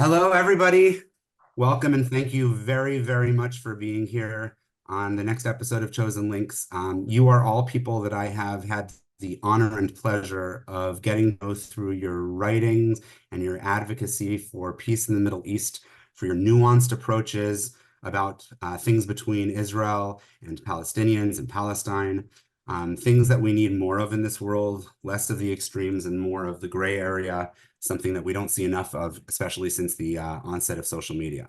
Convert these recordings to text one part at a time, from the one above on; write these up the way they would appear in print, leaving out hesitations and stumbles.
Hello, everybody. Welcome and thank you very, very much for being here on the next episode of Chosen Links. You are all people that I have had the honor and pleasure of getting to know through your writings and your advocacy for peace in the Middle East, for your nuanced approaches about things between Israel and Palestinians and Palestine, things that we need more of in this world, less of the extremes and more of the gray area, something that we don't see enough of, especially since the onset of social media.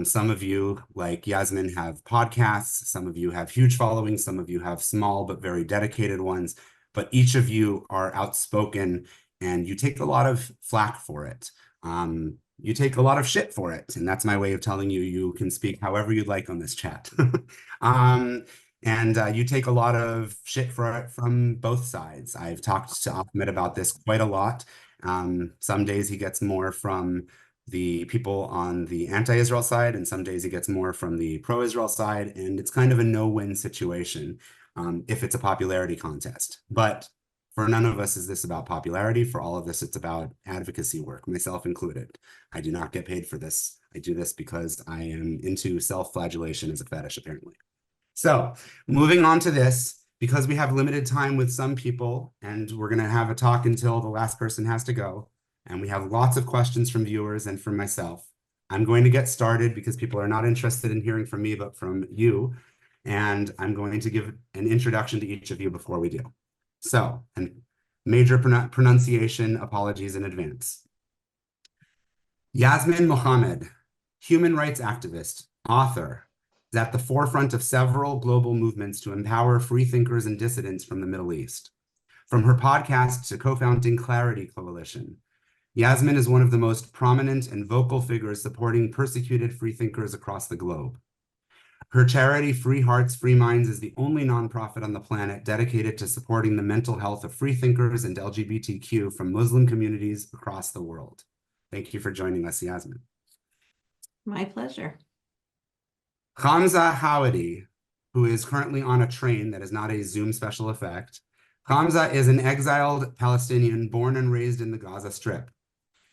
Some of you, like Yasmine, have podcasts. Some of you have huge followings. Some of you have small but very dedicated ones. But each of you are outspoken and you take a lot of flack for it. You take a lot of shit for it. And that's my way of telling you, you can speak however you'd like on this chat. And you take a lot of shit for it from both sides. I've talked to Ahmed about this quite a lot. Some days he gets more from the people on the anti-Israel side, and some days he gets more from the pro-Israel side, and it's kind of a no-win situation if it's a popularity contest. But for none of us is this about popularity. For all of us, it's about advocacy work, myself included. I do not get paid for this. I do this because I am into self-flagellation as a fetish, apparently. So moving on to this, because we have limited time with some people, and we're going to have a talk until the last person has to go, and we have lots of questions from viewers and from myself. I'm going to get started because people are not interested in hearing from me, but from you. And I'm going to give an introduction to each of you before we do. So, and major pronunciation apologies in advance. Yasmine Mohammed, human rights activist, author, is at the forefront of several global movements to empower free thinkers and dissidents from the Middle East. From her podcast to co-founding Clarity Coalition, Yasmine is one of the most prominent and vocal figures supporting persecuted freethinkers across the globe. Her charity, Free Hearts, Free Minds, is the only nonprofit on the planet dedicated to supporting the mental health of freethinkers and LGBTQ from Muslim communities across the world. Thank you for joining us, Yasmine. My pleasure. Hamza Hawadi, who is currently on a train that is not a Zoom special effect. Hamza is an exiled Palestinian born and raised in the Gaza Strip.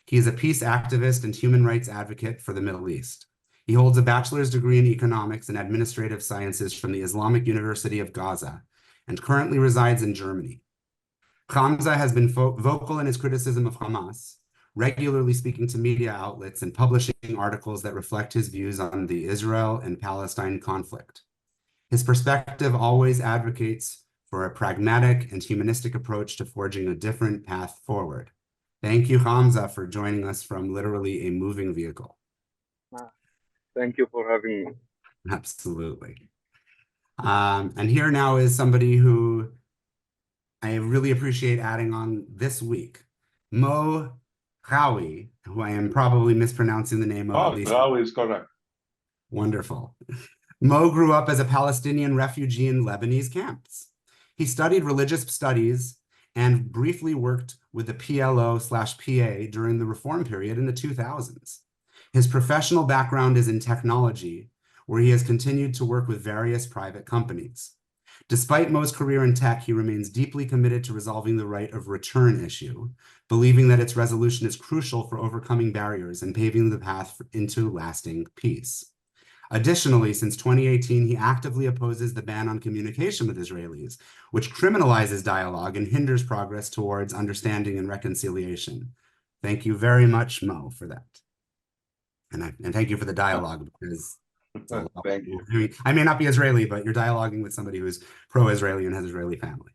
He is a peace activist and human rights advocate for the Middle East. He holds a bachelor's degree in economics and administrative sciences from the Islamic University of Gaza and currently resides in Germany. Hamza has been vocal in his criticism of Hamas, regularly speaking to media outlets and publishing articles that reflect his views on the Israel and Palestine conflict. His perspective always advocates for a pragmatic and humanistic approach to forging a different path forward. Thank you, Hamza, for joining us from literally a moving vehicle. Thank you for having me. Absolutely. And here now is somebody who I really appreciate adding on this week, Mo Ghawi, who I am probably mispronouncing the name of. Oh, Ghawi is correct. Wonderful. Mo grew up as a Palestinian refugee in Lebanese camps. He studied religious studies and briefly worked with the PLO/PA during the reform period in the 2000s. His professional background is in technology, where he has continued to work with various private companies. Despite Mo's career in tech, he remains deeply committed to resolving the right of return issue, believing that its resolution is crucial for overcoming barriers and paving the path into lasting peace. Additionally, since 2018, he actively opposes the ban on communication with Israelis, which criminalizes dialogue and hinders progress towards understanding and reconciliation. Thank you very much, Mo, for that. And thank you for the dialogue, because Thank you. I may not be Israeli, but you're dialoguing with somebody who's pro-Israeli and has Israeli family.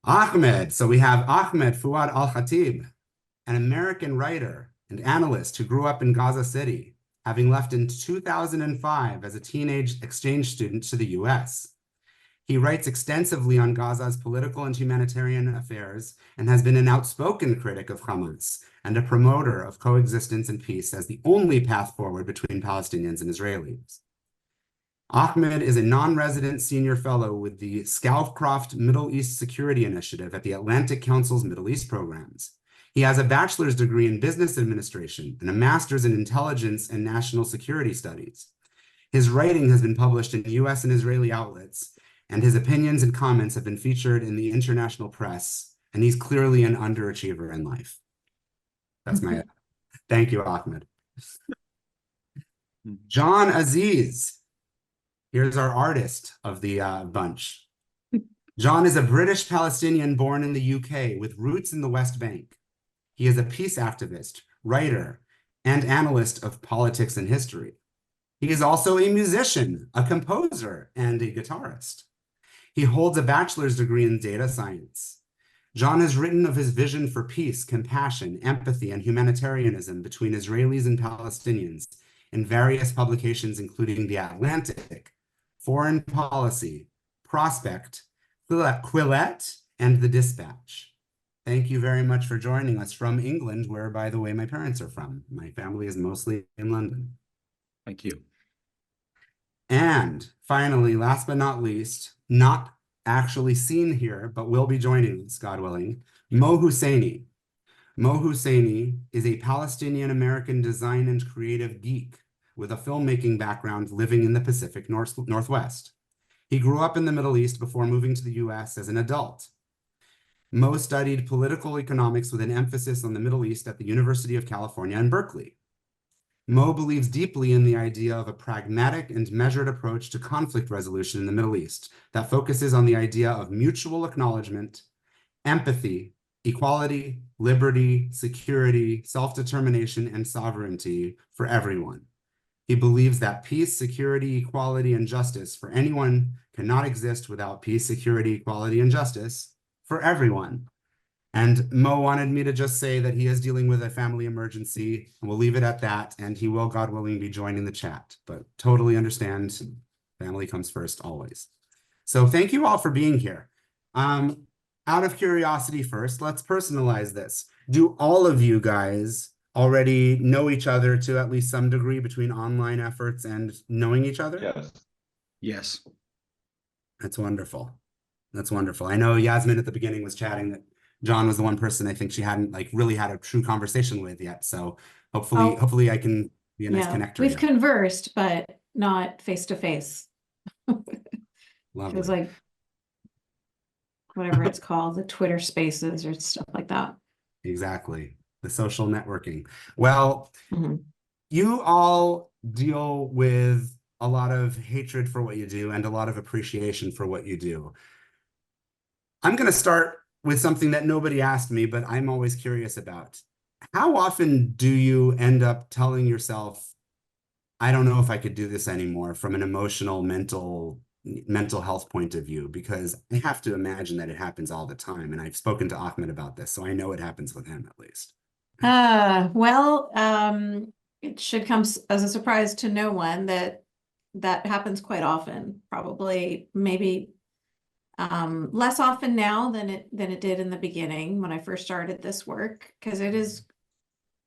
Ahmed. So we have Ahmed Fuad Al-Khatib, an American writer and analyst who grew up in Gaza City, having left in 2005 as a teenage exchange student to the US. He writes extensively on Gaza's political and humanitarian affairs and has been an outspoken critic of Hamas and a promoter of coexistence and peace as the only path forward between Palestinians and Israelis. Ahmed is a non-resident senior fellow with the Scowcroft Middle East Security Initiative at the Atlantic Council's Middle East programs. He has a bachelor's degree in business administration and a master's in intelligence and national security studies. His writing has been published in US and Israeli outlets, and his opinions and comments have been featured in the international press, and he's clearly an underachiever in life. That's my Thank you, Ahmed. John Aziz. Here's our artist of the bunch. John is a British Palestinian born in the UK with roots in the West Bank. He is a peace activist, writer, and analyst of politics and history. He is also a musician, a composer, and a guitarist. He holds a bachelor's degree in data science. John has written of his vision for peace, compassion, empathy, and humanitarianism between Israelis and Palestinians in various publications, including The Atlantic, Foreign Policy, Prospect, Quillette, and The Dispatch. Thank you very much for joining us from England, where, by the way, my parents are from. My family is mostly in London. Thank you. And finally, last but not least, not actually seen here, but will be joining us, God willing, Mo Husseini. Mo Husseini is a Palestinian-American design and creative geek with a filmmaking background living in the Pacific Northwest. He grew up in the Middle East before moving to the US as an adult. Mo studied political economics with an emphasis on the Middle East at the University of California in Berkeley. Mo believes deeply in the idea of a pragmatic and measured approach to conflict resolution in the Middle East that focuses on the idea of mutual acknowledgement, empathy, equality, liberty, security, self-determination, and sovereignty for everyone. He believes that peace, security, equality, and justice for anyone cannot exist without peace, security, equality, and justice for everyone. And Mo wanted me to just say that he is dealing with a family emergency, and we'll leave it at that, and he will, God willing, be joining the chat. But totally understand, family comes first always. So thank you all for being here. Out of curiosity first, let's personalize this. Do all of you guys already know each other to at least some degree between online efforts and knowing each other? Yes. Yes. That's wonderful. That's wonderful. I know Yasmine at the beginning was chatting that John was the one person I think she hadn't really had a true conversation with yet. So hopefully I can be a nice connector. We've conversed, but not face to face. Lovely. Feels like whatever it's called, the Twitter Spaces or stuff like that. Exactly. The social networking. Well, you all deal with a lot of hatred for what you do and a lot of appreciation for what you do. I'm going to start with something that nobody asked me, but I'm always curious about. How often do you end up telling yourself, I don't know if I could do this anymore from an emotional, mental health point of view? Because I have to imagine that it happens all the time. And I've spoken to Ahmed about this, so I know it happens with him at least. It should come as a surprise to no one that happens quite often. Probably maybe less often now than it did in the beginning when I first started this work, because it is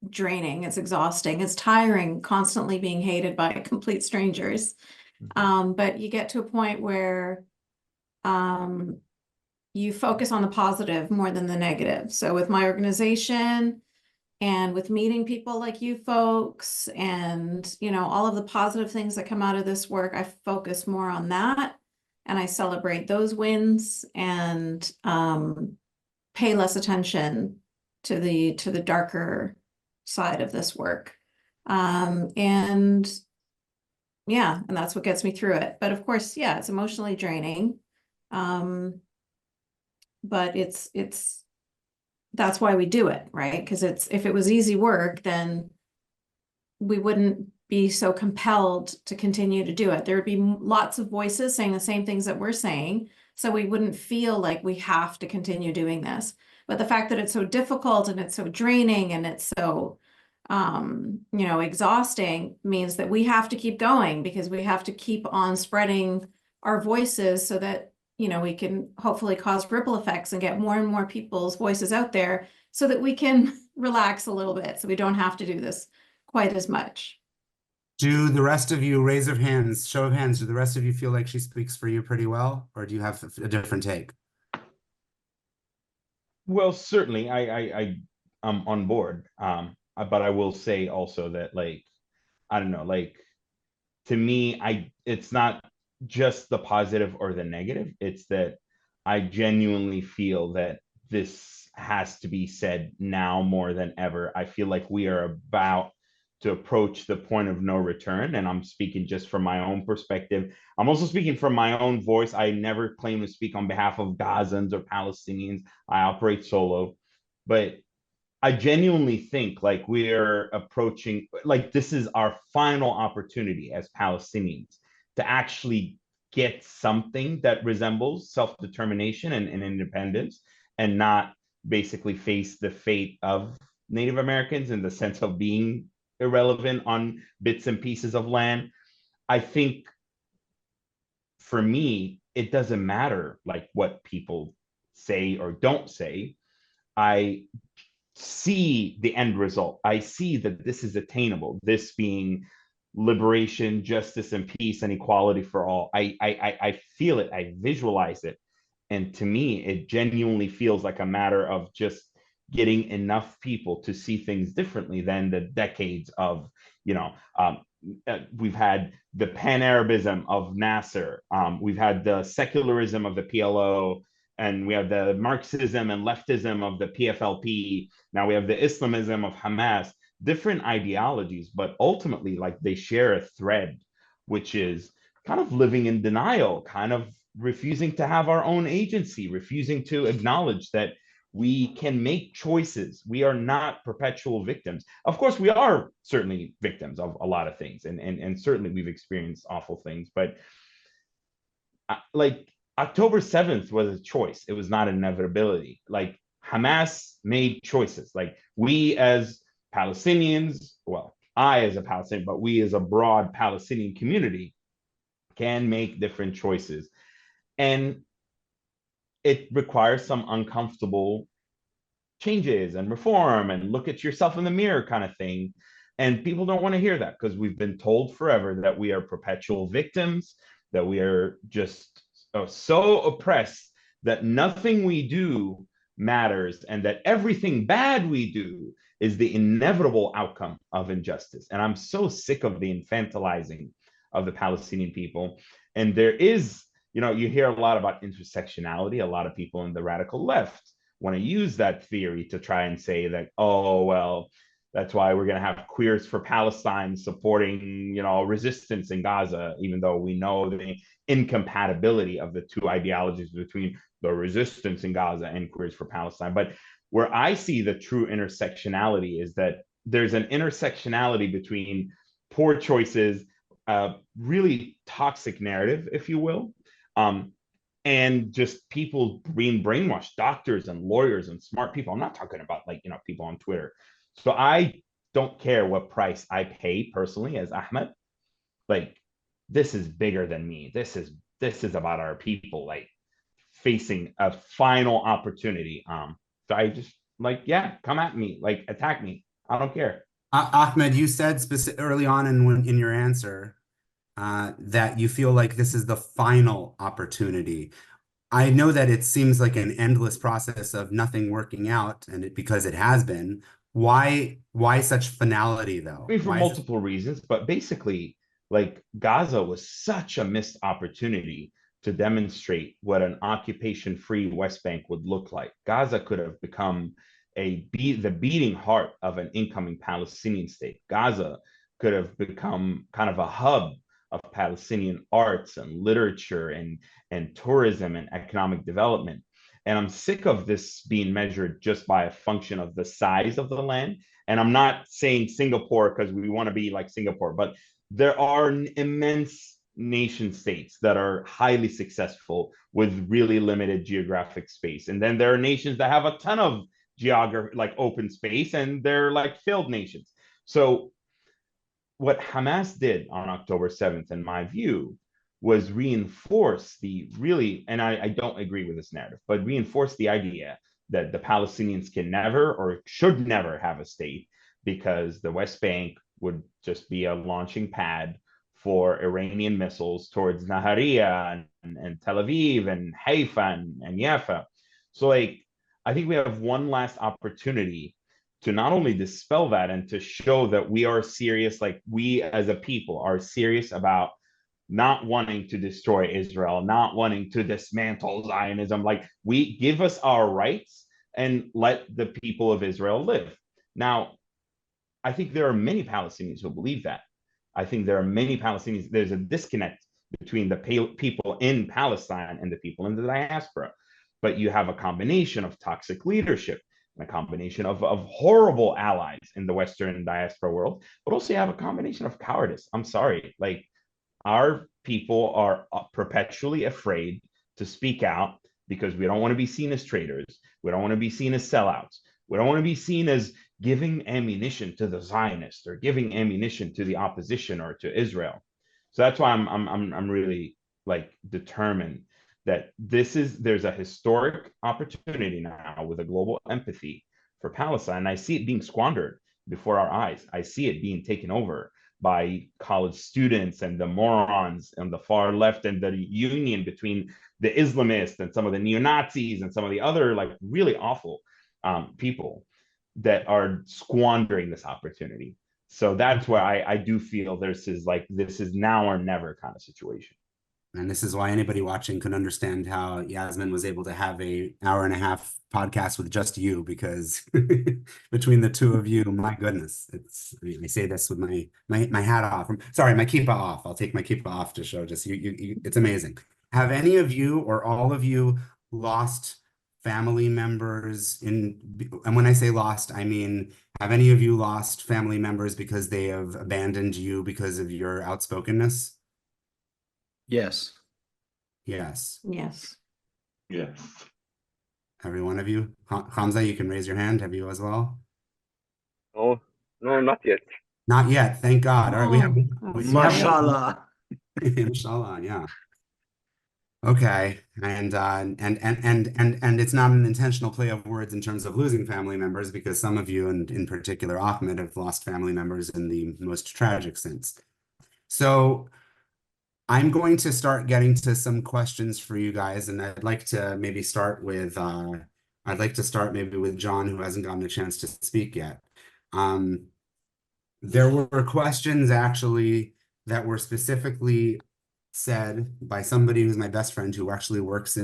draining, it's exhausting, it's tiring, constantly being hated by complete strangers. But you get to a point where you focus on the positive more than the negative. So with my organization and with meeting people like you folks and, all of the positive things that come out of this work, I focus more on that. And I celebrate those wins and pay less attention to the darker side of this work. And that's what gets me through it. But of course, it's emotionally draining. But that's why we do it, right? Because if it was easy work, then we wouldn't be so compelled to continue to do it. There would be lots of voices saying the same things that we're saying, so we wouldn't feel like we have to continue doing this. But the fact that it's so difficult and it's so draining and it's so exhausting means that we have to keep going, because we have to keep on spreading our voices so that we can hopefully cause ripple effects and get more and more people's voices out there so that we can relax a little bit, so we don't have to do this quite as much. Do the rest of you, show of hands, do the rest of you feel like she speaks for you pretty well, or do you have a different take? Well, certainly I'm on board. But I will say also that, I don't know, to me, it's not just the positive or the negative. It's that I genuinely feel that this has to be said now more than ever. I feel like we are about to approach the point of no return. And I'm speaking just from my own perspective. I'm also speaking from my own voice. I never claim to speak on behalf of Gazans or Palestinians. I operate solo. But I genuinely think like we're approaching, like this is our final opportunity as Palestinians to actually get something that resembles self-determination and independence, and not basically face the fate of Native Americans in the sense of being irrelevant on bits and pieces of land. I think for me, it doesn't matter like what people say or don't say. I see the end result. I see that this is attainable, this being liberation, justice, and peace and equality for all. I feel it, I visualize it. And to me, it genuinely feels like a matter of just getting enough people to see things differently than the decades of, we've had the pan-Arabism of Nasser, we've had the secularism of the PLO, and we have the Marxism and leftism of the PFLP. Now we have the Islamism of Hamas, different ideologies, but ultimately like they share a thread, which is kind of living in denial, kind of refusing to have our own agency, refusing to acknowledge that we can make choices. We are not perpetual victims. Of course, we are certainly victims of a lot of things, and certainly we've experienced awful things, but like October 7th was a choice. It was not an inevitability. Like Hamas made choices. Like we as Palestinians, well, I as a Palestinian, but we as a broad Palestinian community can make different choices. And it requires some uncomfortable changes and reform and look at yourself in the mirror kind of thing. And people don't want to hear that because we've been told forever that we are perpetual victims, that we are just so oppressed that nothing we do matters, and that everything bad we do is the inevitable outcome of injustice. And I'm so sick of the infantilizing of the Palestinian people. And there is, you hear a lot about intersectionality. A lot of people in the radical left want to use that theory to try and say that, oh, well, that's why we're going to have Queers for Palestine supporting, resistance in Gaza, even though we know the incompatibility of the two ideologies between the resistance in Gaza and Queers for Palestine. But where I see the true intersectionality is that there's an intersectionality between poor choices, really toxic narrative, if you will, and just people being brainwashed, doctors and lawyers and smart people. I'm not talking about people on Twitter. So I don't care what price I pay personally as Ahmed. Like, this is bigger than me. This is about our people, like facing a final opportunity. So I just come at me, like attack me. I don't care. Ahmed, you said early on in your answer that you feel like this is the final opportunity. I know that it seems like an endless process of nothing working out, and because it has been. Why such finality, though? I mean, for multiple reasons, but basically, like Gaza was such a missed opportunity to demonstrate what an occupation-free West Bank would look like. Gaza could have become the beating heart of an incoming Palestinian state. Gaza could have become kind of a hub of Palestinian arts and literature and tourism and economic development. And I'm sick of this being measured just by a function of the size of the land. And I'm not saying Singapore because we want to be like Singapore, but there are immense nation states that are highly successful with really limited geographic space. And then there are nations that have a ton of geography, like open space, and they're like failed nations. So what Hamas did on October 7th, in my view, was reinforce and I don't agree with this narrative, but reinforce the idea that the Palestinians can never or should never have a state, because the West Bank would just be a launching pad for Iranian missiles towards Nahariya and Tel Aviv and Haifa and Jaffa. So I think we have one last opportunity to not only dispel that and to show that we are serious, like we as a people are serious about not wanting to destroy Israel, not wanting to dismantle Zionism. Like, we give us our rights and let the people of Israel live. Now, I think there are many Palestinians who believe that. I think there are many Palestinians, there's a disconnect between the people in Palestine and the people in the diaspora. But you have a combination of toxic leadership and a combination of horrible allies in the Western diaspora world, but also you have a combination of cowardice. I'm sorry, like our people are perpetually afraid to speak out because we don't want to be seen as traitors. We don't want to be seen as sellouts. We don't want to be seen as giving ammunition to the Zionists or giving ammunition to the opposition or to Israel. So that's why I'm really like determined that there's a historic opportunity now with a global empathy for Palestine. I see it being squandered before our eyes. I see it being taken over by college students and the morons on the far left, and the union between the Islamists and some of the neo-Nazis and some of the other like really awful people that are squandering this opportunity. So that's why I do feel this is now or never kind of situation. And this is why anybody watching could understand how Yasmine was able to have an hour-and-a-half podcast with just you, because between the two of you, my goodness, I say this with my hat off. Sorry, my kippah off. I'll take my kippah off to show just you. It's amazing. Have any of you or all of you lost family members and when I say lost, I mean, have any of you lost family members because they have abandoned you because of your outspokenness? Yes. Yes. Yes. Yes. Every one of you? Hamza, you can raise your hand. Have you as well? No, no, not yet. Not yet. Thank God. All right. We have, Mashallah. Inshallah. Yeah. Okay. And it's not an intentional play of words in terms of losing family members, because some of you, and in particular Ahmed, have lost family members in the most tragic sense. So I'm going to start getting to some questions for you guys, and I'd like to maybe start with John, who hasn't gotten a chance to speak yet. There were questions actually that were specifically said by somebody who's my best friend, who actually works for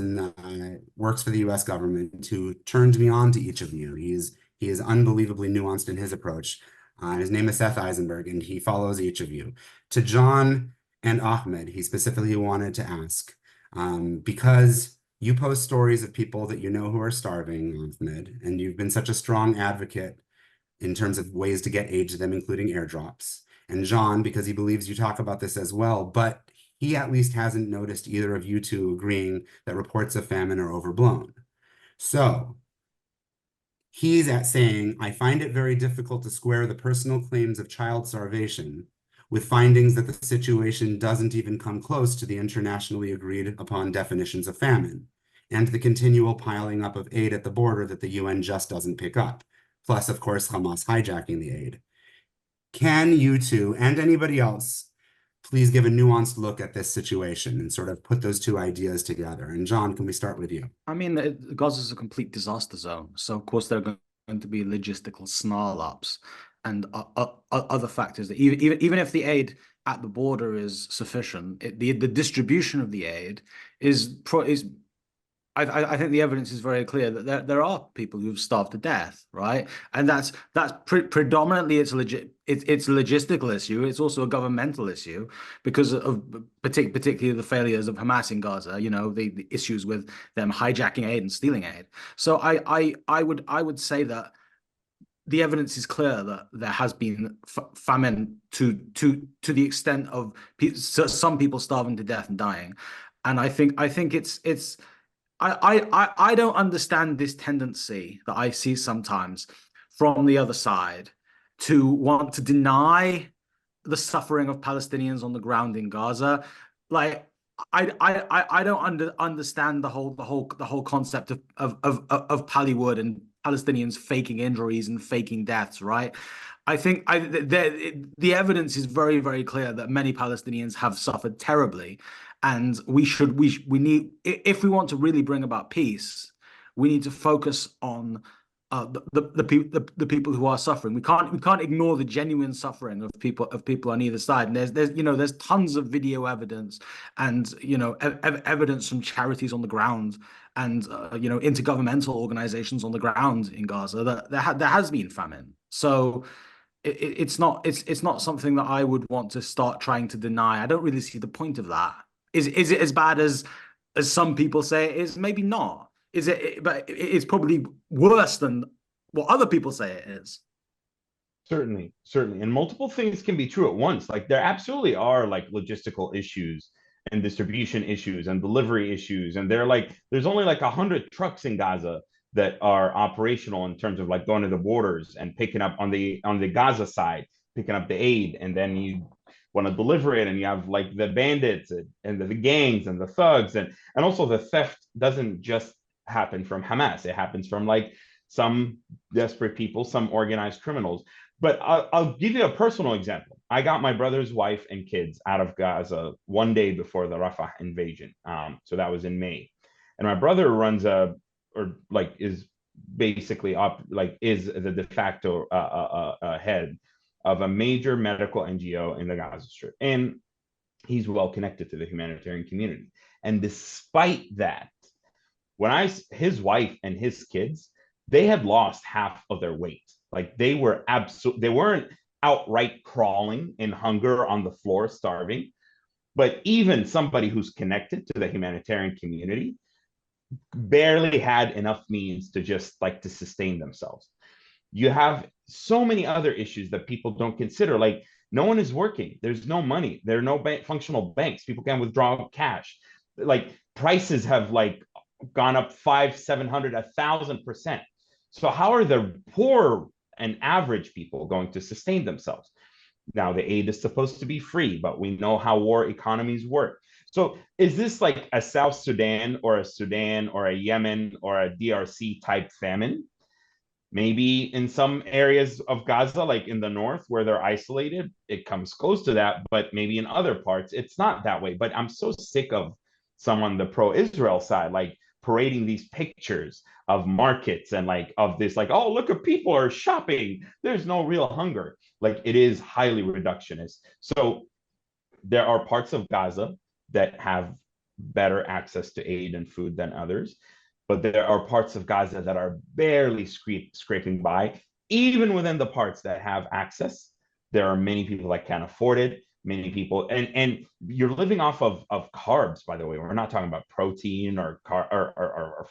the U.S. government, who turned me on to each of you. He is unbelievably nuanced in his approach. His name is Seth Eisenberg, and he follows each of you. To John and Ahmed, he specifically wanted to ask, because you post stories of people that you know who are starving, Ahmed, and you've been such a strong advocate in terms of ways to get aid to them, including airdrops. And John, because he believes you talk about this as well, but he at least hasn't noticed either of you two agreeing that reports of famine are overblown. So he's saying, I find it very difficult to square the personal claims of child starvation with findings that the situation doesn't even come close to the internationally agreed upon definitions of famine, and the continual piling up of aid at the border that the UN just doesn't pick up, plus, of course, Hamas hijacking the aid. Can you two, and anybody else, please give a nuanced look at this situation and sort of put those two ideas together? And John, can we start with you? I mean, Gaza is a complete disaster zone. So, of course, there are going to be logistical snarl-ups and other factors that even if the aid at the border is sufficient, the distribution of the aid is I think the evidence is very clear that there are people who've starved to death, right? And that's predominantly it's a logistical issue. It's also a governmental issue because of particularly the failures of Hamas in Gaza. You know, the issues with them hijacking aid and stealing aid. So I would say that the evidence is clear that there has been famine to the extent of some people starving to death and dying, and I think it's. I don't understand this tendency that I see sometimes from the other side to want to deny the suffering of Palestinians on the ground in Gaza. Like I don't understand the whole concept of Pallywood and Palestinians faking injuries and faking deaths, right? I think the evidence is very, very clear that many Palestinians have suffered terribly. And we need, if we want to really bring about peace, we need to focus on the people who are suffering. We can't ignore the genuine suffering of people on either side. And there's tons of video evidence and evidence from charities on the ground and intergovernmental organizations on the ground in Gaza that there has been famine. So it's not something that I would want to start trying to deny. I don't really see the point of that. Is it as bad as some people say it is? Maybe not. But it's probably worse than what other people say it is. Certainly. And multiple things can be true at once. Like there absolutely are like logistical issues and distribution issues and delivery issues. And there's only like 100 trucks in Gaza that are operational in terms of like going to the borders and picking up on the Gaza side, picking up the aid. And then you want to deliver it and you have like the bandits and the gangs and the thugs. And also the theft doesn't just happen from Hamas. It happens from like some desperate people, some organized criminals. But I'll give you a personal example. I got my brother's wife and kids out of Gaza one day before the Rafah invasion. So that was in May. And my brother is basically is the de facto head of a major medical NGO in the Gaza Strip. And he's well connected to the humanitarian community. And despite that, his wife and his kids, they had lost half of their weight. Like they weren't outright crawling in hunger on the floor, starving. But even somebody who's connected to the humanitarian community barely had enough means to just like to sustain themselves. You have so many other issues that people don't consider. Like no one is working. There's no money. There are no functional banks. People can't withdraw cash. Like prices have like gone up 500, 700, 1,000%. So how are the poor and average people going to sustain themselves? Now the aid is supposed to be free, but we know how war economies work. So is this like a South Sudan or a Yemen or a DRC type famine? Maybe in some areas of Gaza, like in the north where they're isolated, it comes close to that, but maybe in other parts, it's not that way. But I'm so sick of someone, the pro-Israel side, like parading these pictures of markets and like of this, like, oh, look at people are shopping. There's no real hunger. Like it is highly reductionist. So there are parts of Gaza that have better access to aid and food than others. But there are parts of Gaza that are barely scraping by. Even within the parts that have access, there are many people that can't afford it. Many people, and you're living off of carbs, by the way. We're not talking about protein or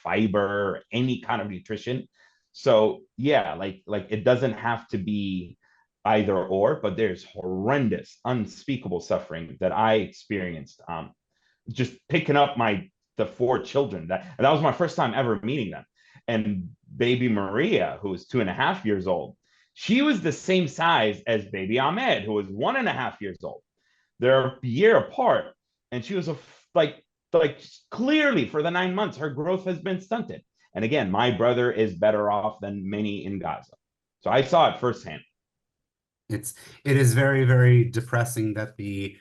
fiber or any kind of nutrition. So yeah, like it doesn't have to be either or, but there's horrendous, unspeakable suffering that I experienced. Just picking up the 4 children. That was my first time ever meeting them. And baby Maria, who was 2.5 years old, she was the same size as baby Ahmed, who was 1.5 years old. They're a year apart. And she was like clearly for the 9 months, her growth has been stunted. And again, my brother is better off than many in Gaza. So I saw it firsthand. It is very, very depressing that the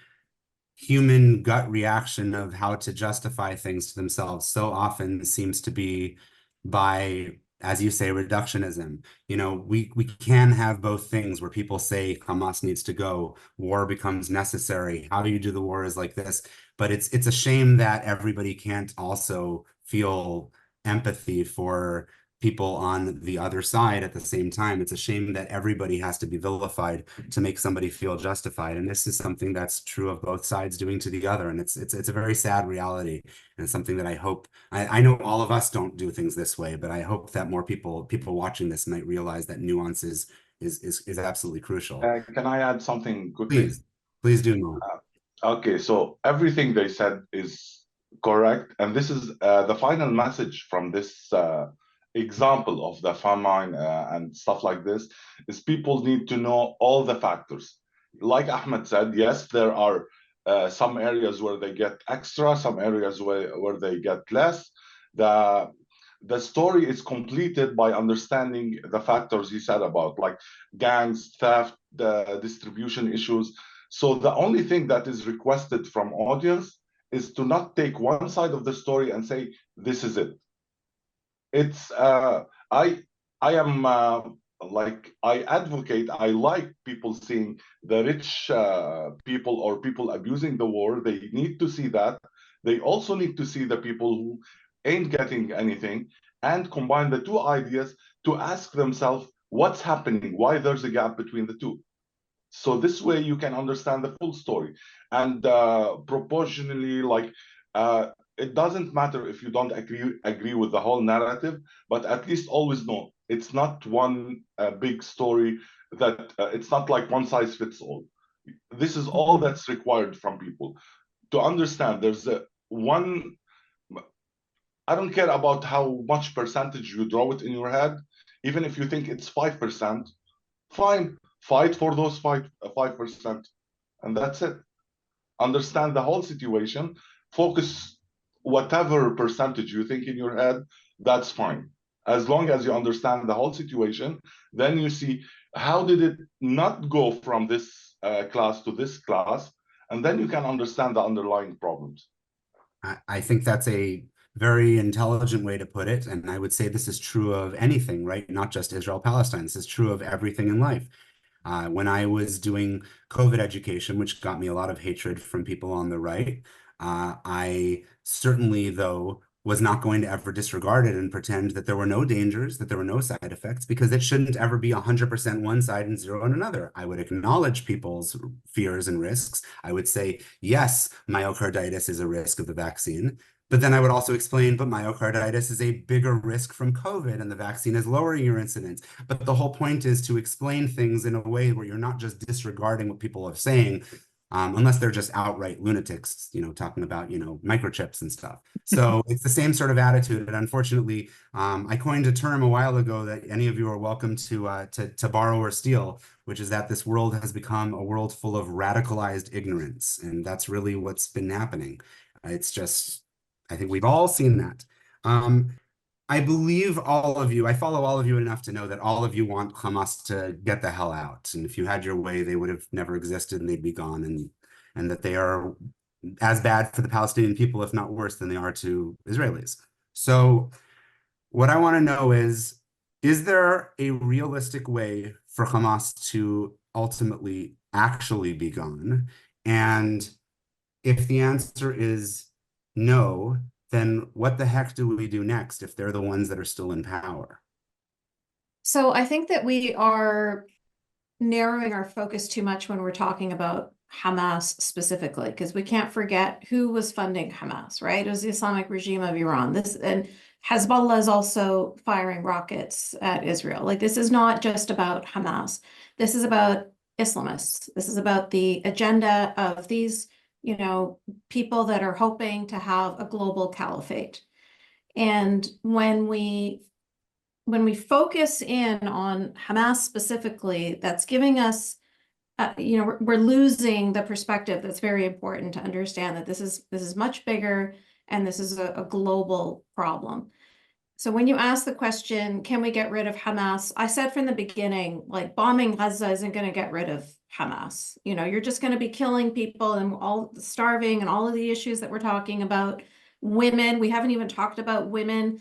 human gut reaction of how to justify things to themselves so often seems to be by, as you say, reductionism. We can have both things where people say Hamas needs to go, war becomes necessary. How do you do the war is like this. But it's a shame that everybody can't also feel empathy for people on the other side at the same time. It's a shame that everybody has to be vilified to make somebody feel justified. And this is something that's true of both sides doing to the other. And it's a very sad reality. And it's something that I hope, I know all of us don't do things this way, but I hope that more people watching this might realize that nuance is absolutely crucial. Can I add something quickly? Please do, Mo. Okay, so everything they said is correct. And this is the final message from this example of the famine and stuff like this is people need to know all the factors. Like Ahmed said, yes, there are some areas where they get extra, some areas where they get less. The story is completed by understanding the factors he said about, like gangs, theft, the distribution issues. So the only thing that is requested from audience is to not take one side of the story and say, this is it. It's I am I advocate, I like people seeing the rich people or people abusing the war. They need to see that. They also need to see the people who ain't getting anything and combine the two ideas to ask themselves what's happening, why there's a gap between the two. So this way you can understand the full story. And proportionally, it doesn't matter if you don't agree with the whole narrative, but at least always know it's not one big story, that it's not like one size fits all. This is all that's required from people to understand. There's one, I don't care about how much percentage you draw it in your head. Even if you think it's 5%, fine, fight for those 5%, and that's it. Understand the whole situation, focus whatever percentage you think in your head, that's fine. As long as you understand the whole situation, then you see how did it not go from this class to this class, and then you can understand the underlying problems. I think that's a very intelligent way to put it. And I would say this is true of anything, right? Not just Israel, Palestine. This is true of everything in life. When I was doing COVID education, which got me a lot of hatred from people on the right, I certainly, though, was not going to ever disregard it and pretend that there were no dangers, that there were no side effects, because it shouldn't ever be 100% one side and 0 on another. I would acknowledge people's fears and risks. I would say, yes, myocarditis is a risk of the vaccine. But then I would also explain, but myocarditis is a bigger risk from COVID and the vaccine is lowering your incidence. But the whole point is to explain things in a way where you're not just disregarding what people are saying, unless they're just outright lunatics, talking about, microchips and stuff. So it's the same sort of attitude. And unfortunately, I coined a term a while ago that any of you are welcome to borrow or steal, which is that this world has become a world full of radicalized ignorance. And that's really what's been happening. It's just, I think we've all seen that. I believe all of you, I follow all of you enough to know that all of you want Hamas to get the hell out. And if you had your way, they would have never existed and they'd be gone. And that they are as bad for the Palestinian people, if not worse, than they are to Israelis. So what I want to know is there a realistic way for Hamas to ultimately actually be gone? And if the answer is no, then what the heck do we do next if they're the ones that are still in power? So I think that we are narrowing our focus too much when we're talking about Hamas specifically, because we can't forget who was funding Hamas, right? It was the Islamic regime of Iran. And Hezbollah is also firing rockets at Israel. Like, this is not just about Hamas. This is about Islamists. This is about the agenda of these people that are hoping to have a global caliphate. And when we focus in on Hamas specifically, that's giving us, we're losing the perspective that's very important to understand that this is much bigger and this is a global problem. So when you ask the question, can we get rid of Hamas? I said from the beginning, like, bombing Gaza isn't going to get rid of Hamas. You're just going to be killing people and all starving and all of the issues that we're talking about. Women, we haven't even talked about women.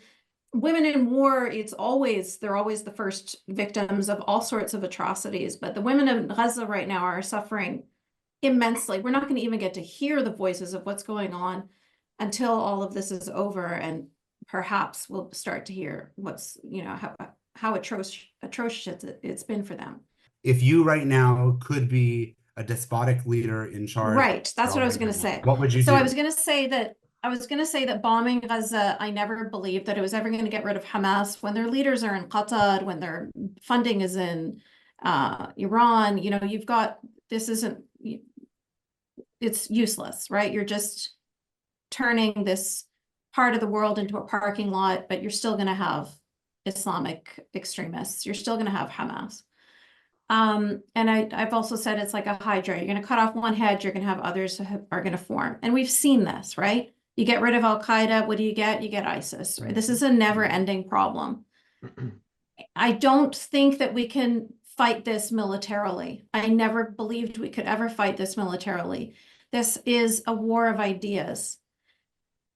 Women in war, they're always the first victims of all sorts of atrocities. But the women of Gaza right now are suffering immensely. We're not going to even get to hear the voices of what's going on until all of this is over, and perhaps we'll start to hear what's, how atrocious it's been for them. If you right now could be a despotic leader in charge. Right, that's what I was going to say. What would you do? So I was going to say that bombing Gaza, I never believed that it was ever going to get rid of Hamas. When their leaders are in Qatar, when their funding is in Iran, you've got, it's useless, right? You're just turning this part of the world into a parking lot, but you're still going to have Islamic extremists. You're still going to have Hamas. And I've also said it's like a hydra. You're going to cut off one head, you're going to have others are going to form. And we've seen this, right? You get rid of Al-Qaeda, what do you get? You get ISIS, right? This is a never-ending problem. I don't think that we can fight this militarily. I never believed we could ever fight this militarily. This is a war of ideas.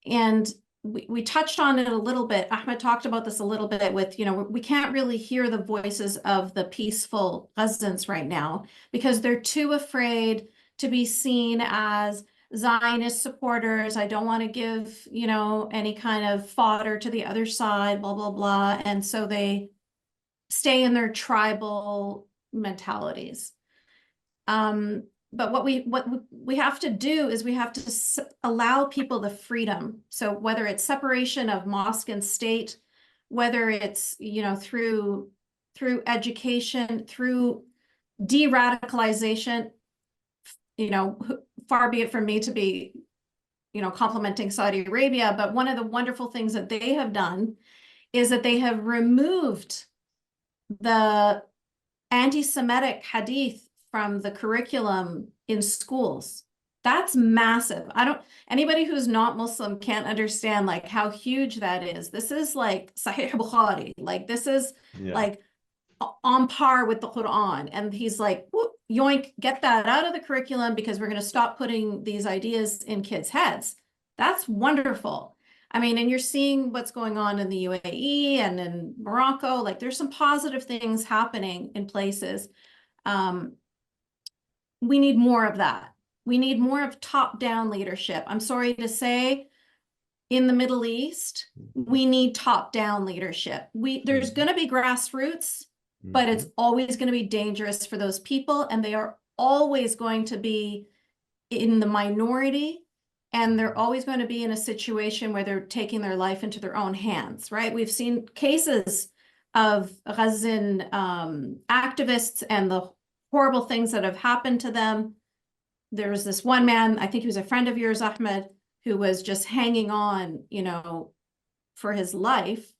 And we touched on it a little bit. Ahmed talked about this a little bit with, we can't really hear the voices of the peaceful Gazans right now because they're too afraid to be seen as Zionist supporters. I don't want to give, any kind of fodder to the other side, blah, blah, blah. And so they stay in their tribal mentalities. But what we have to do is we have to allow people the freedom. So whether it's separation of mosque and state, whether it's, through education, through de-radicalization, far be it from me to be, complimenting Saudi Arabia, but one of the wonderful things that they have done is that they have removed the anti-Semitic hadith from the curriculum in schools. That's massive. Anybody who's not Muslim can't understand like how huge that is. This is like Sahih Bukhari. Like this is like on par with the Qur'an. And he's like, yoink, get that out of the curriculum because we're going to stop putting these ideas in kids' heads. That's wonderful. I mean, and you're seeing what's going on in the UAE and in Morocco. Like there's some positive things happening in places. We need more of that. We need more of top-down leadership. I'm sorry to say, in the Middle East, we need top-down leadership. There's going to be grassroots, but it's always going to be dangerous for those people, and they are always going to be in the minority, and they're always going to be in a situation where they're taking their life into their own hands, right? We've seen cases of Gazan activists and the horrible things that have happened to them. There was this one man, I think he was a friend of yours, Ahmed, who was just hanging on, for his life.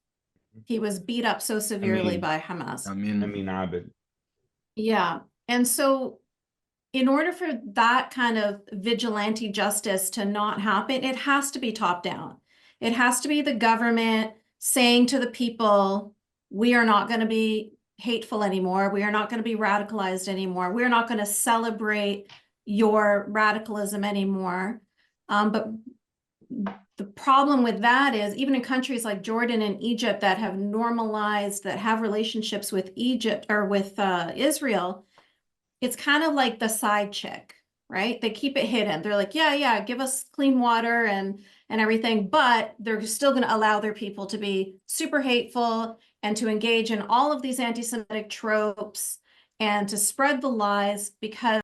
He was beat up so severely by Hamas. Ahmed. Yeah. And so in order for that kind of vigilante justice to not happen, it has to be top down. It has to be the government saying to the people, we are not going to be hateful anymore. We are not going to be radicalized anymore. We're not going to celebrate your radicalism anymore. But the problem with that is even in countries like Jordan and Egypt that have normalized, that have relationships with Egypt or with Israel, it's kind of like the side chick, right? They keep it hidden. They're like, yeah, give us clean water and everything, but they're still going to allow their people to be super hateful and to engage in all of these anti-Semitic tropes and to spread the lies because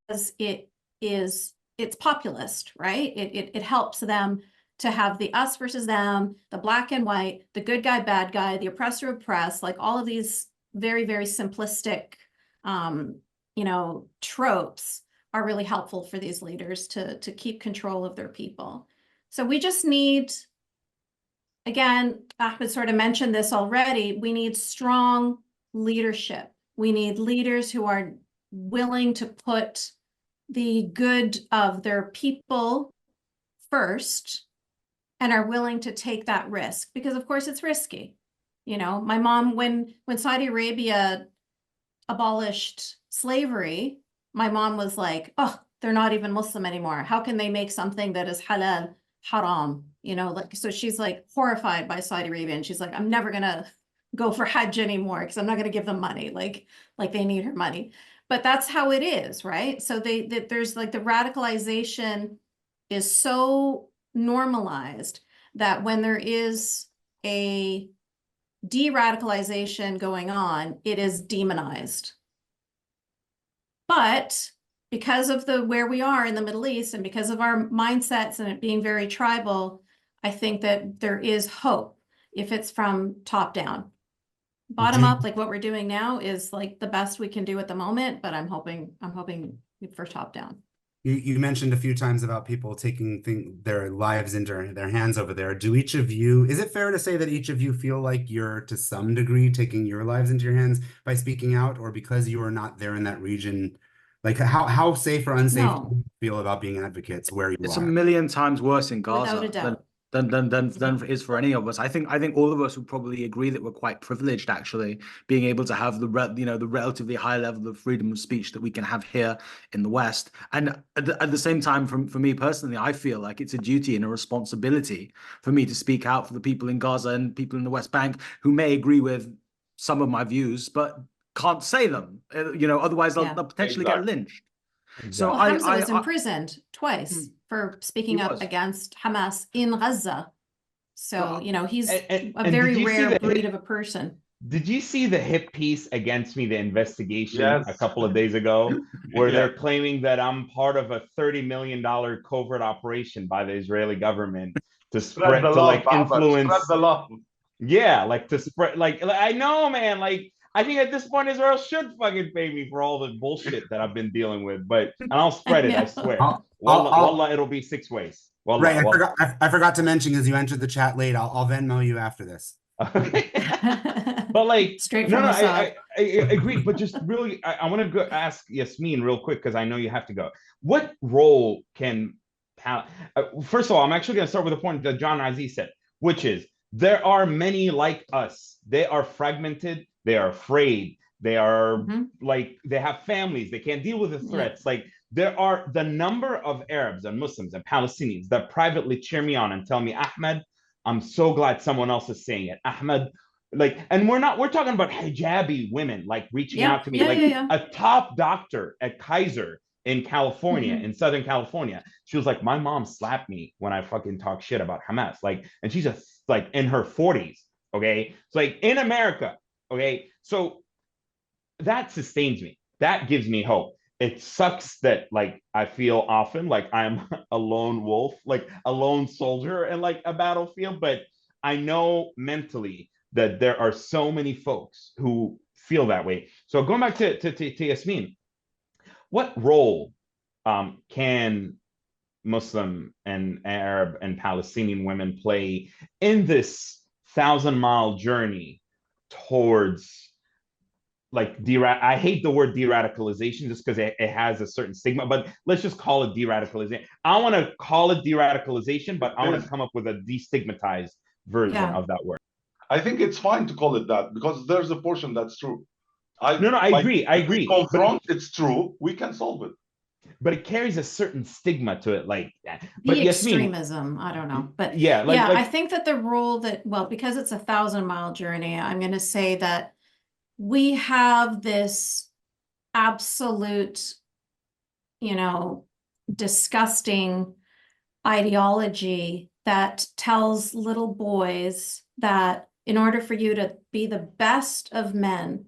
it's populist, right? It helps them to have the us versus them, the black and white, the good guy, bad guy, the oppressor oppressed, like all of these very, very simplistic, tropes are really helpful for these leaders to keep control of their people. So we just need, again, Ahmed sort of mentioned this already, we need strong leadership. We need leaders who are willing to put the good of their people first and are willing to take that risk because of course it's risky. My mom, when Saudi Arabia abolished slavery, my mom was like, oh, they're not even Muslim anymore. How can they make something that is halal haram? So she's like horrified by Saudi Arabia. And she's like, I'm never going to go for Hajj anymore because I'm not going to give them money. Like they need her money. But that's how it is, right? So there's like the radicalization is so normalized that when there is a de-radicalization going on, it is demonized. But because of where we are in the Middle East and because of our mindsets and it being very tribal, I think that there is hope if it's from top down. Bottom up, like what we're doing now is like the best we can do at the moment, but I'm hoping for top down. You mentioned a few times about people taking their lives into their hands over there. Is it fair to say that each of you feel like you're to some degree taking your lives into your hands by speaking out, or because you are not there in that region? Like how safe or unsafe do you feel about being advocates where you are? It's a million times worse in Gaza Without a doubt. than it is for any of us. I think all of us would probably agree that we're quite privileged, actually, being able to have the relatively high level of freedom of speech that we can have here in the West. And at the same time, for me personally, I feel like it's a duty and a responsibility for me to speak out for the people in Gaza and people in the West Bank who may agree with some of my views, but can't say them. Otherwise they'll potentially get lynched. So Well, Hamza was imprisoned twice for speaking up against Hamas in Gaza. So, he's a very rare breed of a person. Did you see the hit piece against me, the investigation a couple of days ago, where they're claiming that I'm part of a $30 million covert operation by the Israeli government to spread the love, influence. Spread the love. Yeah, to spread, I know, man, I think at this point, Israel should fucking pay me for all the bullshit that I've been dealing with, but I'll spread it, I swear. Wallah, it'll be 6 ways. Wallah, right, I forgot to mention, because you entered the chat late, I'll Venmo you after this. Okay. But straight from I agree, but just really, I want to go ask Yasmine real quick, because I know you have to go. What role can, first of all, I'm actually going to start with a point that John Aziz said, which is, there are many like us. They are fragmented. They are afraid. They are they have families. They can't deal with the threats. There are the number of Arabs and Muslims and Palestinians that privately cheer me on and tell me, Ahmed, I'm so glad someone else is saying it. Ahmed, and we're talking about hijabi women, reaching out to me, a top doctor at Kaiser in California, in Southern California. She was like, my mom slapped me when I fucking talk shit about Hamas. And she's just in her 40s. Okay. It's in America. Okay. So that sustains me. That gives me hope. It sucks that I feel often I'm a lone wolf, a lone soldier in a battlefield, but I know mentally that there are so many folks who feel that way. So going back to Yasmine, what role can Muslim and Arab and Palestinian women play in this 1,000-mile journey towards I hate the word de-radicalization just because it has a certain stigma, but let's just call it de-radicalization. I want to call it de-radicalization, but I want to come up with a destigmatized version of that word. I think it's fine to call it that, because there's a portion that's true. I agree. If we confront it's true, we can solve it. But it carries a certain stigma to it, the extremism. I don't know, but I think that the role because it's a 1,000-mile journey, I'm going to say that we have this absolute, disgusting ideology that tells little boys that in order for you to be the best of men,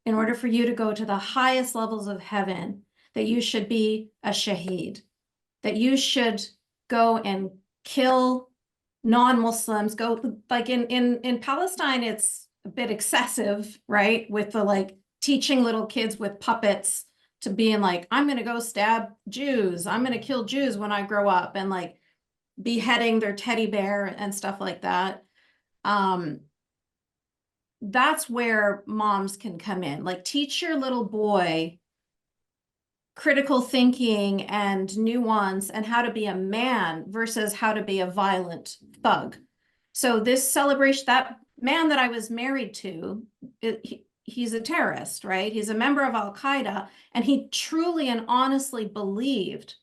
in order for you to go to the highest levels of heaven, that you should be a shaheed, that you should go and kill non-Muslims, in Palestine, it's a bit excessive, right? With the teaching little kids with puppets to being I'm going to go stab Jews. I'm going to kill Jews when I grow up, and beheading their teddy bear and stuff like that. That's where moms can come in. Teach your little boy critical thinking and nuance and how to be a man versus how to be a violent thug. So this celebration, that man that I was married to, he's a terrorist, right? He's a member of Al-Qaeda, and he truly and honestly believed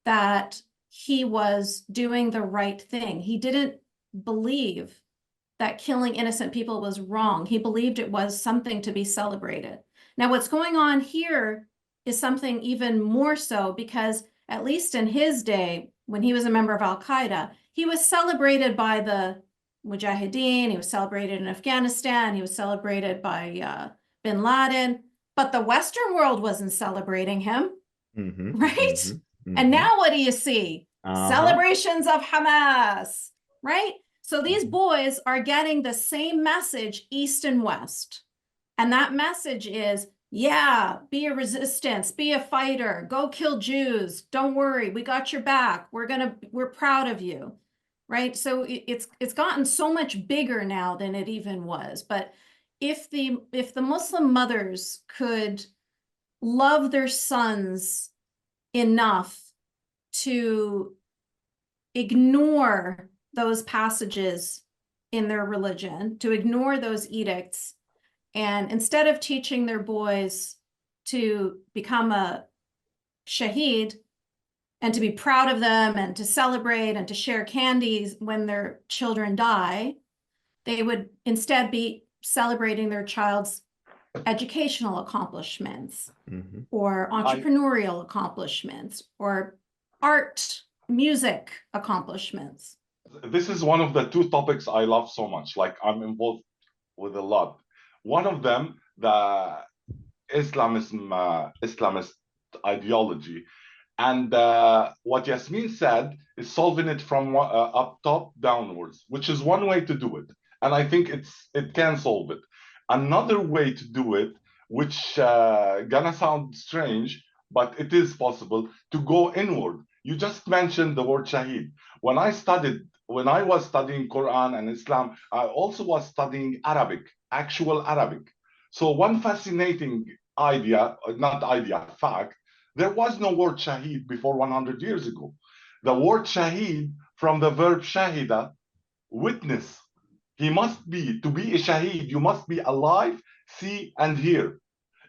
that he was doing the right thing. He didn't believe that killing innocent people was wrong. He believed it was something to be celebrated. Now, what's going on here is something even more so, because at least in his day, when he was a member of Al-Qaeda, he was celebrated by the Mujahideen, he was celebrated in Afghanistan, he was celebrated by bin Laden, but the Western world wasn't celebrating him, right? And now what do you see? Celebrations of Hamas, right? So these boys are getting the same message, East and West. And that message is, yeah, be a resistance, be a fighter, go kill Jews. Don't worry, we got your back. We're proud of you. Right? So it's gotten so much bigger now than it even was. But if the Muslim mothers could love their sons enough to ignore those passages in their religion, to ignore those edicts, and instead of teaching their boys to become a shaheed and to be proud of them and to celebrate and to share candies when their children die, they would instead be celebrating their child's educational accomplishments or entrepreneurial accomplishments or art, music accomplishments. This is one of the two topics I love so much. Like, I'm involved with a lot. One of them, the Islamist ideology. And what Yasmine said is solving it from up top downwards, which is one way to do it. And I think it can solve it. Another way to do it, which gonna sound strange, but it is possible, to go inward. You just mentioned the word shaheed. When I was studying Quran and Islam, I also was studying Arabic, actual Arabic. So one fascinating fact, there was no word shaheed before 100 years ago. The word shaheed from the verb shahida, witness. He must be, to be a shaheed, you must be alive, see and hear.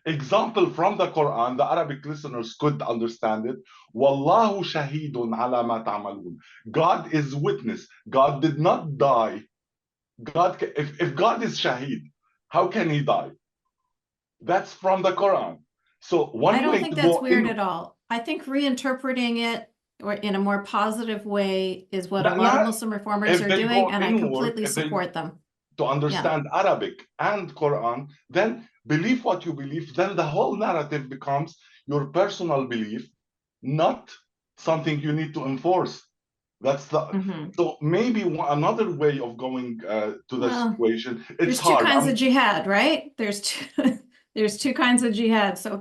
Example from the Quran, the Arabic listeners could understand it. Wallahu shahidun ala ma ta'malun. God is witness. God did not die. If God is shaheed, how can he die? That's from the Quran. So I don't think that's weird at all. I think reinterpreting it or in a more positive way is what a lot of Muslim reformers are doing, and I completely support them. To understand Arabic and Quran, then believe what you believe, then the whole narrative becomes your personal belief, not something you need to enforce. That's the so maybe another way of going to the situation. It's hard. There's two kinds of jihad, right? There's two kinds of jihad, so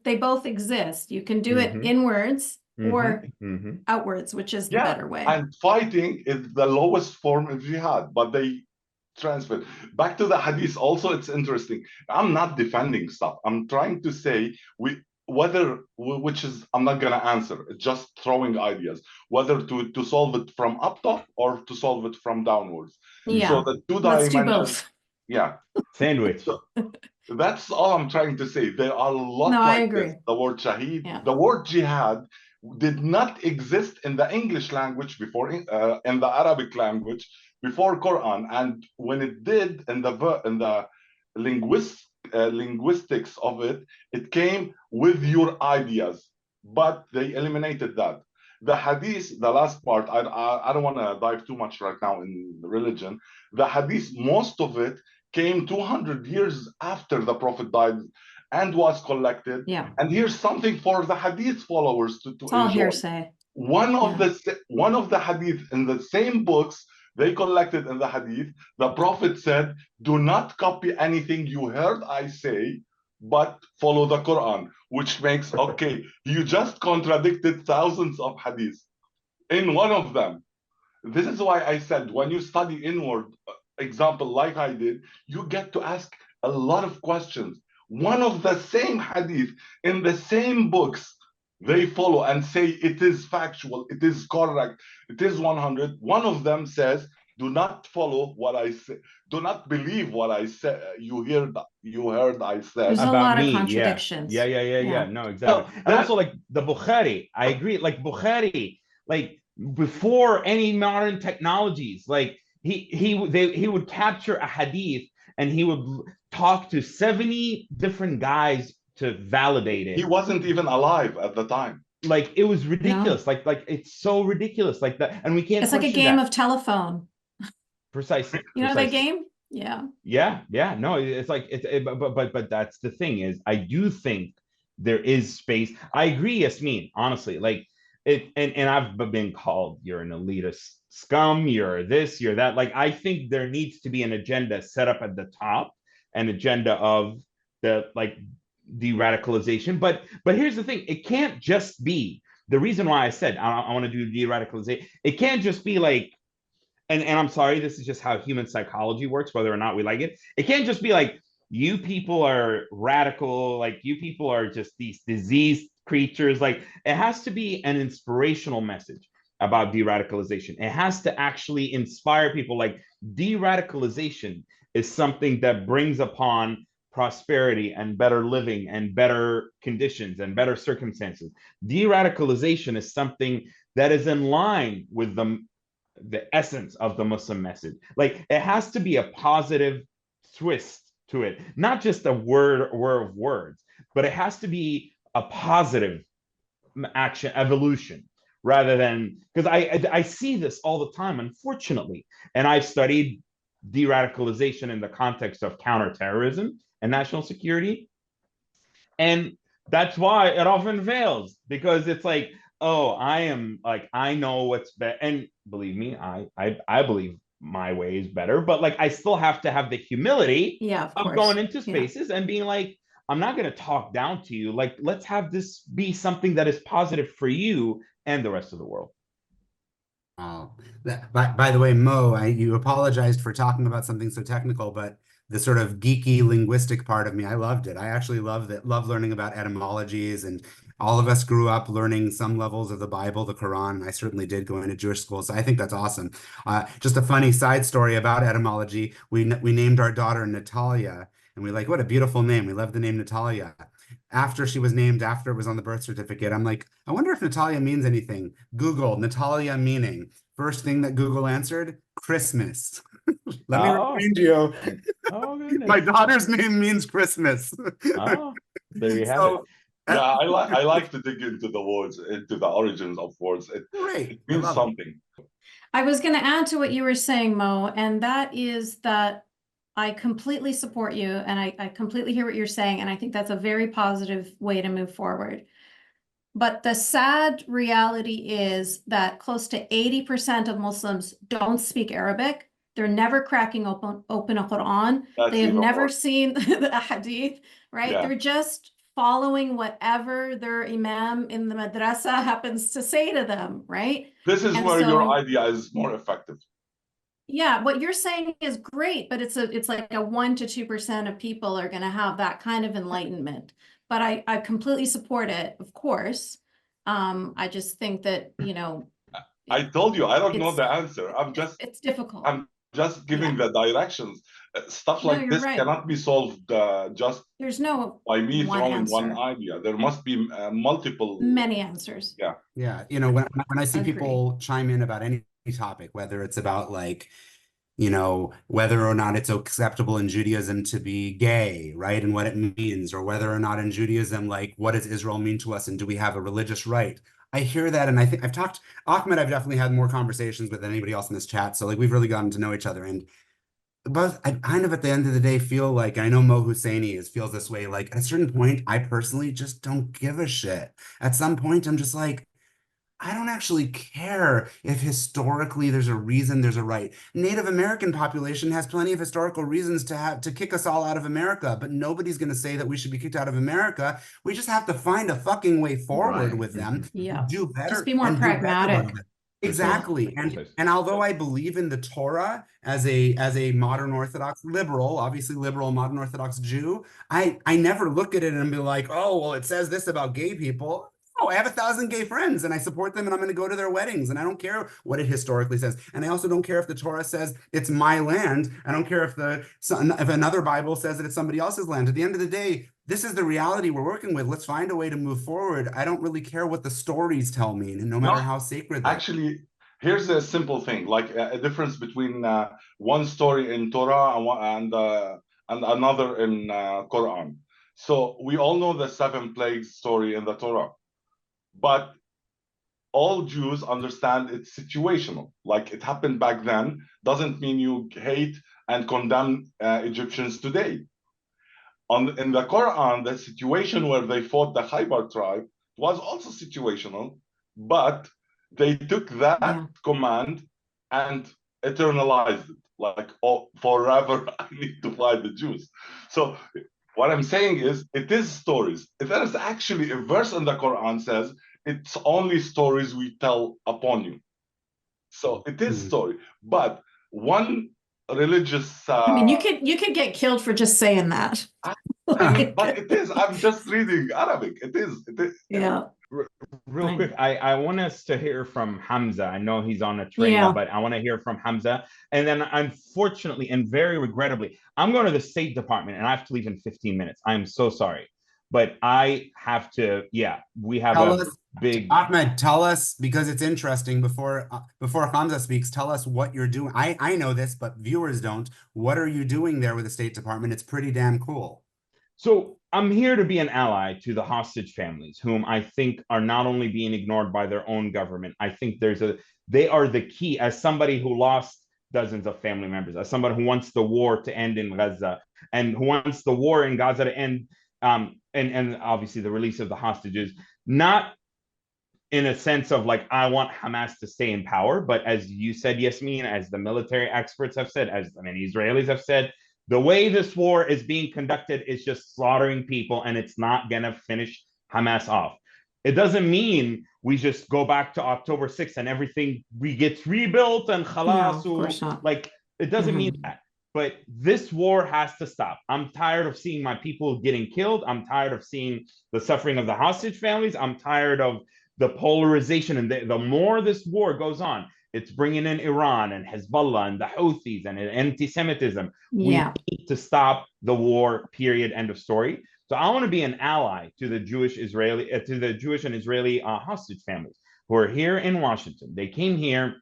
they both exist. You can do it inwards or outwards, which is the better way. And fighting is the lowest form of jihad, but they transfer. Back to the hadith, also it's interesting. I'm not defending stuff. I'm trying to say which is, I'm not gonna answer, it's just throwing ideas, whether to solve it from up top or to solve it from downwards. Yeah, so the two let's do dimensions, both. Yeah, sandwich. So, that's all I'm trying to say. There are a lot I agree. the word shaheed, the word jihad did not exist in the English language before, in the Arabic language before Quran, and when it did in the linguistics of it, it came with your ideas, but they eliminated that. The hadith, the last part, I don't want to dive too much right now in religion. The hadith, most of it came 200 years after the Prophet died and was collected. Yeah. And here's something for the hadith followers to it's all enjoy. hearsay. One of the hadith in the same books they collected in the hadith, the Prophet said, do not copy anything you heard I say, but follow the Quran, which makes, okay, you just contradicted thousands of hadiths in one of them. This is why I said, when you study inward, example like I did, you get to ask a lot of questions. One of the same hadith in the same books, they follow and say it is factual, it is correct, it is 100. One of them says, do not follow what I say, do not believe what I said, you heard I said. There's a lot of contradictions. Yeah. No, exactly. And also like the Bukhari, I agree, like Bukhari, like before any modern technologies, like he would capture a hadith and he would talk to 70 different guys to validate it. He wasn't even alive at the time. Like it was ridiculous. Like it's so ridiculous. Like that, and we can't. It's like a game of telephone. Precisely. You know that game? Yeah. Yeah. No, it's like but that's the thing is, I do think there is space. I agree, Yasmine. Honestly, like it, and I've been called you're an elitist scum. You're this. You're that. Like I think there needs to be an agenda set up at the top, an agenda of the like de-radicalization, but here's the thing, it can't just be the reason why I said I want to do de-radicalization. It can't just be like, and I'm sorry, this is just how human psychology works, whether or not we like it. It can't just be like, you people are radical, like you people are just these diseased creatures. Like it has to be an inspirational message. about de-radicalization. It has to actually inspire people. Like, de-radicalization is something that brings upon prosperity and better living and better conditions and better circumstances. De-radicalization is something that is in line with the essence of the Muslim message. Like, it has to be a positive twist to it, not just a war of words, but it has to be a positive action evolution, rather than, because I see this all the time, unfortunately, and I've studied de-radicalization in the context of counterterrorism and national security, and that's why it often fails, because it's like, oh, I know what's better, and believe me, I believe my way is better, but like, I still have to have the humility of going into spaces and being like, I'm not going to talk down to you. Like, let's have this be something that is positive for you and the rest of the world. Oh, by the way, Mo, you apologized for talking about something so technical, but the sort of geeky linguistic part of me, I loved it. I actually love learning about etymologies, and all of us grew up learning some levels of the Bible, the Quran. I certainly did going to Jewish school, so I think that's awesome. Just a funny side story about etymology. We named our daughter Natalia. And we like, what a beautiful name. We love the name Natalia. After she was named, after it was on the birth certificate, I'm like, I wonder if Natalia means anything. Google, Natalia meaning. First thing that Google answered, Christmas. Let me remind you. My daughter's name means Christmas. There you have it. Yeah, I like to dig into the words, into the origins of words. It means something. I was going to add to what you were saying, Mo, and that is that I completely support you, and I completely hear what you're saying, and I think that's a very positive way to move forward. But the sad reality is that close to 80% of Muslims don't speak Arabic. They're never cracking open a Qur'an. They have never seen the hadith, right? Yeah. They're just following whatever their imam in the madrasa happens to say to them, right? This is where your idea is more effective. Yeah, what you're saying is great, but it's like a 1 to 2% of people are going to have that kind of enlightenment. But I completely support it, of course. I just think that, you know, I told you I don't know the answer. It's difficult. I'm just giving the directions. Stuff like this cannot be solved there's no by me throwing one idea. There must be many answers. Yeah. You know, when I see people chime in about any topic, whether it's about like, you know, whether or not it's acceptable in Judaism to be gay, right? And what it means, or whether or not in Judaism, like, what does Israel mean to us? And do we have a religious right? I hear that. And I think Ahmed, I've definitely had more conversations with anybody else in this chat. So like, we've really gotten to know each other. But I kind of at the end of the day feel like, I know Mo Husseini feels this way, like at a certain point, I personally just don't give a shit. At some point, I'm just like, I don't actually care if historically there's a reason, there's a right. Native American population has plenty of historical reasons to kick us all out of America, but nobody's going to say that we should be kicked out of America. We just have to find a fucking way forward with them. Yeah. Do better. Just be more pragmatic. Exactly. And although I believe in the Torah as a modern Orthodox liberal, obviously liberal modern Orthodox Jew, I never look at it and be like, oh, well, it says this about gay people. Oh, I have 1,000 gay friends and I support them and I'm going to go to their weddings and I don't care what it historically says. And I also don't care if the Torah says it's my land. I don't care if another Bible says that it's somebody else's land. At the end of the day, this is the reality we're working with. Let's find a way to move forward. I don't really care what the stories tell me, and no matter how sacred they are. Actually, here's a simple thing, like a difference between one story in Torah and another in Quran. So we all know the 7 plagues story in the Torah. But all Jews understand it's situational. Like it happened back then, doesn't mean you hate and condemn Egyptians today. In the Quran, the situation where they fought the Khaybar tribe was also situational, but they took that command and eternalized it. Like, oh, forever I need to fight the Jews. So what I'm saying is, it is stories. There is actually a verse in the Quran says, it's only stories we tell upon you. So it is story. But one religious... I mean, you could get killed for just saying that. But it is. I'm just reading Arabic. It is. Yeah. Real quick, I want us to hear from Hamza. I know he's on a train, Yeah. but I want to hear from Hamza. And then, unfortunately and very regrettably, I'm going to the State Department and I have to leave in 15 minutes. I'm so sorry. But I have to, yeah, we have Tell a us, big. Ahmed, tell us, because it's interesting, before Hamza speaks, tell us what you're doing. I know this, but viewers don't. What are you doing there with the State Department? It's pretty damn cool. So I'm here to be an ally to the hostage families, whom I think are not only being ignored by their own government. I think they are the key. As somebody who lost dozens of family members, as somebody who wants the war to end in Gaza and who wants the war in Gaza to end, and obviously the release of the hostages, not in a sense of like, I want Hamas to stay in power, but as you said, Yasmine, as the military experts have said, as many Israelis have said, the way this war is being conducted is just slaughtering people, and it's not going to finish Hamas off. It doesn't mean we just go back to October 6th and everything gets rebuilt and khalas. No, of course not. Like, it doesn't mean that. But this war has to stop. I'm tired of seeing my people getting killed. I'm tired of seeing the suffering of the hostage families. I'm tired of the polarization. And the more this war goes on, it's bringing in Iran and Hezbollah and the Houthis and antisemitism. Yeah. We need to stop the war, period, end of story. So I want to be an ally to the Jewish and Israeli hostage families who are here in Washington. They came here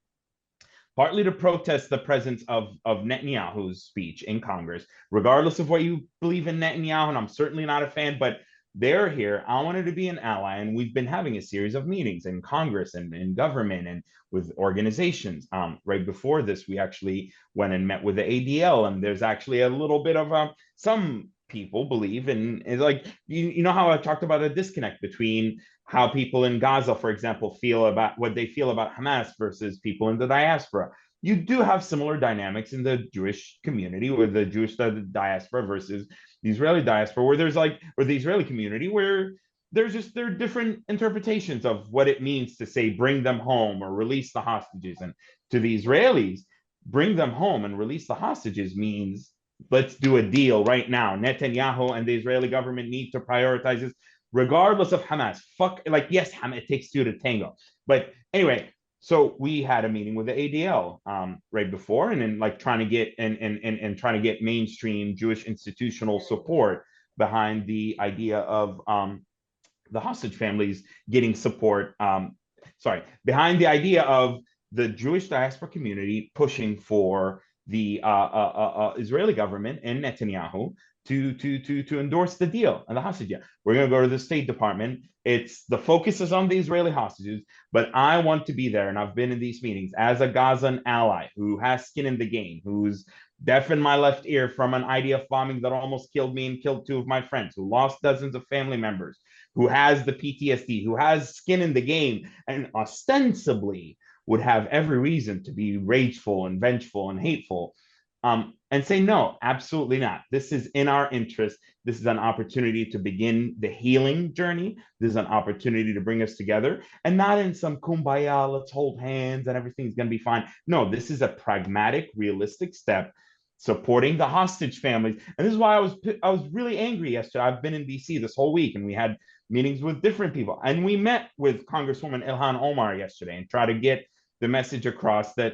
partly to protest the presence of Netanyahu's speech in Congress, regardless of what you believe in Netanyahu, and I'm certainly not a fan, but they're here. I wanted to be an ally, and we've been having a series of meetings in Congress and in government and with organizations. Right before this, we actually went and met with the ADL, and there's actually a little bit of some people believe in like, you know how I talked about a disconnect between how people in Gaza, for example, feel about what they feel about Hamas versus people in the diaspora. You do have similar dynamics in the Jewish community, with the Jewish diaspora versus the Israeli diaspora, where there's like, or the Israeli community, where there are different interpretations of what it means to say bring them home or release the hostages. And to the Israelis, bring them home and release the hostages means let's do a deal right now. Netanyahu and the Israeli government need to prioritize this, regardless of Hamas. Fuck, like, yes, it takes two to tango. But anyway, so we had a meeting with the ADL right before, and then like trying to get and trying to get mainstream Jewish institutional support behind the idea of the hostage families getting support. Behind the idea of the Jewish diaspora community pushing for the Israeli government and Netanyahu to endorse the deal and the hostage. We're going to go to the State Department. The focus is on the Israeli hostages, but I want to be there, and I've been in these meetings as a Gazan ally who has skin in the game, who's deaf in my left ear from an IDF bombing that almost killed me and killed two of my friends, who lost dozens of family members, who has the PTSD, who has skin in the game, and ostensibly would have every reason to be rageful and vengeful and hateful, and say, no, absolutely not. This is in our interest. This is an opportunity to begin the healing journey. This is an opportunity to bring us together, and not in some kumbaya, let's hold hands and everything's going to be fine. No, this is a pragmatic, realistic step supporting the hostage families. And this is why I was really angry yesterday. I've been in DC this whole week, and we had meetings with different people. And we met with Congresswoman Ilhan Omar yesterday and try to get the message across that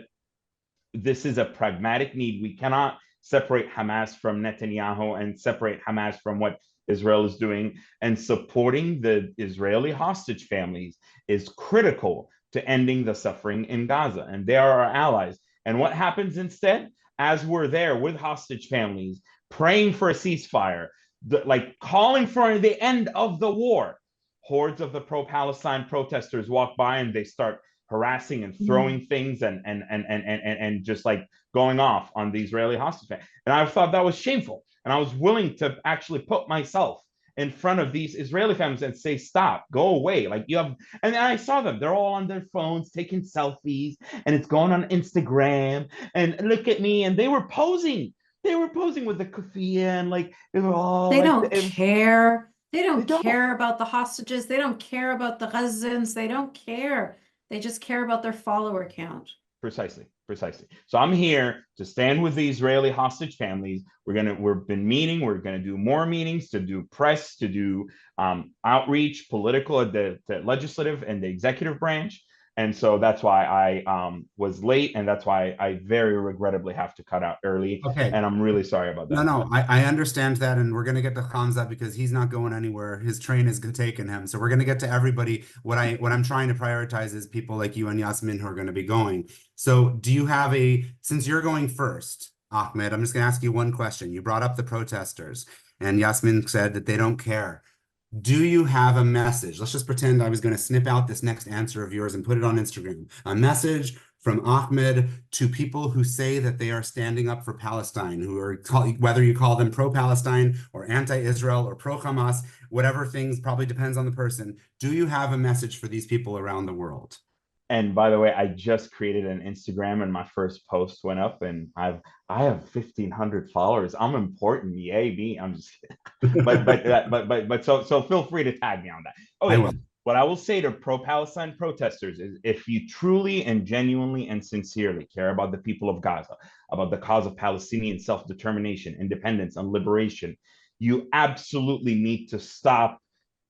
this is a pragmatic need. We cannot separate Hamas from Netanyahu and separate Hamas from what Israel is doing. And supporting the Israeli hostage families is critical to ending the suffering in Gaza. And they are our allies. And what happens instead? As we're there with hostage families, praying for a ceasefire, like calling for the end of the war, hordes of the pro-Palestine protesters walk by and they start harassing and throwing things and just like going off on the Israeli hostage. And I thought that was shameful. And I was willing to actually put myself in front of these Israeli families and say, stop, go away. Like you have, and I saw them, they're all on their phones taking selfies, and it's going on Instagram, and look at me. And they were posing with the kufiya, and like, they were all, they like, don't care. They don't care about the hostages. They don't care about the Gazans. They don't care. They just care about their follower count. Precisely. So I'm here to stand with the Israeli hostage families. We've been meeting. We're gonna do more meetings, to do press, to do outreach, political at the legislative and the executive branch. And so that's why I was late, and that's why I very regrettably have to cut out early. Okay. And I'm really sorry about that. No, I understand that, and we're gonna get to Hamza because he's not going anywhere. His train is taking him. So we're gonna get to everybody. What I'm trying to prioritize is people like you and Yasmine who are gonna be going. So do you have since you're going first, Ahmed, I'm just gonna ask you one question. You brought up the protesters, and Yasmine said that they don't care. Do you have a message? Let's just pretend I was going to snip out this next answer of yours and put it on Instagram. A message from Ahmed to people who say that they are standing up for Palestine, who are whether you call them pro-Palestine or anti-Israel or pro-Hamas, whatever things, probably depends on the person. Do you have a message for these people around the world? And by the way, I just created an Instagram, and my first post went up, and I have 1,500 followers. I'm important, yay me. I'm just kidding. but so feel free to tag me on that. Okay, what I will say to pro-Palestine protesters is, if you truly and genuinely and sincerely care about the people of Gaza, about the cause of Palestinian self-determination, independence, and liberation, you absolutely need to stop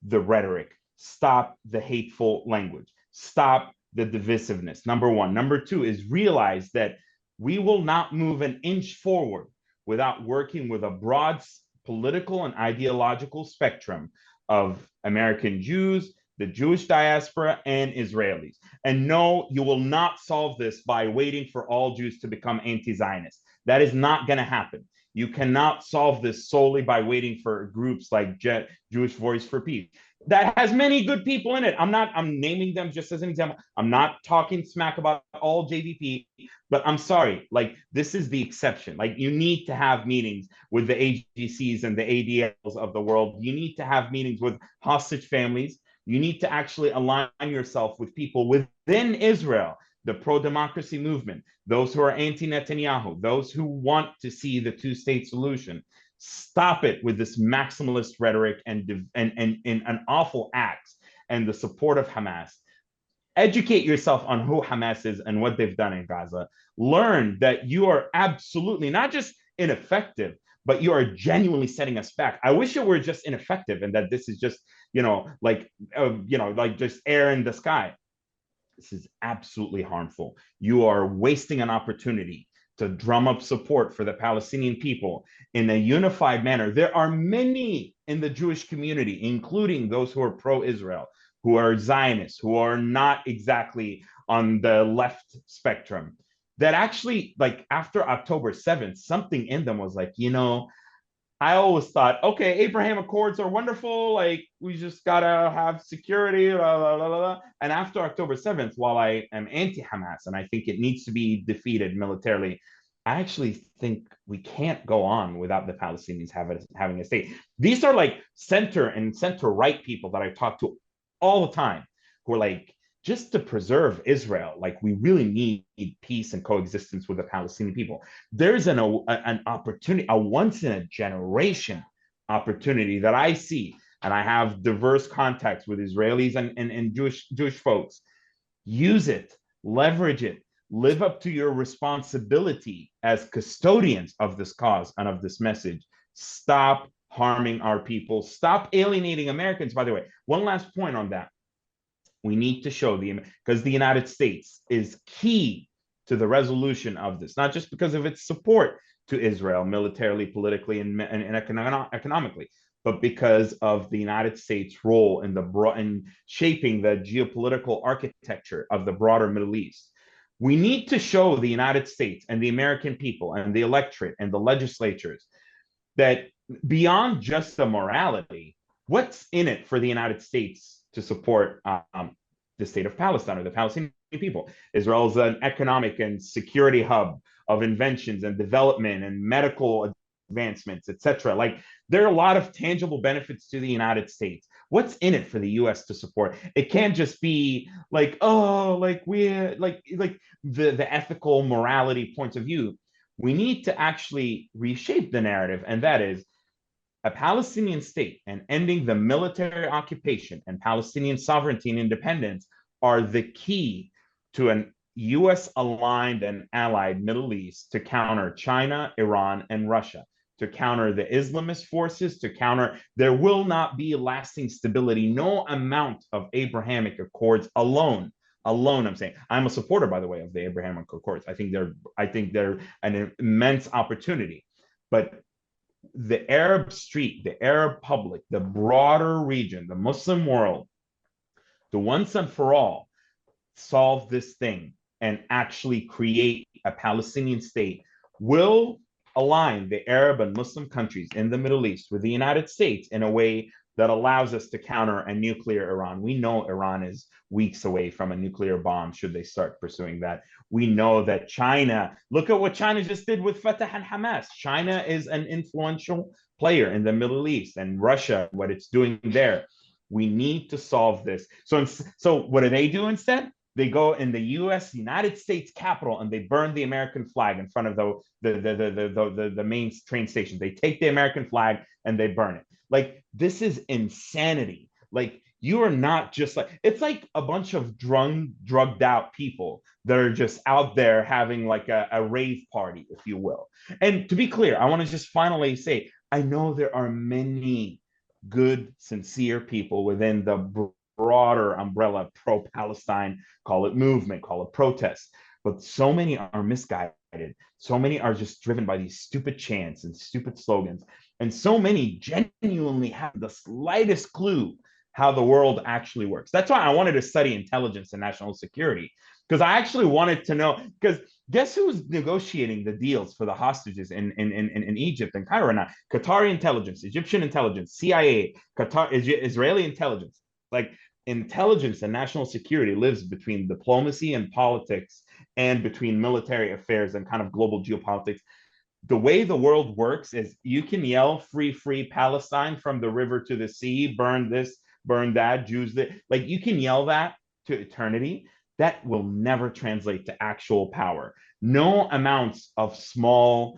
the rhetoric, stop the hateful language, stop the divisiveness, number one. Number two is realize that we will not move an inch forward without working with a broad political and ideological spectrum of American Jews, the Jewish diaspora, and Israelis. And no, you will not solve this by waiting for all Jews to become anti-Zionist. That is not going to happen. You cannot solve this solely by waiting for groups like Jewish Voice for Peace. That has many good people in it. I'm naming them just as an example. I'm not talking smack about all JVP, but I'm sorry, like, this is the exception. Like, you need to have meetings with the AGCs and the ADLs of the world. You need to have meetings with hostage families. You need to actually align yourself with people within Israel, the pro-democracy movement, those who are anti-Netanyahu, those who want to see the two-state solution. Stop it with this maximalist rhetoric and awful acts and the support of Hamas. Educate yourself on who Hamas is and what they've done in Gaza. Learn that you are absolutely not just ineffective, but you are genuinely setting us back. I wish it were just ineffective and that this is just, like just air in the sky. This is absolutely harmful. You are wasting an opportunity to drum up support for the Palestinian people in a unified manner. There are many in the Jewish community, including those who are pro-Israel, who are Zionists, who are not exactly on the left spectrum, that actually, like, after October 7th, something in them was like, I always thought, okay, Abraham Accords are wonderful. Like, we just gotta have security, blah, blah, blah, blah. And after October 7th, while I am anti-Hamas and I think it needs to be defeated militarily, I actually think we can't go on without the Palestinians having a state. These are like center and center-right people that I talk to all the time who are like, just to preserve Israel, like, we really need peace and coexistence with the Palestinian people. There's an opportunity, a once-in-a-generation opportunity that I see, and I have diverse contacts with Israelis and Jewish folks. Use it, leverage it, live up to your responsibility as custodians of this cause and of this message. Stop harming our people. Stop alienating Americans. By the way, one last point on that. We need to show because the United States is key to the resolution of this, not just because of its support to Israel militarily, politically, and economically, but because of the United States' role in shaping the geopolitical architecture of the broader Middle East. We need to show the United States and the American people and the electorate and the legislatures that beyond just the morality, what's in it for the United States to support the state of Palestine or the Palestinian people? Israel is an economic and security hub of inventions and development and medical advancements, etc. Like, there are a lot of tangible benefits to the United States. What's in it for the U.S. to support? It can't just be like, oh, like the ethical morality points of view. We need to actually reshape the narrative, and that is a Palestinian state and ending the military occupation and Palestinian sovereignty and independence are the key to an US aligned and allied Middle East to counter China, Iran, and Russia, to counter the Islamist forces, to counter, there will not be lasting stability. No amount of Abrahamic Accords alone, I'm saying, I'm a supporter, by the way, of the Abrahamic Accords. I think they're an immense opportunity. But the Arab street, the Arab public, the broader region, the Muslim world, to once and for all solve this thing and actually create a Palestinian state will align the Arab and Muslim countries in the Middle East with the United States in a way that allows us to counter a nuclear Iran. We know Iran is weeks away from a nuclear bomb should they start pursuing that. We know that China, look at what China just did with Fatah and Hamas. China is an influential player in the Middle East, and Russia, what it's doing there. We need to solve this. So what do they do instead? They go in the United States Capitol, and they burn the American flag in front of the main train station. They take the American flag and they burn it. Like, this is insanity. Like, you are not just like, it's like a bunch of drugged out people that are just out there having like a rave party, if you will. And to be clear, I want to just finally say, I know there are many good, sincere people within the broader umbrella pro-Palestine, call it movement, call it protest, but so many are misguided. So many are just driven by these stupid chants and stupid slogans, and so many genuinely have the slightest clue how the world actually works. That's why I wanted to study intelligence and national security, because I actually wanted to know, because guess who's negotiating the deals for the hostages in Egypt and Cairo now? Qatari intelligence, Egyptian intelligence, CIA, Israeli intelligence. Like, intelligence and national security lives between diplomacy and politics, and between military affairs and kind of global geopolitics. The way the world works is you can yell free, free Palestine from the river to the sea, burn this, burn that, Jews that, like, you can yell that to eternity. That will never translate to actual power. No amounts of small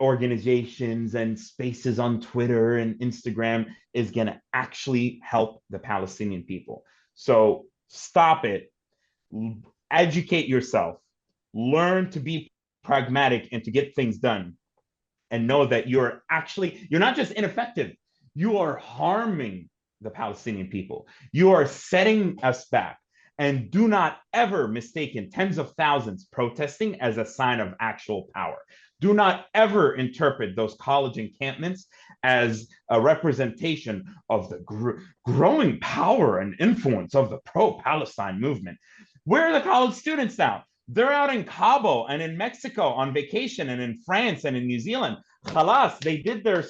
organizations and spaces on Twitter and Instagram is going to actually help the Palestinian people. So stop it, educate yourself, learn to be pragmatic and to get things done, and know that you're not just ineffective, you are harming the Palestinian people. You are setting us back. And do not ever mistake tens of thousands protesting as a sign of actual power. Do not ever interpret those college encampments as a representation of the growing power and influence of the pro-Palestine movement. Where are the college students now? They're out in Cabo and in Mexico on vacation, and in France and in New Zealand. Khalas, they did their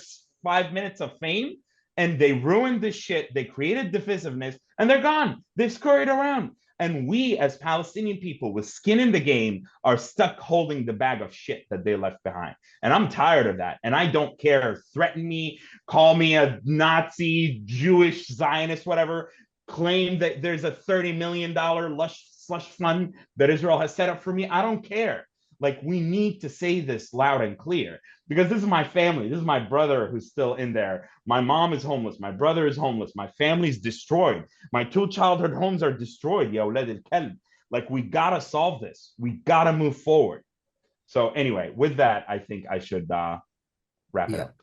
5 minutes of fame and they ruined this shit. They created divisiveness and they're gone. They've scurried around. And we, as Palestinian people with skin in the game, are stuck holding the bag of shit that they left behind. And I'm tired of that. And I don't care. Threaten me, call me a Nazi, Jewish, Zionist, whatever. Claim that there's a $30 million slush fund that Israel has set up for me. I don't care. Like, we need to say this loud and clear, because this is my family. This is my brother who's still in there. My mom is homeless. My brother is homeless. My family's destroyed. My 2 childhood homes are destroyed. Ya awlad al-kalb. Like, we got to solve this. We got to move forward. So anyway, with that, I think I should wrap it up.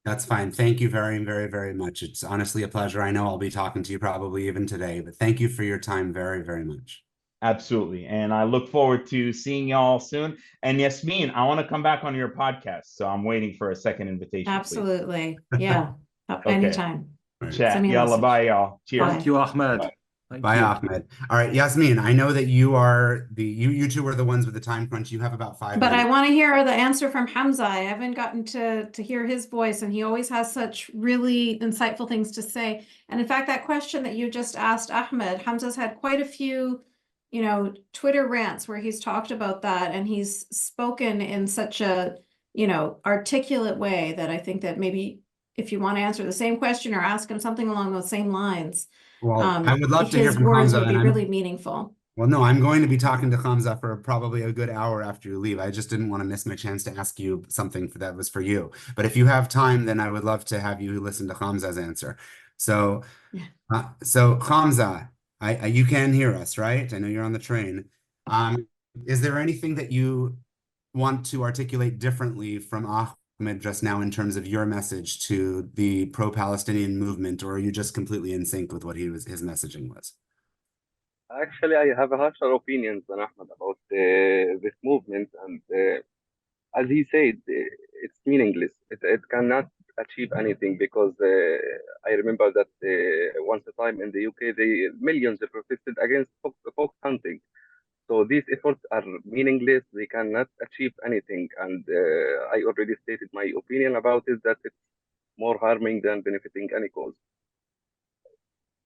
That's fine. Thank you very, very, very much. It's honestly a pleasure. I know I'll be talking to you probably even today, but thank you for your time very, very much. Absolutely. And I look forward to seeing y'all soon. And Yasmine, I want to come back on your podcast. So I'm waiting for a second invitation. Absolutely. Please. Yeah. Okay. Anytime. Right. Chat. Yalla, bye, y'all. Cheers. Thank you, Ahmed. Bye, Ahmed. All right, Yasmine, I know that you are you two are the ones with the time crunch. You have about 5 But minutes. I want to hear the answer from Hamza. I haven't gotten to hear his voice, and he always has such really insightful things to say. And in fact, that question that you just asked Ahmed, Hamza's had quite a few, Twitter rants where he's talked about that, and he's spoken in such a, articulate way that I think that maybe if you want to answer the same question or ask him something along those same lines, Well, I would love to hear his from words Hamza, would be and really meaningful. well, no, I'm going to be talking to Hamza for probably a good hour after you leave. I just didn't want to miss my chance to ask you something that was for you. But if you have time, then I would love to have you listen to Hamza's answer. So, so Hamza, you can hear us, right? I know you're on the train. is there anything that you want to articulate differently from Ahmed just now in terms of your message to the pro-Palestinian movement, or are you just completely in sync with what his messaging was? Actually, I have a harsher opinions than Ahmed about this movement, and as he said, it's meaningless. It cannot achieve anything because I remember that once a time in the UK, millions protested against fox hunting. So these efforts are meaningless. They cannot achieve anything. And I already stated my opinion about it, that it's more harming than benefiting any cause.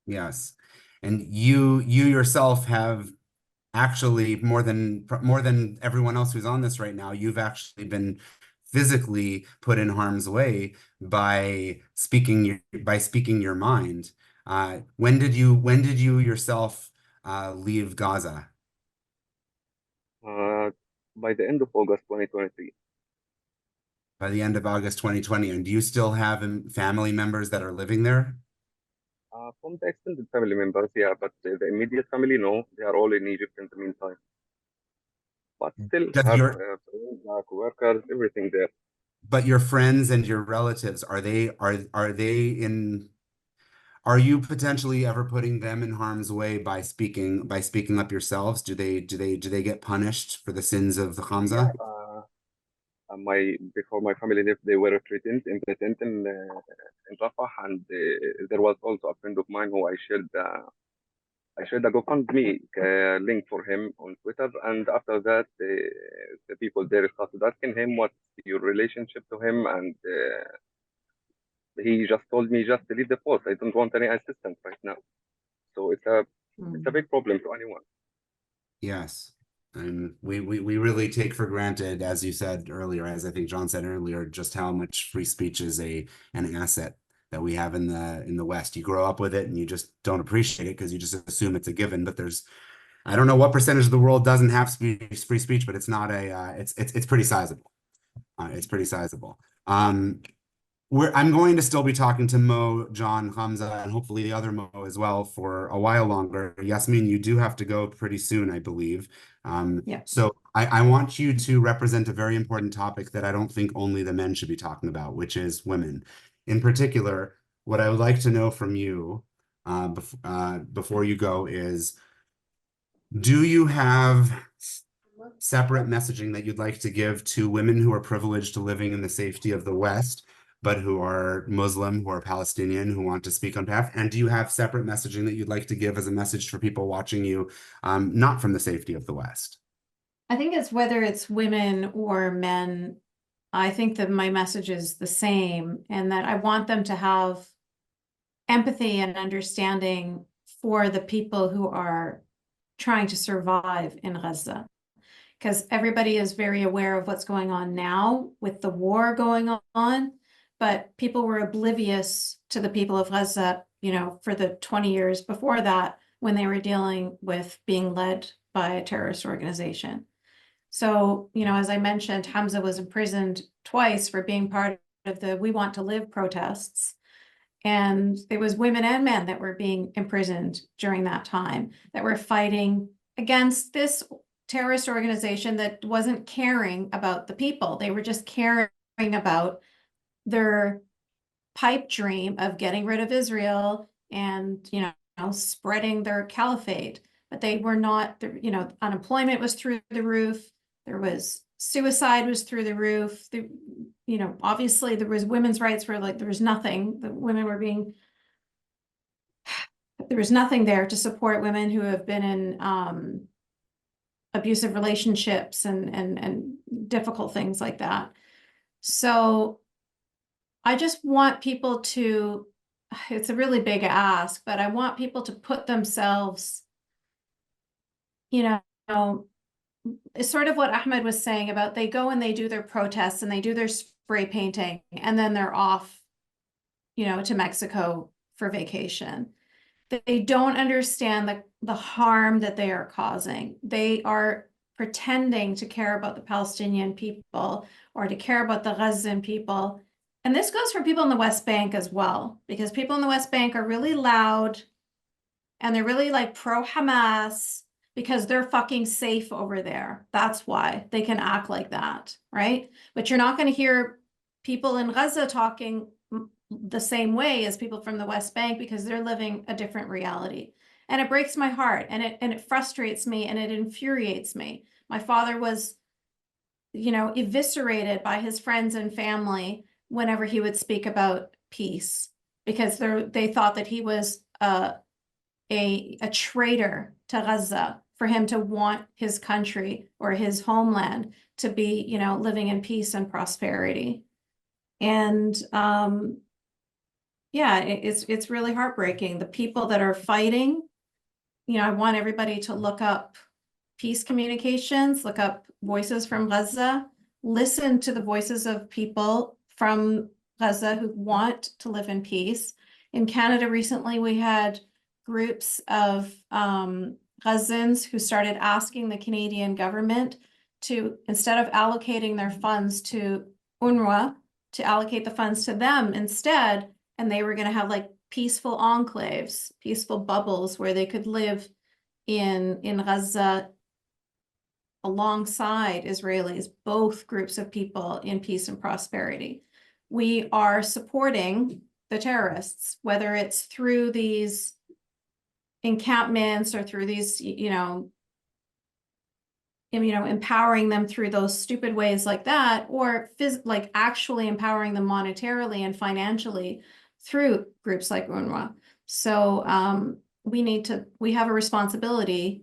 Yes. And you yourself have actually more than everyone else who's on this right now, you've actually been physically put in harm's way by speaking your mind. When did you yourself leave Gaza? By the end of August 2023. By the end of August 2020. And do you still have family members that are living there? From the extended family members, yeah, but the immediate family, no, they are all in Egypt in the meantime. But still Does have your friends, workers, everything there. But your friends and your relatives, are you potentially ever putting them in harm's way by speaking up yourselves? Do they get punished for the sins of the Hamza? Yeah, before my family left, they were threatened in the tent in Rafah, and there was also a friend of mine who I shared a GoFundMe link for him on Twitter, and after that, the people there started asking him what's your relationship to him, and he just told me just to leave the post. I don't want any assistance right now. So it's a big problem to anyone. Yes. And we really take for granted, as you said earlier, as I think John said earlier, just how much free speech is an asset that we have in the West. You grow up with it and you just don't appreciate it because you just assume it's a given. But I don't know what percentage of the world doesn't have free speech, but it's not it's pretty sizable. It's pretty sizable. I'm going to still be talking to Mo, John, Hamza, and hopefully the other Mo as well for a while longer. Yasmine, you do have to go pretty soon, I believe. Yeah. So I want you to represent a very important topic that I don't think only the men should be talking about, which is women. In particular, what I would like to know from you before you go is, do you have separate messaging that you'd like to give to women who are privileged to living in the safety of the West, but who are Muslim, who are Palestinian, who want to speak on behalf? And do you have separate messaging that you'd like to give as a message for people watching you, not from the safety of the West? I think it's whether it's women or men, I think that my message is the same, and that I want them to have empathy and understanding for the people who are trying to survive in Gaza. Because everybody is very aware of what's going on now with the war going on, but people were oblivious to the people of Gaza, for the 20 years before that, when they were dealing with being led by a terrorist organization. So, as I mentioned, Hamza was imprisoned twice for being part of the We Want to Live protests. And there was women and men that were being imprisoned during that time, that were fighting against this terrorist organization that wasn't caring about the people. They were just caring about their pipe dream of getting rid of Israel and, spreading their caliphate. But they were not, unemployment was through the roof. There was suicide was through the roof. Obviously there was women's rights were there was nothing. The women were there was nothing there to support women who have been in abusive relationships and difficult things like that. So I just want people to, it's a really big ask, but I want people to put themselves, it's sort of what Ahmed was saying about they go and they do their protests and they do their spray painting and then they're off, to Mexico for vacation. They don't understand the harm that they are causing. They are pretending to care about the Palestinian people or to care about the Gazan people. And this goes for people in the West Bank as well, because people in the West Bank are really loud and they're really pro-Hamas because they're fucking safe over there. That's why they can act like that, right? But you're not going to hear people in Gaza talking the same way as people from the West Bank because they're living a different reality. And it breaks my heart, and it frustrates me, and it infuriates me. My father was, eviscerated by his friends and family whenever he would speak about peace, because they thought that he was a traitor to Gaza for him to want his country or his homeland to be, living in peace and prosperity. And yeah, it's really heartbreaking. The people that are fighting, I want everybody to look up peace communications, look up voices from Gaza, listen to the voices of people from Gaza who want to live in peace. In Canada recently, we had groups of Gazans who started asking the Canadian government to, instead of allocating their funds to UNRWA, to allocate the funds to them instead, and they were going to have like peaceful enclaves, peaceful bubbles where they could live in Gaza alongside Israelis, both groups of people in peace and prosperity. We are supporting the terrorists, whether it's through these encampments or through these, empowering them through those stupid ways like that, or like actually empowering them monetarily and financially through groups like UNRWA. So we have a responsibility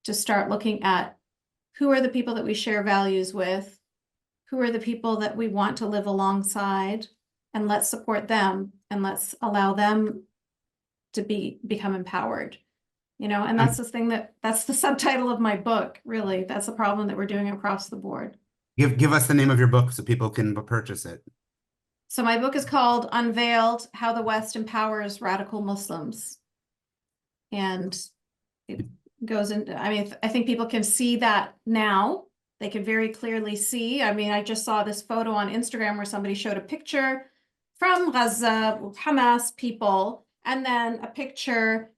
to start looking at who are the people that we share values with, who are the people that we want to live alongside, and let's support them, and let's allow them to become empowered. And that's that's the subtitle of my book, really. That's the problem that we're doing across the board. Give us the name of your book so people can purchase it. So my book is called Unveiled: How the West Empowers Radical Muslims. And it goes into, I think people can see that now. They can very clearly see. I just saw this photo on Instagram where somebody showed a picture from Gaza, Hamas people, and then a picture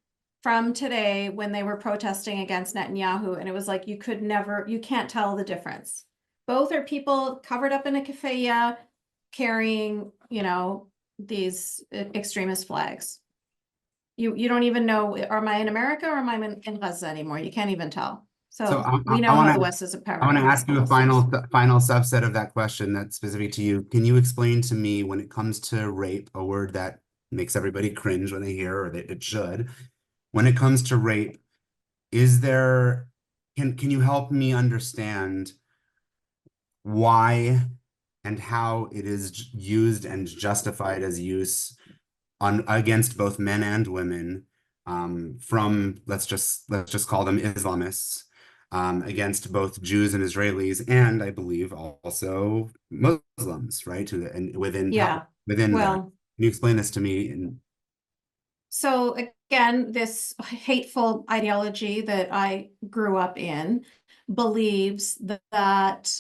from today when they were protesting against Netanyahu. And it was like, you can't tell the difference. Both are people covered up in a keffiyeh carrying, these extremist flags. You don't even know, am I in America or am I in Gaza anymore? You can't even tell. So we know how the West is empowering. I want to ask you a final subset of that question that's specific to you. Can you explain to me, when it comes to rape, a word that makes everybody cringe when they hear, or that it should, when it comes to rape, can you help me understand why and how it is used and justified as use against both men and women, from let's just call them Islamists, against both Jews and Israelis, and I believe also Muslims, right? Within well, that. Can you explain this to me? So again, this hateful ideology that I grew up in believes that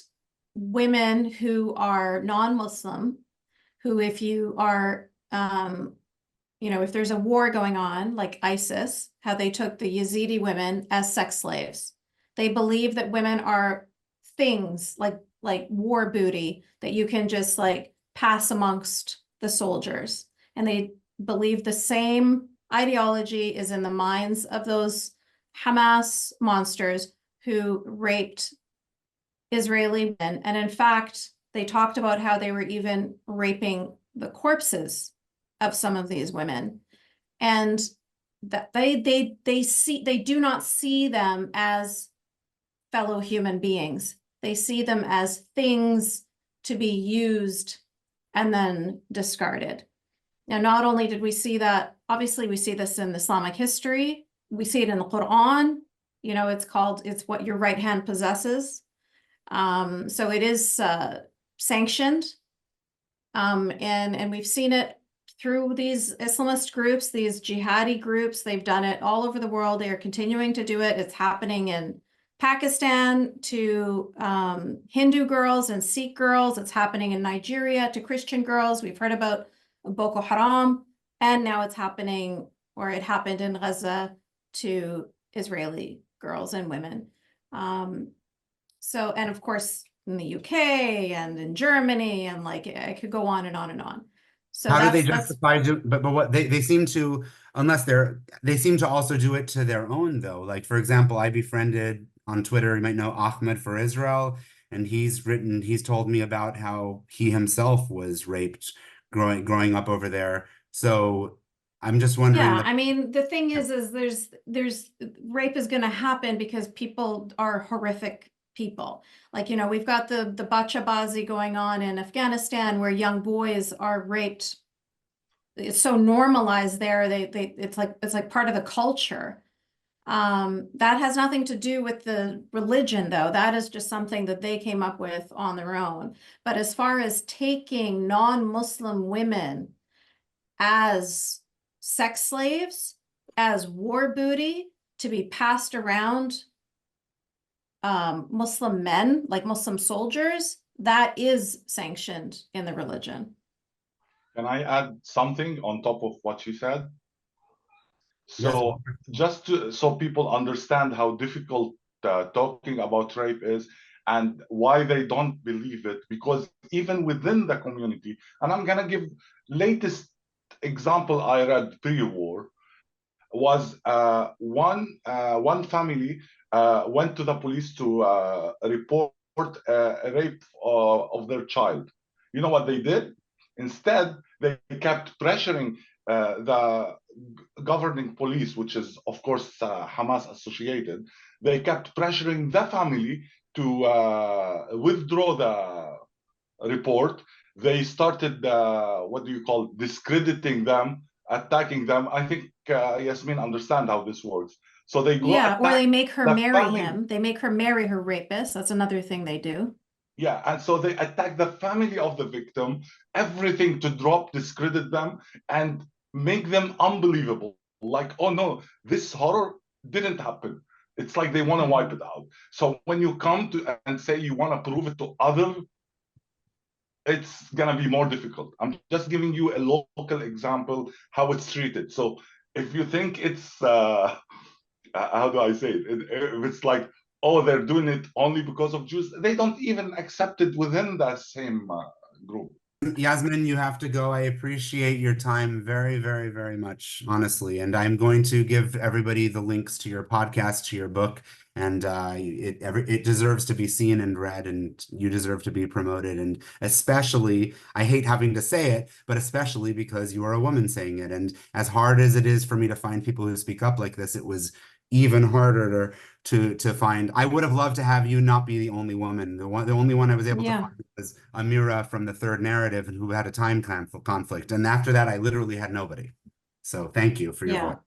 women who are non-Muslim, who if you are, if there's a war going on, like ISIS, how they took the Yazidi women as sex slaves. They believe that women are things like war booty that you can just like pass amongst the soldiers. And they believe the same ideology is in the minds of those Hamas monsters who raped Israeli women. And in fact, they talked about how they were even raping the corpses of some of these women, and that they do not see them as fellow human beings. They see them as things to be used and then discarded. Now, not only did we see that, obviously we see this in Islamic history, we see it in the Qur'an. It's what your right hand possesses. So it is sanctioned. And we've seen it through these Islamist groups, these jihadi groups. They've done it all over the world. They are continuing to do it. It's happening in Pakistan to Hindu girls and Sikh girls. It's happening in Nigeria to Christian girls. We've heard about Boko Haram, and now it's happening, or it happened in Gaza, to Israeli girls and women. So, and of course, in the UK and in Germany, and like I could go on and on and on. So How do they that's justify but what they seem to, unless they seem to also do it to their own though. Like for example, I befriended on Twitter, you might know Ahmed for Israel, and he's told me about how he himself was raped growing up over there. So I'm just wondering, yeah, like, I mean, the thing is there's rape is going to happen because people are horrific people. Like, you know, we've got the bachabazi going on in Afghanistan where young boys are raped. It's so normalized there. It's like part of the culture. That has nothing to do with the religion, though. That is just something that they came up with on their own. But as far as taking non-Muslim women as sex slaves, as war booty to be passed around Muslim men, like Muslim soldiers, that is sanctioned in the religion. Can I add something on top of what you said? yes. So just so people understand how difficult talking about rape is and why they don't believe it, because even within the community, and I'm gonna give latest example I read pre-war, was one family went to the police to report a rape of their child. You know what they did? Instead, they kept pressuring the governing police, which is of course Hamas associated. They kept pressuring the family to withdraw the report. They started what do you call discrediting them, attacking them. I think Yasmine understand how this works. So they go Yeah, or they make her the marry family. him. They make her marry her rapist. That's another thing they do. Yeah, and so they attack the family of the victim, everything to drop, discredit them, and make them unbelievable. Like, oh no, this horror didn't happen. It's like they want to wipe it out. So when you come to and say you want to prove it to others, it's gonna be more difficult. I'm just giving you a local example how it's treated. So if you think it's how do I say it? If it's like, oh, they're doing it only because of Jews, they don't even accept it within that same group. Yasmin, you have to go. I appreciate your time very, very, very much, honestly. And I'm going to give everybody the links to your podcast, to your book, and it deserves to be seen and read, and you deserve to be promoted. And especially, I hate having to say it, but especially because you are a woman saying it. And as hard as it is for me to find people who speak up like this, it was even harder to find. I would have loved to have you not be the only woman. The only one I was able to find was Amira from the third narrative, and who had a time conflict. And after that, I literally had nobody. So thank you for your voice.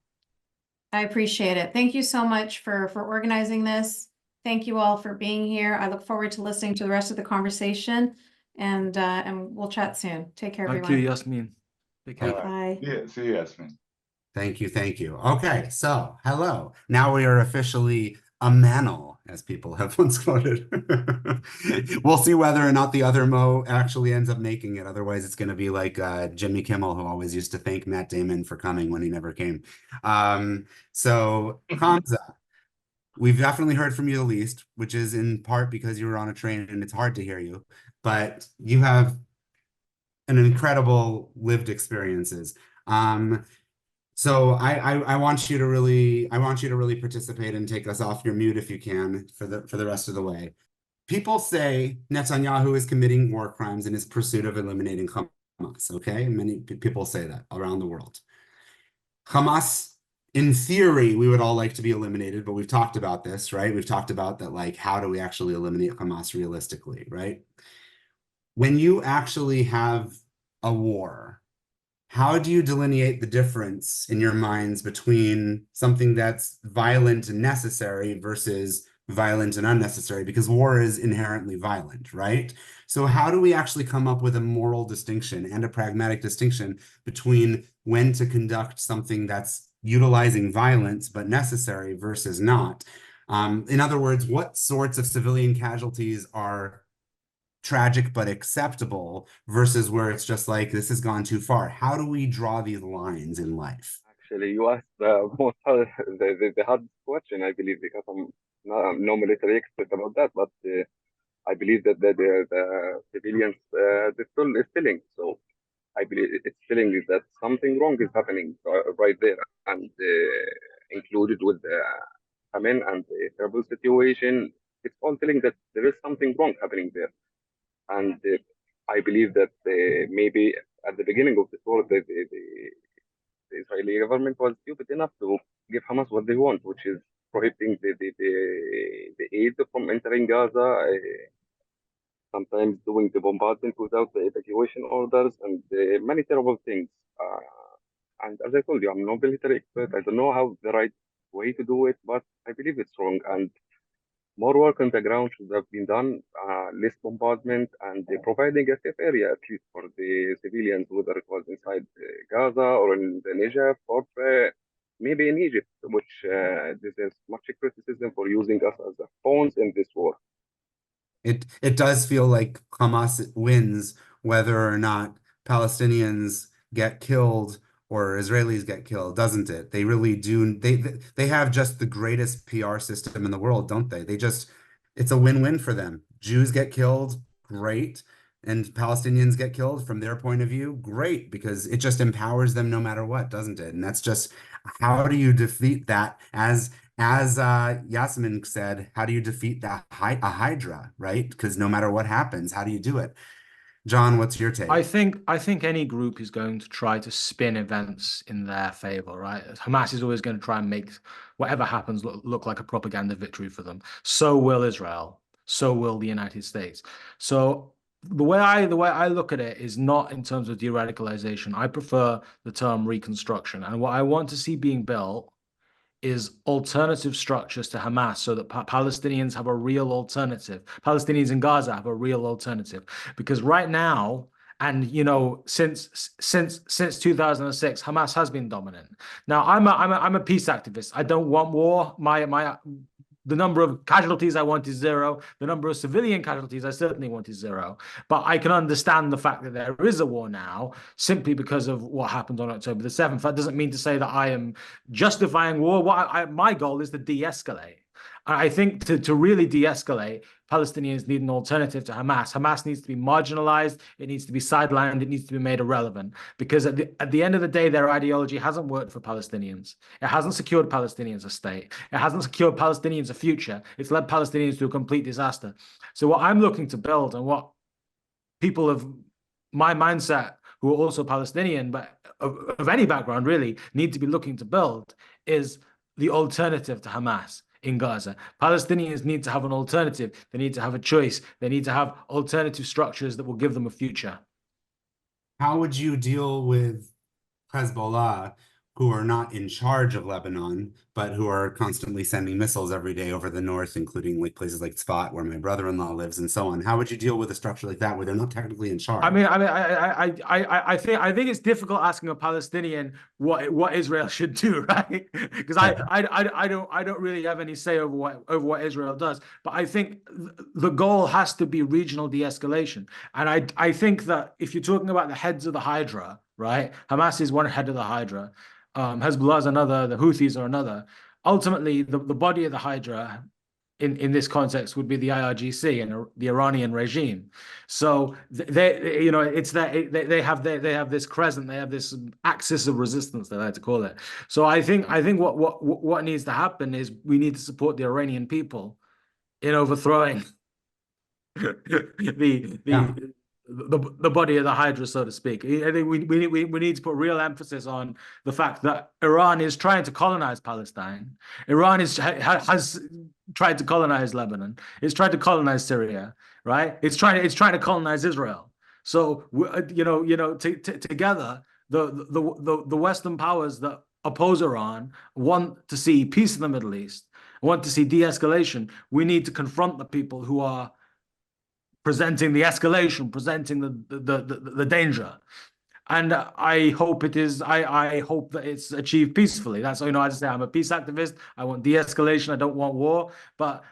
I appreciate it. Thank you so much for organizing this. Thank you all for being here. I look forward to listening to the rest of the conversation, and we'll chat soon. Take care, everyone. Thank you, Yasmine. Take care. Bye. Yeah, see you, Yasmin. Thank you, thank you. Okay, so hello. Now we are officially a manel, as people have once quoted. We'll see whether or not the other Mo actually ends up making it. Otherwise, it's going to be like Jimmy Kimmel, who always used to thank Matt Damon for coming when he never came. So Hamza, we've definitely heard from you the least, which is in part because you were on a train and it's hard to hear you, but you have an incredible lived experiences. So I want you to really participate and take us off your mute if you can for the rest of the way. People say Netanyahu is committing war crimes in his pursuit of eliminating Hamas. Okay, many people say that around the world. Hamas, in theory, we would all like to be eliminated, but we've talked about this, right? We've talked about that, like, how do we actually eliminate Hamas realistically, right? When you actually have a war, how do you delineate the difference in your minds between something that's violent and necessary versus violent and unnecessary? Because war is inherently violent, right? So how do we actually come up with a moral distinction and a pragmatic distinction between when to conduct something that's utilizing violence but necessary versus not? In other words, what sorts of civilian casualties are tragic but acceptable versus where it's just like, this has gone too far? How do we draw these lines in life? Actually, you asked the most the hardest question, I believe, because I'm no military expert about that, but I believe that the civilians the toll is telling. So I believe it's telling me that something wrong is happening right there, and included with the famine and the terrible situation. It's all telling that there is something wrong happening there, and I believe that maybe at the beginning of this war, the Israeli government was stupid enough to give Hamas what they want, which is prohibiting the aid from entering Gaza, sometimes doing the bombardment without the evacuation orders, and many terrible things. And as I told you, I'm no military expert. I don't know how the right way to do it, but I believe it's wrong. And more work on the ground should have been done, less bombardment, and providing a safe area at least for the civilians, whether it was inside Gaza or in Egypt or maybe in Egypt, which deserves much criticism for using us as a pawns in this war. It does feel like Hamas wins whether or not Palestinians get killed or Israelis get killed, doesn't it? They really do. They have just the greatest PR system in the world, don't they? It's a win-win for them. Jews get killed, great. And Palestinians get killed from their point of view, great, because it just empowers them no matter what, doesn't it? And that's just, how do you defeat that? As Yasmine said, how do you defeat a hydra, right? Because no matter what happens, how do you do it? John, what's your take? I think any group is going to try to spin events in their favor, right? Hamas is always going to try and make whatever happens look like a propaganda victory for them. So will Israel. So will the United States. So the way I look at it is not in terms of de-radicalization. I prefer the term reconstruction. And what I want to see being built is alternative structures to Hamas so that Palestinians have a real alternative. Palestinians in Gaza have a real alternative. Because right now, and you know, since 2006, Hamas has been dominant. Now, I'm a peace activist. I don't want war. The number of casualties I want is zero. The number of civilian casualties I certainly want is zero. But I can understand the fact that there is a war now simply because of what happened on October the 7th. That doesn't mean to say that I am justifying war. My goal is to de-escalate. I think to really de-escalate, Palestinians need an alternative to Hamas. Hamas needs to be marginalized. It needs to be sidelined. It needs to be made irrelevant. Because at the end of the day, their ideology hasn't worked for Palestinians. It hasn't secured Palestinians a state. It hasn't secured Palestinians a future. It's led Palestinians to a complete disaster. So what I'm looking to build, and what people of my mindset who are also Palestinian, but of any background really, need to be looking to build, is the alternative to Hamas in Gaza. Palestinians need to have an alternative. They need to have a choice. They need to have alternative structures that will give them a future. How would you deal with Hezbollah, who are not in charge of Lebanon, but who are constantly sending missiles every day over the north, including like places like Tzfat, where my brother-in-law lives, and so on? How would you deal with a structure like that, where they're not technically in charge? I think it's difficult asking a Palestinian what Israel should do, right? Because I don't really have any say over what Israel does. But I think the goal has to be regional de-escalation. And I think that if you're talking about the heads of the Hydra, right? Hamas is one head of the Hydra. Hezbollah is another, the Houthis are another. Ultimately, the body of the Hydra in this context would be the IRGC and the Iranian regime. So they, you know, it's that they have this crescent, they have this axis of resistance, they like to call it. So I think what needs to happen is we need to support the Iranian people in overthrowing the body of the Hydra, so to speak. I think we need to put real emphasis on the fact that Iran is trying to colonize Palestine. Iran has tried to colonize Lebanon. It's tried to colonize Syria, right? It's trying to colonize Israel. So together, the Western powers that oppose Iran want to see peace in the Middle East, want to see de-escalation. We need to confront the people who are presenting the escalation, presenting the danger. And I hope I hope that it's achieved peacefully. That's, you know, I just say I'm a peace activist. I want de-escalation. I don't want war. But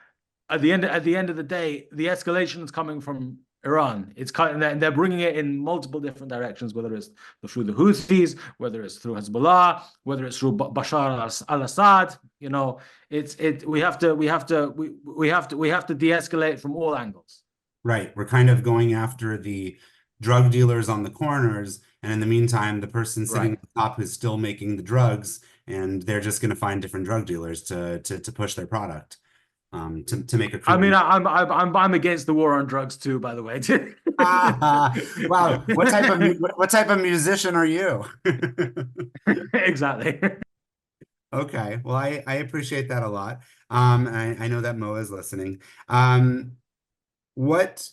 at the end of the day, the escalation is coming from Iran. It's kind of, they're bringing it in multiple different directions, whether it's through the Houthis, whether it's through Hezbollah, whether it's through Bashar al-Assad. You know, we have to de-escalate from all angles. Right. We're kind of going after the drug dealers on the corners, and in the meantime, the person sitting Right. at the top is still making the drugs, and they're just going to find different drug dealers to push their product. To make a I mean, I'm against the war on drugs too, by the way. Wow, what type of musician are you? Exactly. Okay, well, I appreciate that a lot. I know that Mo is listening. What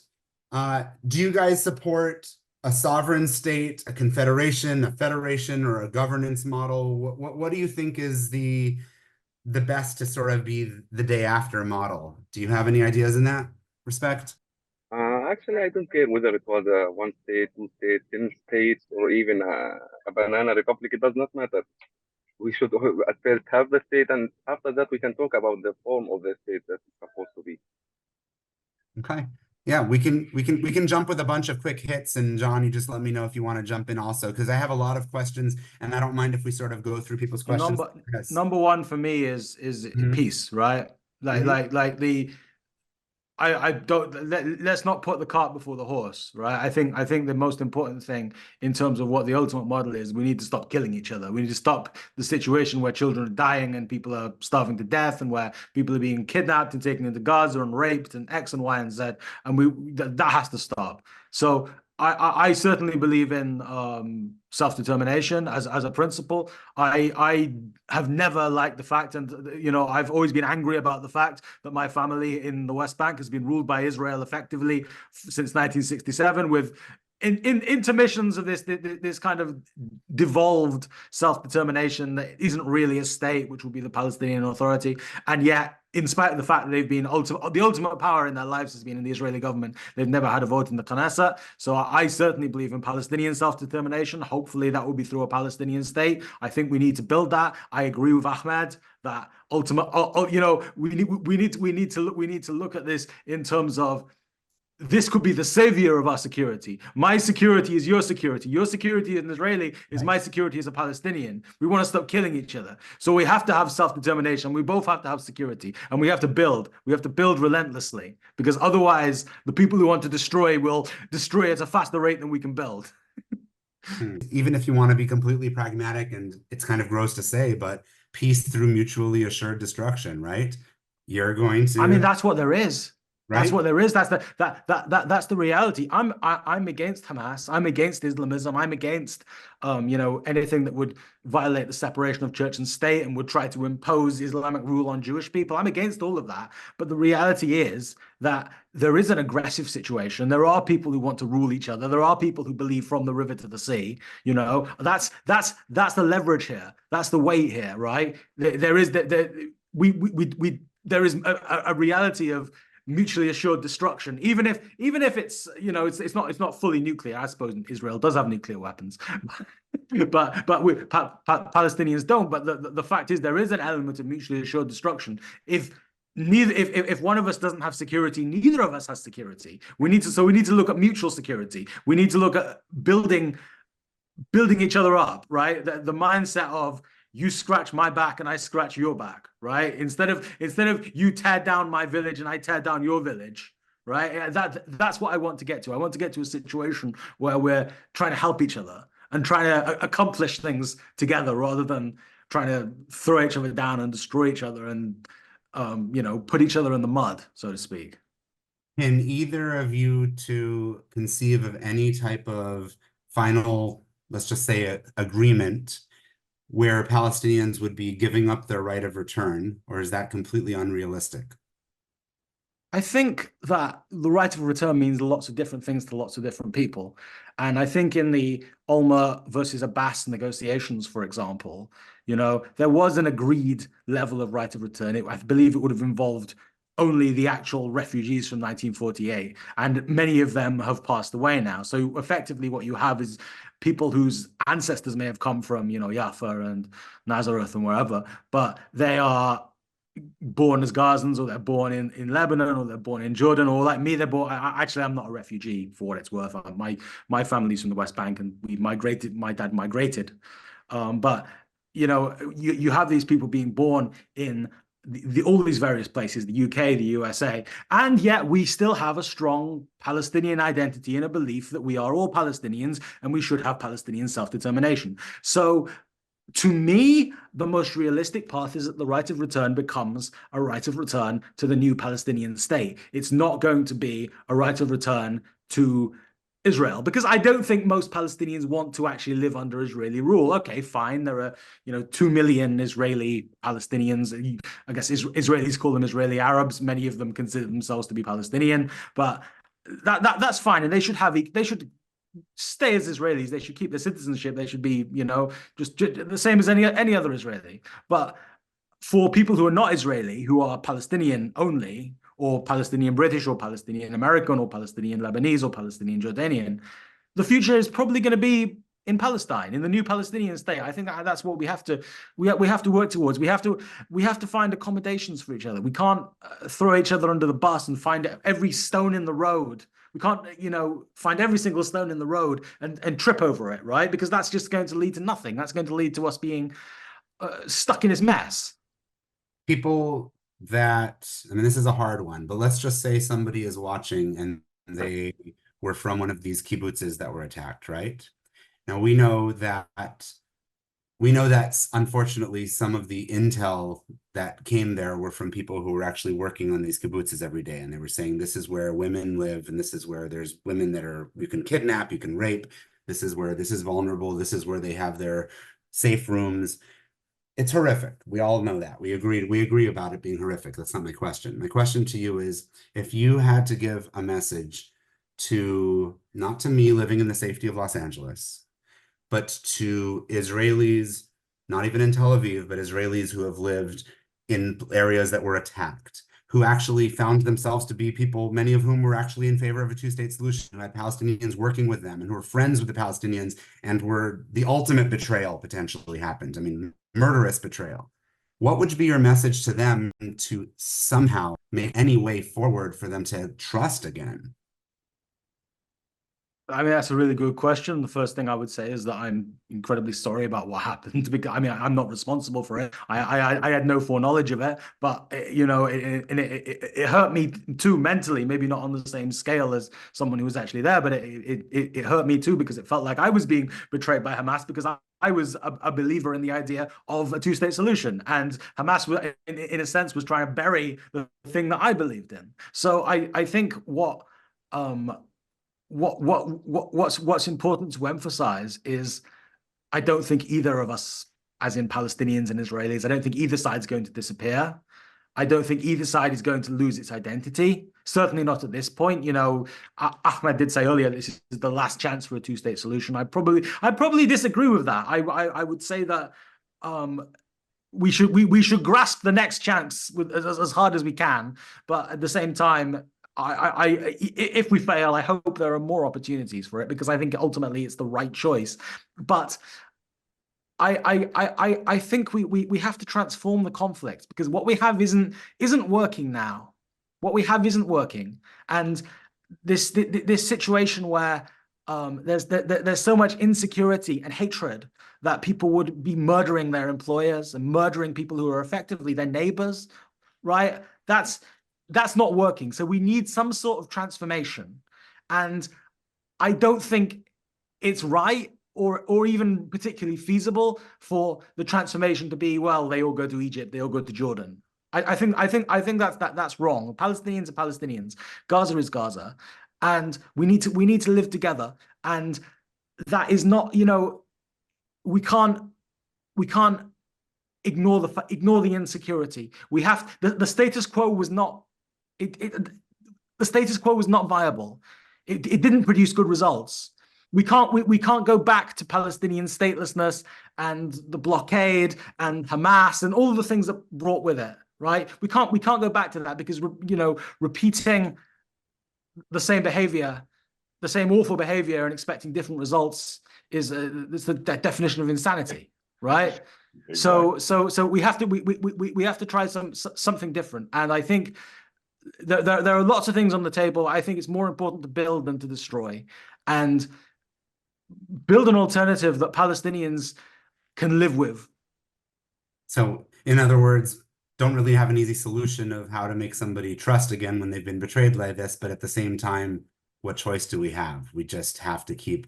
do you guys support a sovereign state, a confederation, a federation, or a governance model? What do you think is the best to sort of be the day after model? Do you have any ideas in that respect? Actually, I don't care whether it was a one state, two states, 10 states, or even a banana republic. It does not matter. We should at first have the state, and after that, we can talk about the form of the state that it's supposed to be. Okay. Yeah, we can jump with a bunch of quick hits, and John, you just let me know if you want to jump in also, because I have a lot of questions, and I don't mind if we sort of go through people's questions. Number one for me is peace, right? I don't let's not put the cart before the horse, right? I think the most important thing in terms of what the ultimate model is, we need to stop killing each other. We need to stop the situation where children are dying and people are starving to death, and where people are being kidnapped and taken into Gaza and raped and X and Y and Z, and that has to stop. So I certainly believe in self-determination as a principle. I have never liked the fact, and you know, I've always been angry about the fact that my family in the West Bank has been ruled by Israel effectively since 1967, with in intermissions of this kind of devolved self-determination that isn't really a state, which would be the Palestinian Authority. And yet, in spite of the fact that they've been the ultimate power in their lives has been in the Israeli government, they've never had a vote in the Knesset. So I certainly believe in Palestinian self-determination. Hopefully that will be through a Palestinian state. I think we need to build that. I agree with Ahmed that you know, we need to look at this in terms of, this could be the savior of our security. My security is your security. Your security as an Israeli is my security as a Palestinian. We want to stop killing each other. So we have to have self-determination. We both have to have security. And we have to build. We have to build relentlessly. Because otherwise, the people who want to destroy will destroy at a faster rate than we can build. Even if you want to be completely pragmatic, and it's kind of gross to say, but peace through mutually assured destruction, right? You're going to... I mean, that's what there is. Right? That's what there is. That's the reality. I'm against Hamas. I'm against Islamism. I'm against you know, anything that would violate the separation of church and state and would try to impose Islamic rule on Jewish people. I'm against all of that. But the reality is that there is an aggressive situation. There are people who want to rule each other. There are people who believe from the river to the sea. You know, that's the leverage here. That's the weight here, right? There is a reality of mutually assured destruction, even if it's, you know, it's not fully nuclear. I suppose Israel does have nuclear weapons, but Palestinians don't. But the fact is, there is an element of mutually assured destruction. If one of us doesn't have security, neither of us has security. We need to look at mutual security. We need to look at building each other up, right? The mindset of, you scratch my back and I scratch your back, right? Instead of you tear down my village and I tear down your village, right? That's what I want to get to. I want to get to a situation where we're trying to help each other and trying to accomplish things together, rather than trying to throw each other down and destroy each other and you know, put each other in the mud, so to speak. Can either of you to conceive of any type of final, let's just say, agreement where Palestinians would be giving up their right of return, or is that completely unrealistic? I think that the right of return means lots of different things to lots of different people. And I think in the Ulmer versus Abbas negotiations, for example, you know, there was an agreed level of right of return. I believe it would have involved only the actual refugees from 1948, and many of them have passed away now. So effectively what you have is people whose ancestors may have come from, you know, Jaffa and Nazareth and wherever, but they are born as Gazans, or they're born in Lebanon, or they're born in Jordan, or like me, they're born. Actually, I'm not a refugee for what it's worth. My family's from the West Bank, and we migrated. My dad migrated, but you know, you have these people being born in all these various places, the UK, the USA, and yet we still have a strong Palestinian identity and a belief that we are all Palestinians and we should have Palestinian self-determination. So to me, the most realistic path is that the right of return becomes a right of return to the new Palestinian state. It's not going to be a right of return to Israel, because I don't think most Palestinians want to actually live under Israeli rule. Okay, fine. There are, 2 million Israeli Palestinians. I guess Israelis call them Israeli Arabs. Many of them consider themselves to be Palestinian, but that's fine. And they should stay as Israelis. They should keep their citizenship. They should be, just the same as any other Israeli. But for people who are not Israeli, who are Palestinian only, or Palestinian British, or Palestinian American, or Palestinian Lebanese, or Palestinian Jordanian, the future is probably going to be in Palestine, in the new Palestinian state. I think that's what we have to work towards. We have to find accommodations for each other. We can't throw each other under the bus and find every stone in the road. We can't, find every single stone in the road and trip over it, right? Because that's just going to lead to nothing. That's going to lead to us being stuck in this mess. People this is a hard one, but let's just say somebody is watching and they were from one of these kibbutzes that were attacked, right? Now we know that unfortunately some of the intel that came there were from people who were actually working on these kibbutzes every day, and they were saying this is where women live, and this is where there's women that you can kidnap, you can rape, this is where this is vulnerable, this is where they have their safe rooms. It's horrific. We all know that. We agree about it being horrific. That's not my question. My question to you is, if you had to give a message not to me living in the safety of Los Angeles, but to Israelis, not even in Tel Aviv, but Israelis who have lived in areas that were attacked, who actually found themselves to be people, many of whom were actually in favor of a two-state solution, who had Palestinians working with them and who were friends with the Palestinians, and were the ultimate betrayal potentially happened. I mean, murderous betrayal. What would be your message to them to somehow make any way forward for them to trust again? I mean, that's a really good question. The first thing I would say is that I'm incredibly sorry about what happened. I mean, I'm not responsible for it. I had no foreknowledge of it, but it hurt me too mentally. Maybe not on the same scale as someone who was actually there, but it hurt me too, because it felt like I was being betrayed by Hamas, because I was a believer in the idea of a two-state solution, and Hamas, in a sense, was trying to bury the thing that I believed in. So I think what's important to emphasize is, I don't think either of us, as in Palestinians and Israelis, I don't think either side is going to disappear. I don't think either side is going to lose its identity. Certainly not at this point. Ahmed did say earlier this is the last chance for a two-state solution. I probably disagree with that. I would say that we should grasp the next chance as hard as we can, but at the same time, if we fail, I hope there are more opportunities for it, because I think ultimately it's the right choice. But I think we have to transform the conflict, because what we have isn't working now. What we have isn't working, and this situation where there's so much insecurity and hatred that people would be murdering their employers and murdering people who are effectively their neighbors, right? That's not working. So we need some sort of transformation. And I don't think it's right or even particularly feasible for the transformation to be, well, they all go to Egypt, they all go to Jordan. I think that's wrong. Palestinians are Palestinians. Gaza is Gaza. And we need to live together. And that is not, we can't ignore the insecurity. We have the status quo was not the status quo was not viable. It didn't produce good results. We can't go back to Palestinian statelessness and the blockade and Hamas and all of the things that brought with it, right? We can't go back to that, because repeating the same behavior, the same awful behavior, and expecting different results is the definition of insanity, right? So we have to try something different. And I think there are lots of things on the table. I think it's more important to build than to destroy, and build an alternative that Palestinians can live with. So, in other words, don't really have an easy solution of how to make somebody trust again when they've been betrayed like this, but at the same time, what choice do we have? We just have to keep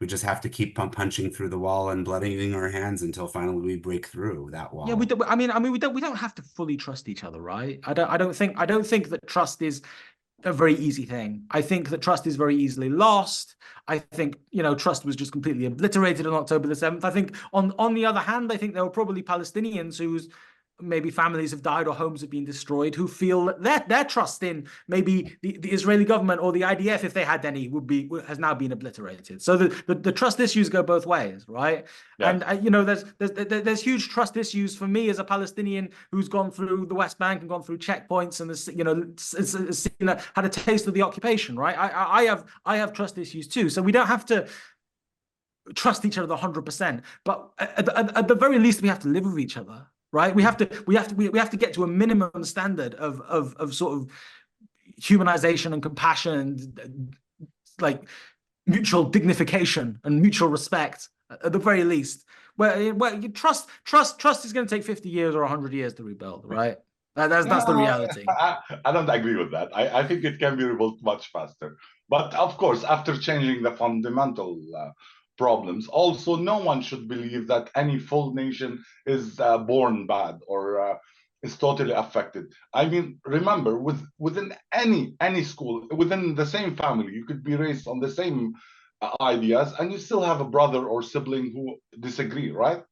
punching through the wall and blooding our hands until finally we break through that wall. Yeah, we don't have to fully trust each other, right? I don't think that trust is a very easy thing. I think that trust is very easily lost. I think, trust was just completely obliterated on October the 7th. I think on the other hand, I think there were probably Palestinians whose maybe families have died or homes have been destroyed, who feel that their trust in maybe the Israeli government or the IDF, if they had any, has now been obliterated. So the trust issues go both ways, right? Yeah. And there's huge trust issues for me as a Palestinian who's gone through the West Bank and gone through checkpoints and had a taste of the occupation, right? I have trust issues too. So we don't have to trust each other 100%, but at the very least we have to live with each other. Right, we have to get to a minimum standard of sort of humanization and compassion and like mutual dignification and mutual respect at the very least. Where you trust is going to take 50 years or 100 years to rebuild, right? That's the reality. I don't agree with that. I think it can be rebuilt much faster. But of course, after changing the fundamental problems. Also, no one should believe that any full nation is born bad or is totally affected. I mean, remember, within any school, within the same family, you could be raised on the same ideas, and you still have a brother or sibling who disagree, right?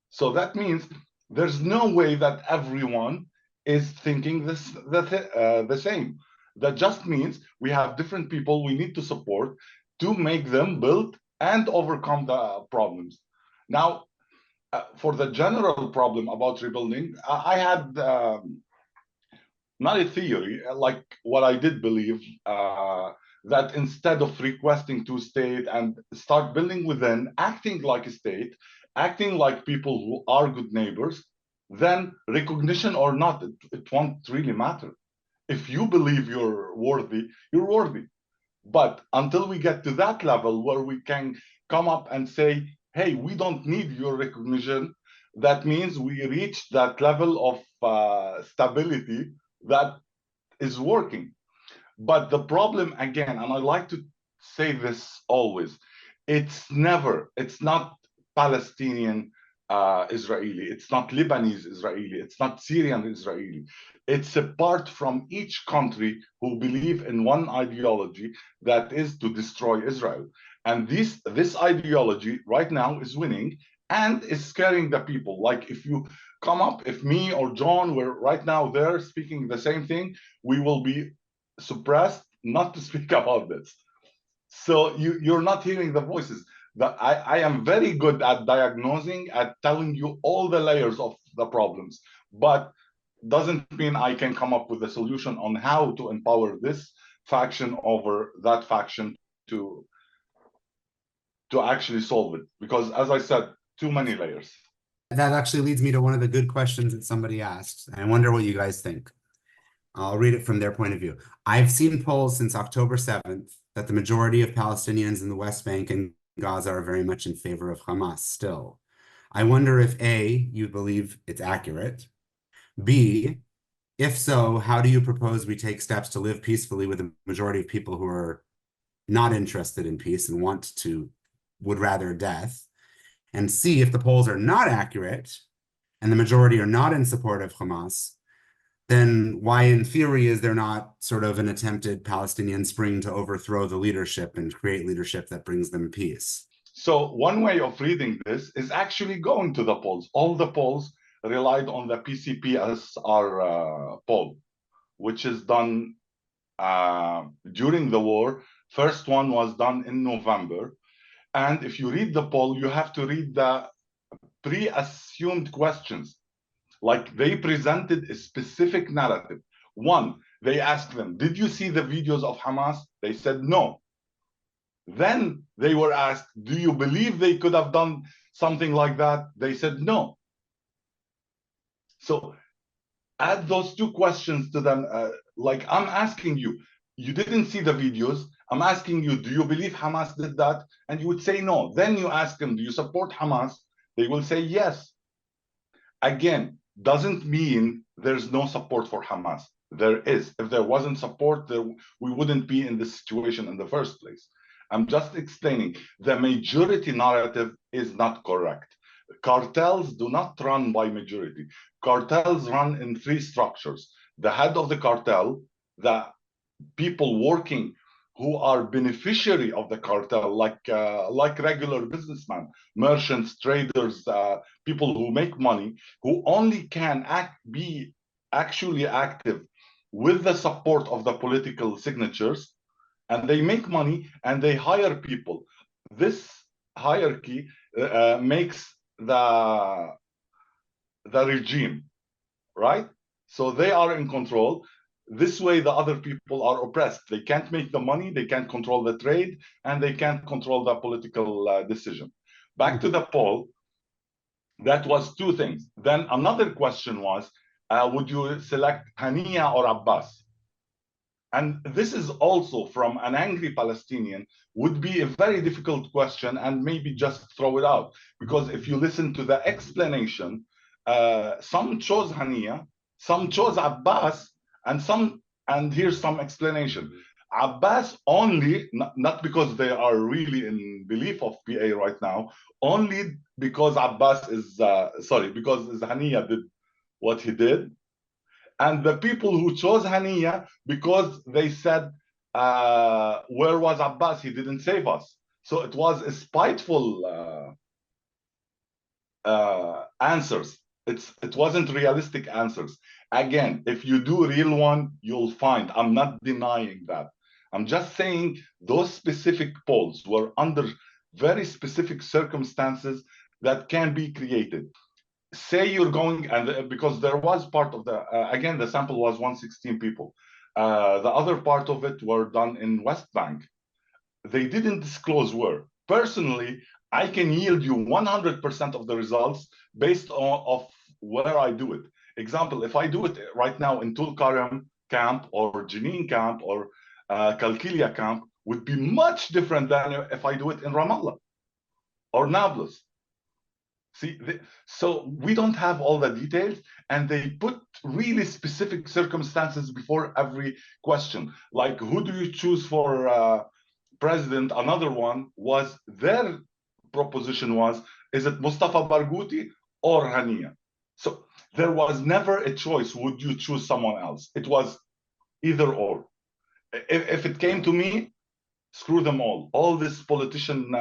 So that means there's no way that everyone is thinking the same. That just means we have different people we need to support to make them build and overcome the problems. Now, for the general problem about rebuilding, I had not a theory, like what I did believe, that instead of requesting to state and start building within, acting like a state, acting like people who are good neighbors, then recognition or not, it won't really matter. If you believe you're worthy, you're worthy. But until we get to that level where we can come up and say, hey, we don't need your recognition, that means we reach that level of stability that is working. But the problem, again, and I like to say this always, it's not Palestinian Israeli, it's not Lebanese Israeli, it's not Syrian Israeli. It's apart from each country who believe in one ideology, that is to destroy Israel. And this ideology right now is winning and is scaring the people. Like if you come up, if me or John were right now there speaking the same thing, we will be suppressed not to speak about this. So you're not hearing the voices. I am very good at diagnosing, at telling you all the layers of the problems, but doesn't mean I can come up with a solution on how to empower this faction over that faction to actually solve it. Because as I said, too many layers. That actually leads me to one of the good questions that somebody asked. I wonder what you guys think. I'll read it from their point of view. I've seen polls since October 7th that the majority of Palestinians in the West Bank and Gaza are very much in favor of Hamas still. I wonder if A, you believe it's accurate. B, if so, how do you propose we take steps to live peacefully with a majority of people who are not interested in peace and would rather death? And C, if the polls are not accurate and the majority are not in support of Hamas, then why in theory is there not sort of an attempted Palestinian spring to overthrow the leadership and create leadership that brings them peace? So one way of reading this is actually going to the polls. All the polls relied on the PCPSR poll, which is done during the war. First one was done in November. And if you read the poll, you have to read the pre-assumed questions. Like they presented a specific narrative. One, they asked them, did you see the videos of Hamas? They said no. Then they were asked, do you believe they could have done something like that? They said no. So add those two questions to them. Like I'm asking you, you didn't see the videos. I'm asking you, do you believe Hamas did that? And you would say no. Then you ask them, do you support Hamas? They will say yes. Again, doesn't mean there's no support for Hamas. There is. If there wasn't support, we wouldn't be in this situation in the first place. I'm just explaining the majority narrative is not correct. Cartels do not run by majority. Cartels run in three structures: the head of the cartel, the people working who are beneficiary of the cartel, like regular businessmen, merchants, traders, people who make money, who only can be actually active with the support of the political signatures, and they make money and they hire people. This hierarchy makes the regime, right? So they are in control. This way, the other people are oppressed. They can't make the money, they can't control the trade, and they can't control the political decision. Back to the poll, that was two things. Then another question was, would you select Hania or Abbas? And this is also from an angry Palestinian, would be a very difficult question, and maybe just throw it out. Because if you listen to the explanation, some chose Hania, some chose Abbas, and here's some explanation. Abbas only, not because they are really in belief of PA right now, only because Abbas is, because Hania did what he did. And the people who chose Hania, because they said, where was Abbas? He didn't save us. So it was a spiteful answers. It wasn't realistic answers. Again, if you do a real one, you'll find. I'm not denying that. I'm just saying those specific polls were under very specific circumstances that can be created. Say you're going, and because there was part of the, again, the sample was 116 people. The other part of it were done in West Bank. They didn't disclose where. Personally, I can yield you 100% of the results based on where I do it. Example, if I do it right now in Tulkarem camp or Jenin camp or Kalkilia camp, would be much different than if I do it in Ramallah or Nablus. See, so we don't have all the details, and they put really specific circumstances before every question. Like, who do you choose for president? Another one was their proposition was, is it Mustafa Barghouti or Hania? So there was never a choice, would you choose someone else? It was either or. If it came to me, screw them all. All this politician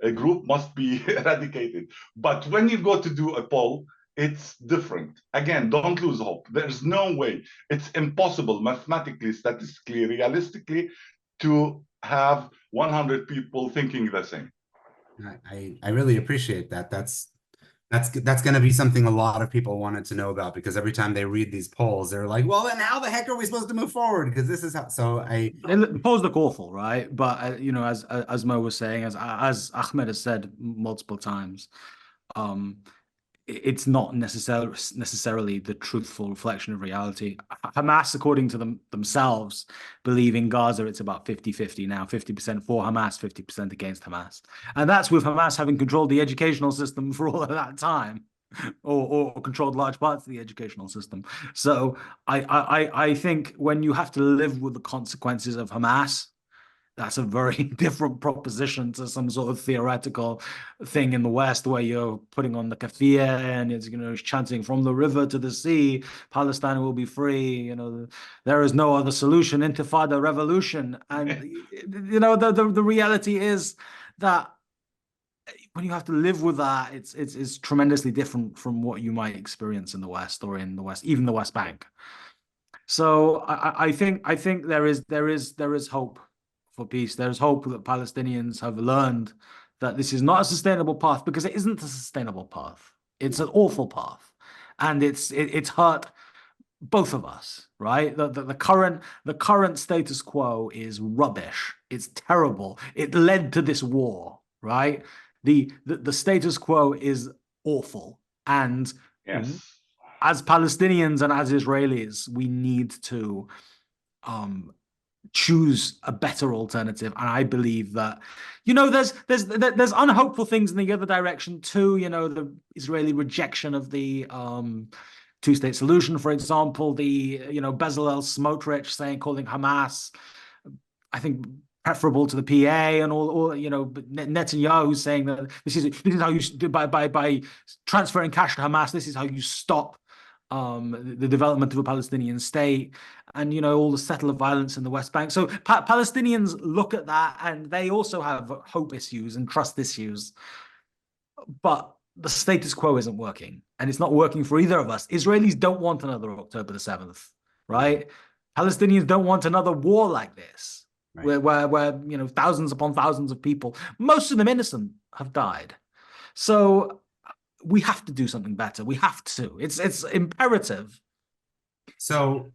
a group must be eradicated. But when you go to do a poll, it's different. Again, don't lose hope. There's no way. It's impossible mathematically, statistically, realistically to have 100 people thinking the same. I really appreciate that. That's going to be something a lot of people wanted to know about, because every time they read these polls, they're like, well, then how the heck are we supposed to move forward? Because this is how, the polls look awful, right? But you know, as Mo was saying, as Ahmed has said multiple times, it's not necessarily the truthful reflection of reality. Hamas, according to themselves, believe in Gaza it's about 50-50 now, 50% for Hamas, 50% against Hamas. And that's with Hamas having controlled the educational system for all of that time, or controlled large parts of the educational system. So I think when you have to live with the consequences of Hamas, that's a very different proposition to some sort of theoretical thing in the West where you're putting on the kafir and it's, you know, chanting from the river to the sea, Palestine will be free, you know, there is no other solution, intifada, revolution. And, you know, the reality is that when you have to live with that, it's tremendously different from what you might experience in the West, or in the West, even the West Bank. So I think there is hope for peace. There's hope that Palestinians have learned that this is not a sustainable path, because it isn't a sustainable path. It's an awful path, and it's hurt both of us, right? The current status quo is rubbish. It's terrible. It led to this war, right? The status quo is awful, and yes, as Palestinians and as Israelis, we need to choose a better alternative. And I believe that, there's unhopeful things in the other direction too. The Israeli rejection of the two-state solution, for example, the Bezalel Smotrich calling Hamas, I think, preferable to the PA, and all Netanyahu saying that this is how you by transferring cash to Hamas, this is how you stop the development of a Palestinian state, and all the settler violence in the West Bank. So Palestinians look at that, and they also have hope issues and trust issues, but the status quo isn't working, and it's not working for either of us. Israelis don't want another October the 7th, right? Palestinians don't want another war like this, right, where thousands upon thousands of people, most of them innocent, have died. So we have to do something better. We have to. It's imperative. So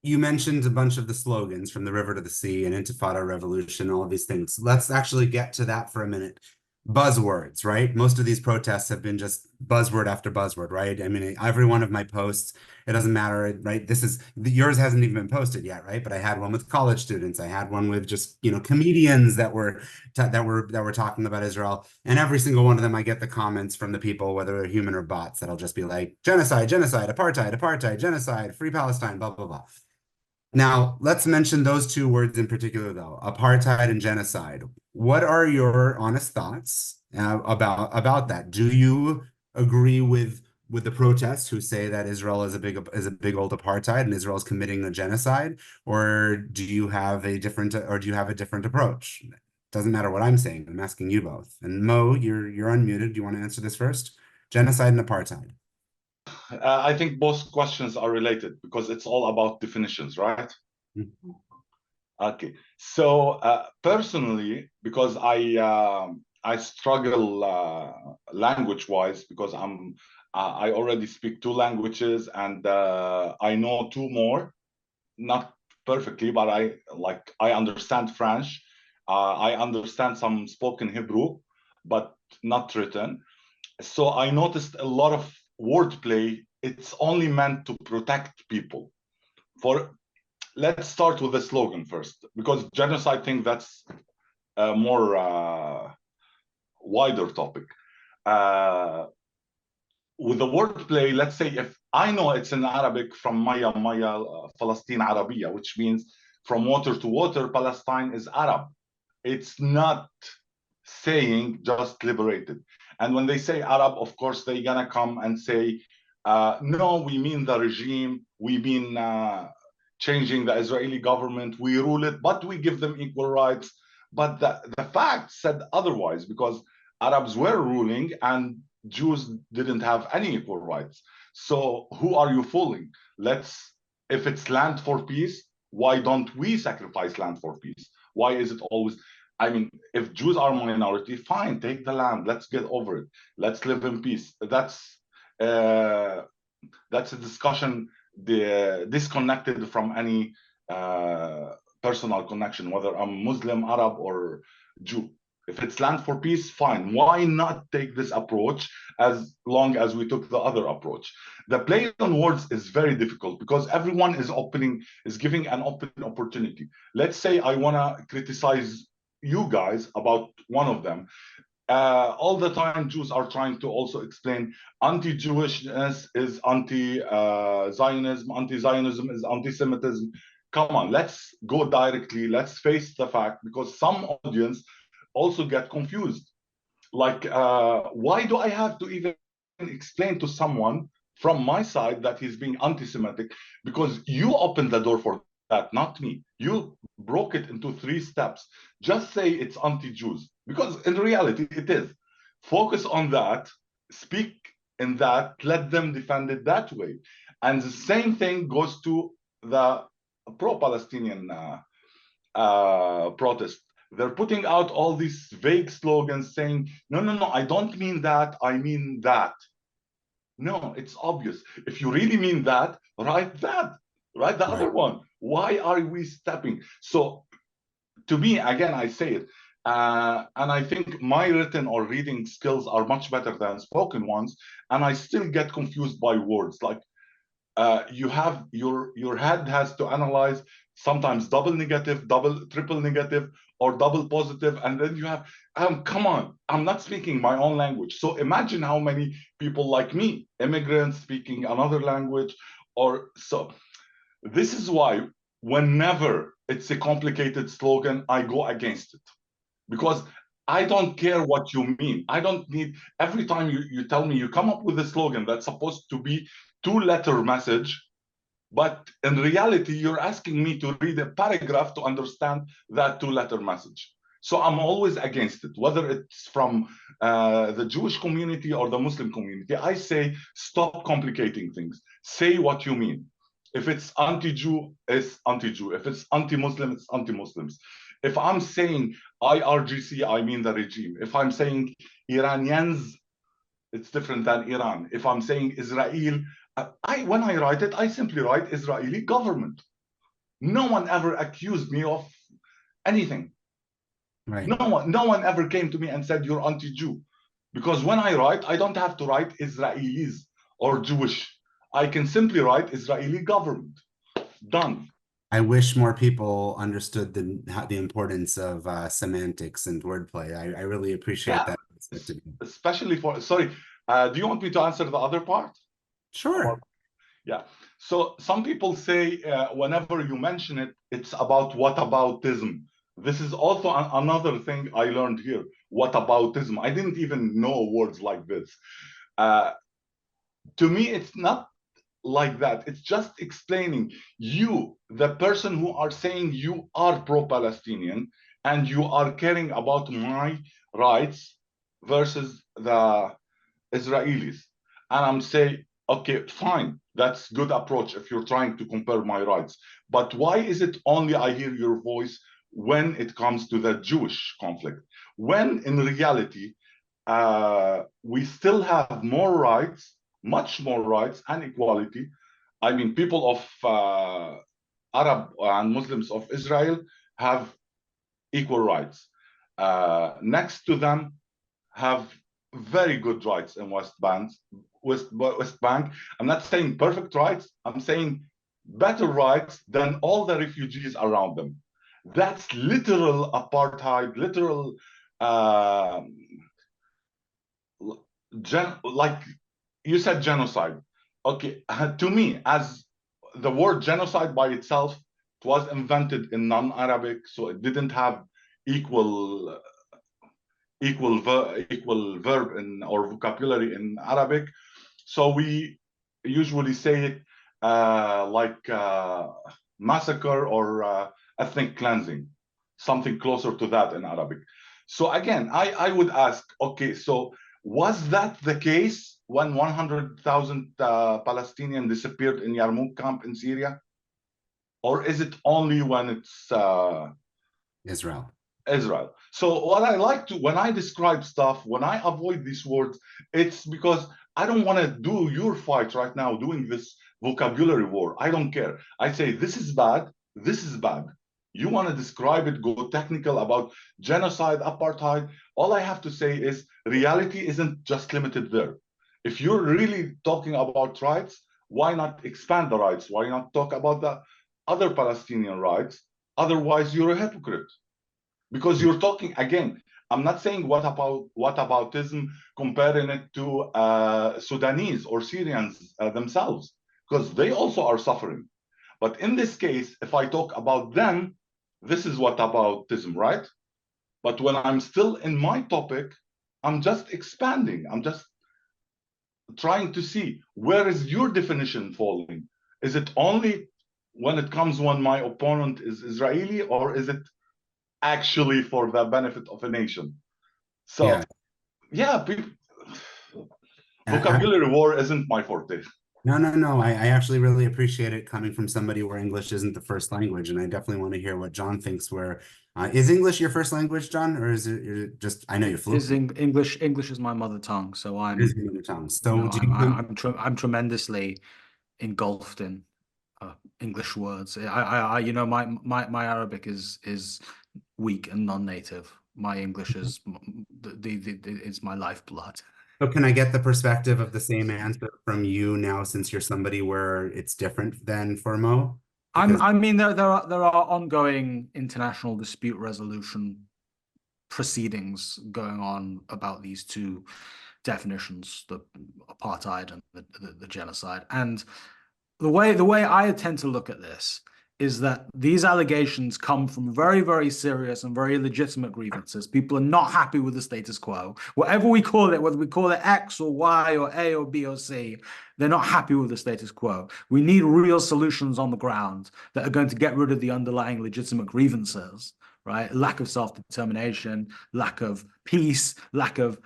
you mentioned a bunch of the slogans, from the river to the sea and intifada revolution, all of these things. Let's actually get to that for a minute. Buzzwords, right? Most of these protests have been just buzzword after buzzword, right? I mean, every one of my posts, it doesn't matter, right? Yours hasn't even been posted yet, right? But I had one with college students. I had one with just, comedians that were talking about Israel. And every single one of them, I get the comments from the people, whether they're human or bots, that'll just be like, genocide, genocide, apartheid, apartheid, genocide, free Palestine, blah, blah, blah. Now, let's mention those two words in particular, though, apartheid and genocide. What are your honest thoughts about that? Do you agree with the protests who say that Israel is a big old apartheid and Israel is committing a genocide, or do you have a different approach? Doesn't matter what I'm saying. I'm asking you both. And Mo, you're unmuted. Do you want to answer this first? Genocide and apartheid. I think both questions are related because it's all about definitions, right? Mm-hmm. Okay. So personally, because I struggle language-wise, because I already speak 2 languages, and I know 2 more, not perfectly, but I understand French. I understand some spoken Hebrew, but not written. So I noticed a lot of wordplay. It's only meant to protect people. Let's start with the slogan first, because genocide thing, that's a more wider topic. With the wordplay, let's say if I know it's in Arabic, from Maya Palestine Arabiya, which means from water to water, Palestine is Arab. It's not saying just liberated. And when they say Arab, of course, they're gonna come and say, no, we mean the regime, we mean changing the Israeli government, we rule it, but we give them equal rights. But the fact said otherwise, because Arabs were ruling and Jews didn't have any equal rights. So who are you fooling? If it's land for peace, why don't we sacrifice land for peace? Why is it always, I mean, if Jews are a minority, fine, take the land, let's get over it. Let's live in peace. That's a discussion disconnected from any personal connection, whether I'm Muslim, Arab, or Jew. If it's land for peace, fine. Why not take this approach as long as we took the other approach? The play on words is very difficult because everyone is giving an open opportunity. Let's say I want to criticize you guys about one of them. All the time, Jews are trying to also explain anti-Jewishness is anti-Zionism, anti-Zionism is anti-Semitism. Come on, let's go directly. Let's face the fact, because some audience also get confused. Like, why do I have to even explain to someone from my side that he's being anti-Semitic? Because you opened the door for that, not me. You broke it into 3 steps. Just say it's anti-Jews, because in reality it is. Focus on that, speak in that, let them defend it that way. And the same thing goes to the pro-Palestinian protest. They're putting out all these vague slogans saying, no, I don't mean that, I mean that. No, it's obvious. If you really mean that, write that. Write the other one. Why are we stepping? So to me, again, I say it, And I think my written or reading skills are much better than spoken ones, and I still get confused by words. Like you have your head has to analyze sometimes double negative, triple negative, or double positive, and then you have come on, I'm not speaking my own language. So imagine how many people like me, immigrants speaking another language, or so. This is why whenever it's a complicated slogan, I go against it, because I don't care what you mean. I don't need, every time you tell me you come up with a slogan that's supposed to be 2-letter message, but in reality, you're asking me to read a paragraph to understand that 2-letter message. So I'm always against it, whether it's from the Jewish community or the Muslim community. I say, stop complicating things. Say what you mean. If it's anti-Jew, it's anti-Jew. If it's anti-Muslim, it's anti-Muslims. If I'm saying IRGC, I mean the regime. If I'm saying Iranians, it's different than Iran. If I'm saying Israel, when I write it, I simply write Israeli government. No one ever accused me of anything. Right. No one ever came to me and said you're anti-Jew. Because when I write, I don't have to write Israelis or Jewish. I can simply write Israeli government. Done. I wish more people understood the importance of semantics and wordplay. I really appreciate that. Especially for, sorry, do you want me to answer the other part? Sure. Yeah. So some people say whenever you mention it, it's about whataboutism. This is also another thing I learned here. Whataboutism. I didn't even know words like this. To me, it's not like that. It's just explaining you, the person who are saying you are pro-Palestinian and you are caring about my rights versus the Israelis. And I'm saying, okay, fine, that's good approach if you're trying to compare my rights. But why is it only I hear your voice when it comes to the Jewish conflict? When in reality, we still have more rights, much more rights and equality. I mean, people of Arab and Muslims of Israel have equal rights. Next to them have very good rights in West Bank. I'm not saying perfect rights. I'm saying better rights than all the refugees around them. That's literal apartheid, literal like you said, genocide. Okay, to me, as the word genocide by itself, it was invented in non-Arabic, so it didn't have equal verb or vocabulary in Arabic. So we usually say it like massacre or ethnic cleansing, something closer to that in Arabic. So again, I would ask, okay, so was that the case when 100,000 Palestinians disappeared in Yarmouk camp in Syria? Or is it only when it's Israel? So what I like to, when I describe stuff, when I avoid these words, it's because I don't want to do your fight right now, doing this vocabulary war. I don't care. I say, this is bad. This is bad. You want to describe it, go technical about genocide, apartheid. All I have to say is reality isn't just limited there. If you're really talking about rights, why not expand the rights? Why not talk about the other Palestinian rights? Otherwise, you're a hypocrite. Because you're talking, again, I'm not saying whataboutism, comparing it to Sudanese or Syrians themselves, because they also are suffering. But in this case, if I talk about them, this is whataboutism, right? But when I'm still in my topic, I'm just expanding. I'm just trying to see, where is your definition falling? Is it only when it comes when my opponent is Israeli, or is it actually for the benefit of a nation? So yeah, vocabulary war isn't my forte. No. I actually really appreciate it coming from somebody where English isn't the first language, and I definitely want to hear what John thinks. Where is English your first language, John, or is it just? I know you're fluent. English is my mother tongue, so I'm. It is your mother tongue. So I'm tremendously engulfed in English words. My Arabic is weak and non-native. my English is it's my lifeblood. So can I get the perspective of the same answer from you now, since you're somebody where it's different than for Mo? I mean, there are ongoing international dispute resolution proceedings going on about these two definitions, the apartheid and the genocide. And the way I tend to look at this is that these allegations come from very, very serious and very legitimate grievances. People are not happy with the status quo. Whatever we call it, whether we call it X or Y or A or B or C, they're not happy with the status quo. We need real solutions on the ground that are going to get rid of the underlying legitimate grievances, right? Lack of self-determination, lack of peace, lack of,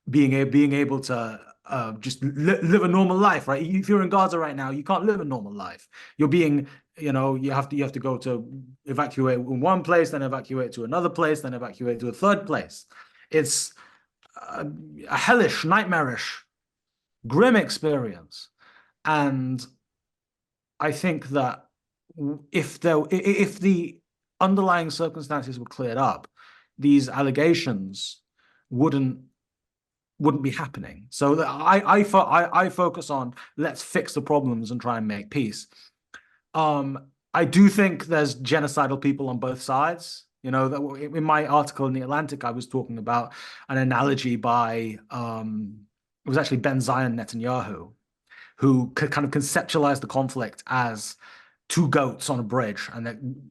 being able to just live a normal life, right? If you're in Gaza right now, you can't live a normal life. You're being, you have to go to evacuate in one place, then evacuate to another place, then evacuate to a third place. It's a hellish, nightmarish, grim experience. And I think that if the underlying circumstances were cleared up, these allegations wouldn't be happening. So I focus on let's fix the problems and try and make peace. I do think there's genocidal people on both sides. In my article in The Atlantic, I was talking about an analogy by it was actually Ben Zion Netanyahu, who kind of conceptualized the conflict as two goats on a bridge, and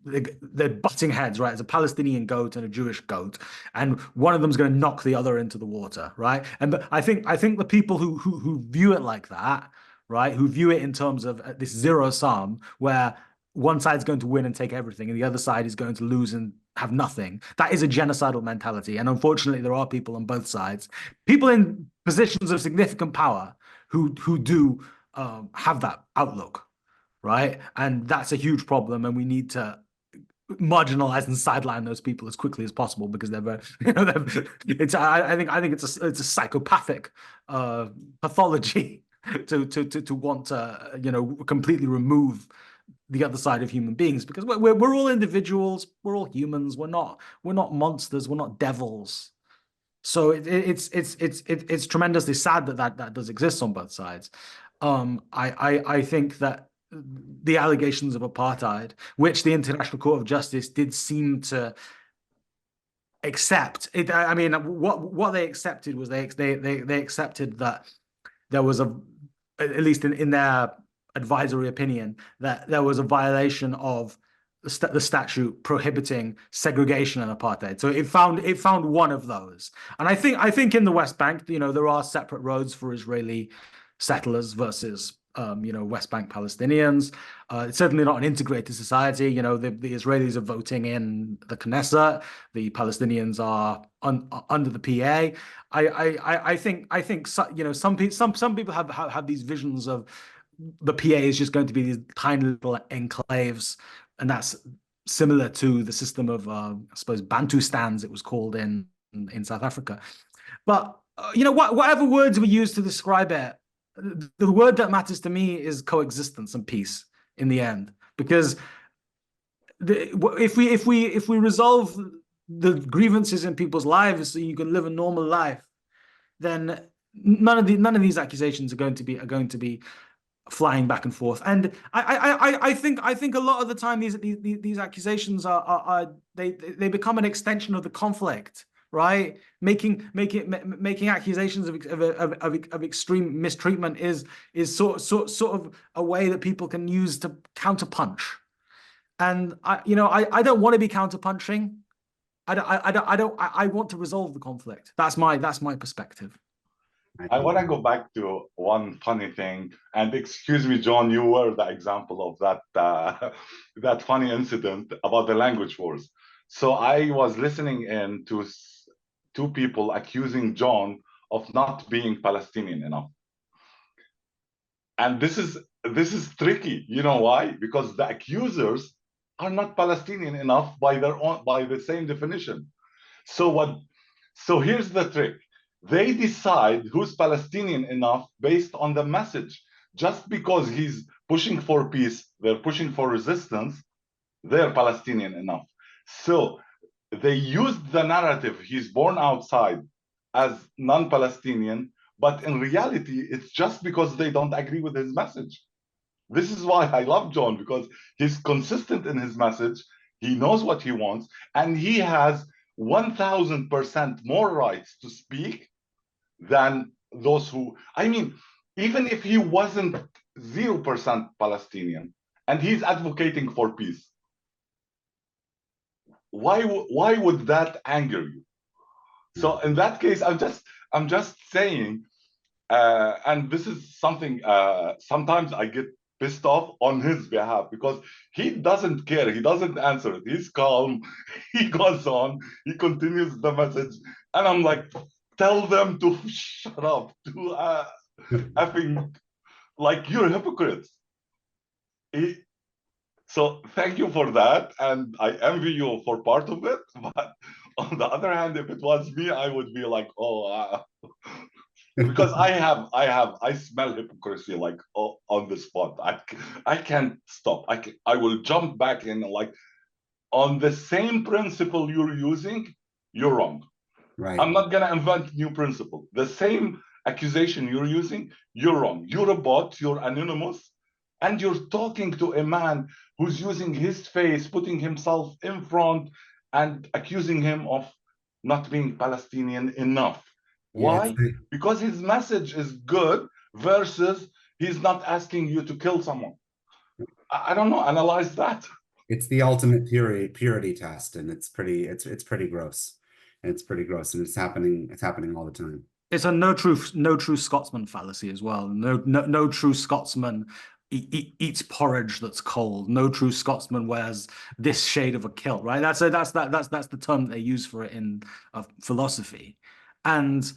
they're butting heads, right? It's a Palestinian goat and a Jewish goat, and one of them's going to knock the other into the water, right? And I think the people who view it like that, right, who view it in terms of this zero sum, where one side's going to win and take everything, and the other side is going to lose and have nothing, that is a genocidal mentality. And unfortunately, there are people on both sides, people in positions of significant power, who do have that outlook. Right. And that's a huge problem. And we need to marginalize and sideline those people as quickly as possible, because they're very, I think it's a psychopathic pathology to want to, completely remove the other side of human beings, because we're all individuals. We're all humans. We're not monsters. We're not devils. So it's tremendously sad that does exist on both sides. I think that the allegations of apartheid, which the International Court of Justice did seem to accept, I mean, what they accepted was they accepted that there was at least in their advisory opinion, that there was a violation of the statute prohibiting segregation and apartheid. So it found one of those. And I think in the West Bank, there are separate roads for Israeli settlers versus West Bank Palestinians. It's certainly not an integrated society. The Israelis are voting in the Knesset. The Palestinians are under the PA. I think some people have these visions of the PA is just going to be these tiny little enclaves, and that's similar to the system of I suppose Bantustans it was called in South Africa. But whatever words we use to describe it, the word that matters to me is coexistence and peace in the end. Because if we resolve the grievances in people's lives so you can live a normal life, then none of these accusations are going to be flying back and forth. And I think a lot of the time these accusations they become an extension of the conflict. Right, making accusations of extreme mistreatment is sort of a way that people can use to counterpunch, and I don't want to be counterpunching. I want to resolve the conflict. That's my perspective. I want to go back to one funny thing, and excuse me, John, you were the example of that that funny incident about the language wars. So I was listening in to two people accusing John of not being Palestinian enough. And this is tricky. You know why? Because the accusers are not Palestinian enough by the same definition. So here's the trick. They decide who's Palestinian enough based on the message. Just because he's pushing for peace, they're pushing for resistance, they're Palestinian enough. So they used the narrative he's born outside as non-Palestinian, but in reality, it's just because they don't agree with his message. This is why I love John, because he's consistent in his message. He knows what he wants, and he has 1000% more rights to speak than those who, I mean, even if he wasn't 0% Palestinian and he's advocating for peace, why would that anger you? So in that case, I'm just saying, and this is something sometimes I get pissed off on his behalf, because he doesn't care, he doesn't answer it, he's calm, he goes on, he continues the message, and I'm like, tell them to shut up, to effing, like, you're hypocrites. So thank you for that, and I envy you for part of it. But on the other hand, if it was me, I would be like, oh, because I smell hypocrisy like on the spot. I can't stop. I will jump back in, like, on the same principle you're using, you're wrong. Right. I'm not gonna invent new principle. The same accusation you're using, you're wrong. You're a bot. You're anonymous. And you're talking to a man who's using his face, putting himself in front, and accusing him of not being Palestinian enough. Why? Because his message is good, versus he's not asking you to kill someone. I don't know. Analyze that. It's the ultimate purity test, and it's pretty gross. And it's pretty gross, and it's happening all the time. It's a no true Scotsman fallacy as well. No true Scotsman eats porridge that's cold. No true Scotsman wears this shade of a kilt, right? That's the term that they use for it in philosophy. And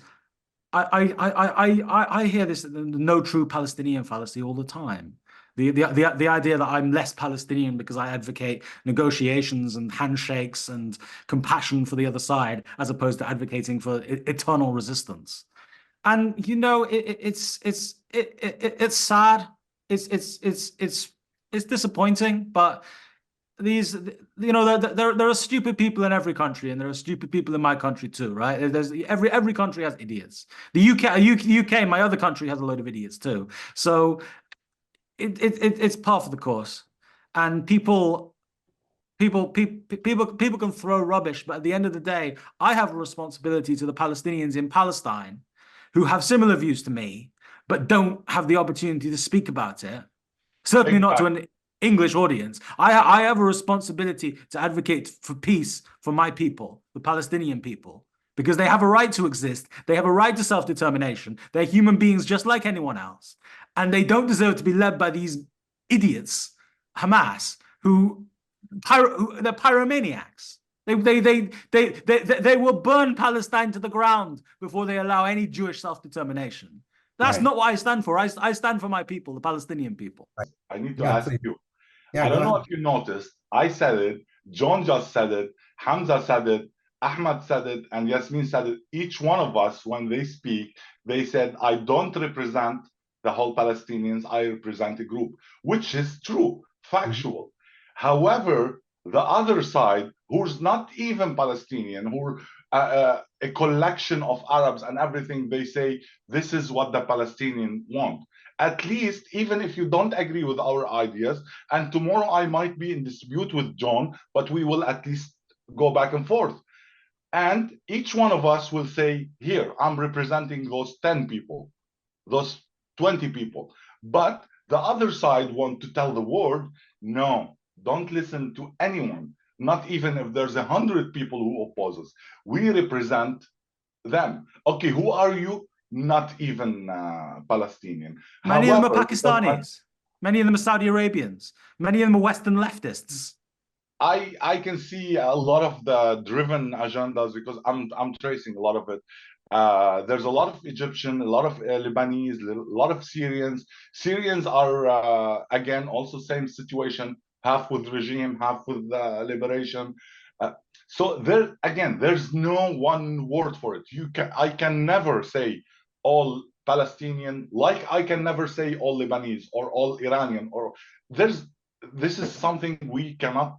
I hear this, the no true Palestinian fallacy, all the time. The idea that I'm less Palestinian because I advocate negotiations and handshakes and compassion for the other side, as opposed to advocating for eternal resistance. And you know, it's sad. It's disappointing, but these, you know, there are stupid people in every country, and there are stupid people in my country too, right? There's every country has idiots. The UK, my other country, has a load of idiots too. So it's par for the course, and people can throw rubbish, but at the end of the day, I have a responsibility to the Palestinians in Palestine who have similar views to me, but don't have the opportunity to speak about it. Certainly not to an English audience. I have a responsibility to advocate for peace for my people, the Palestinian people, because they have a right to exist. They have a right to self-determination. They're human beings just like anyone else. And they don't deserve to be led by these idiots, Hamas, they're pyromaniacs. They will burn Palestine to the ground before they allow any Jewish self-determination. That's not what I stand for. I stand for my people, the Palestinian people. I need to ask you. I don't know if you noticed. I said it. John just said it. Hamza said it. Ahmed said it. And Yasmine said it. Each one of us, when they speak, they said, I don't represent the whole Palestinians. I represent a group, which is true, factual. However, the other side, who's not even Palestinian, who are a collection of Arabs and everything, they say this is what the Palestinians want. At least, even if you don't agree with our ideas, and tomorrow I might be in dispute with John, but we will at least go back and forth. And each one of us will say, here, I'm representing those 10 people, those 20 people. But the other side want to tell the world, no, don't listen to anyone, not even if there's 100 people who oppose us. We represent them. Okay, who are you? Not even Palestinian. Many of them are Pakistanis. Many of them are Saudi Arabians. Many of them are Western leftists. I can see a lot of the driven agendas, because I'm tracing a lot of it. There's a lot of Egyptian, a lot of Lebanese, a lot of Syrians. Syrians are, again, also same situation, half with regime, half with liberation. So there, again, there's no one word for it. I can never say all Palestinian, like I can never say all Lebanese or all Iranian, or this is something we cannot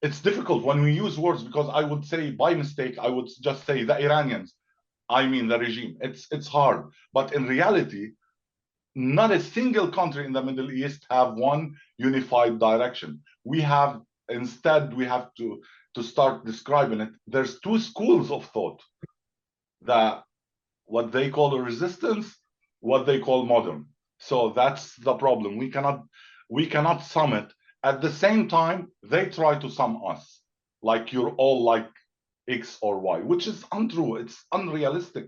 it's difficult when we use words, because I would say by mistake, I would just say the Iranians. I mean the regime. It's hard. But in reality, not a single country in the Middle East have one unified direction. Instead, we have to start describing it. There's two schools of thought. What they call a resistance, what they call modern. So that's the problem. We cannot sum it. At the same time, they try to sum us, like you're all like X or Y, which is untrue. It's unrealistic.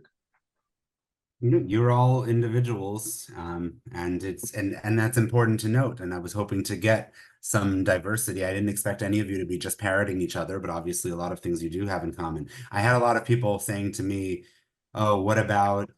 You're all individuals, and that's important to note. And I was hoping to get some diversity. I didn't expect any of you to be just parroting each other, but obviously a lot of things you do have in common. I had a lot of people saying to me, "Oh, what about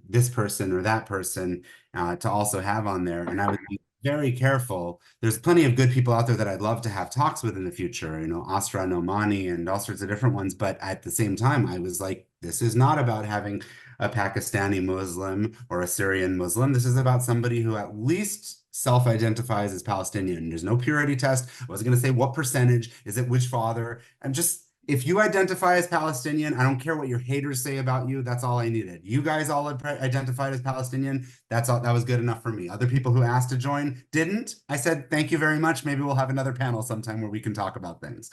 this person or that person to also have on there?" And I would be very careful. There's plenty of good people out there that I'd love to have talks with in the future, Asra Nomani and all sorts of different ones. But at the same time, I was like, this is not about having a Pakistani Muslim or a Syrian Muslim. This is about somebody who at least self-identifies as Palestinian. There's no purity test. I wasn't going to say what percentage, is it which father. If you identify as Palestinian, I don't care what your haters say about you. That's all I needed. You guys all identified as Palestinian. That's all. That was good enough for me. Other people who asked to join didn't. I said, thank you very much. Maybe we'll have another panel sometime where we can talk about things.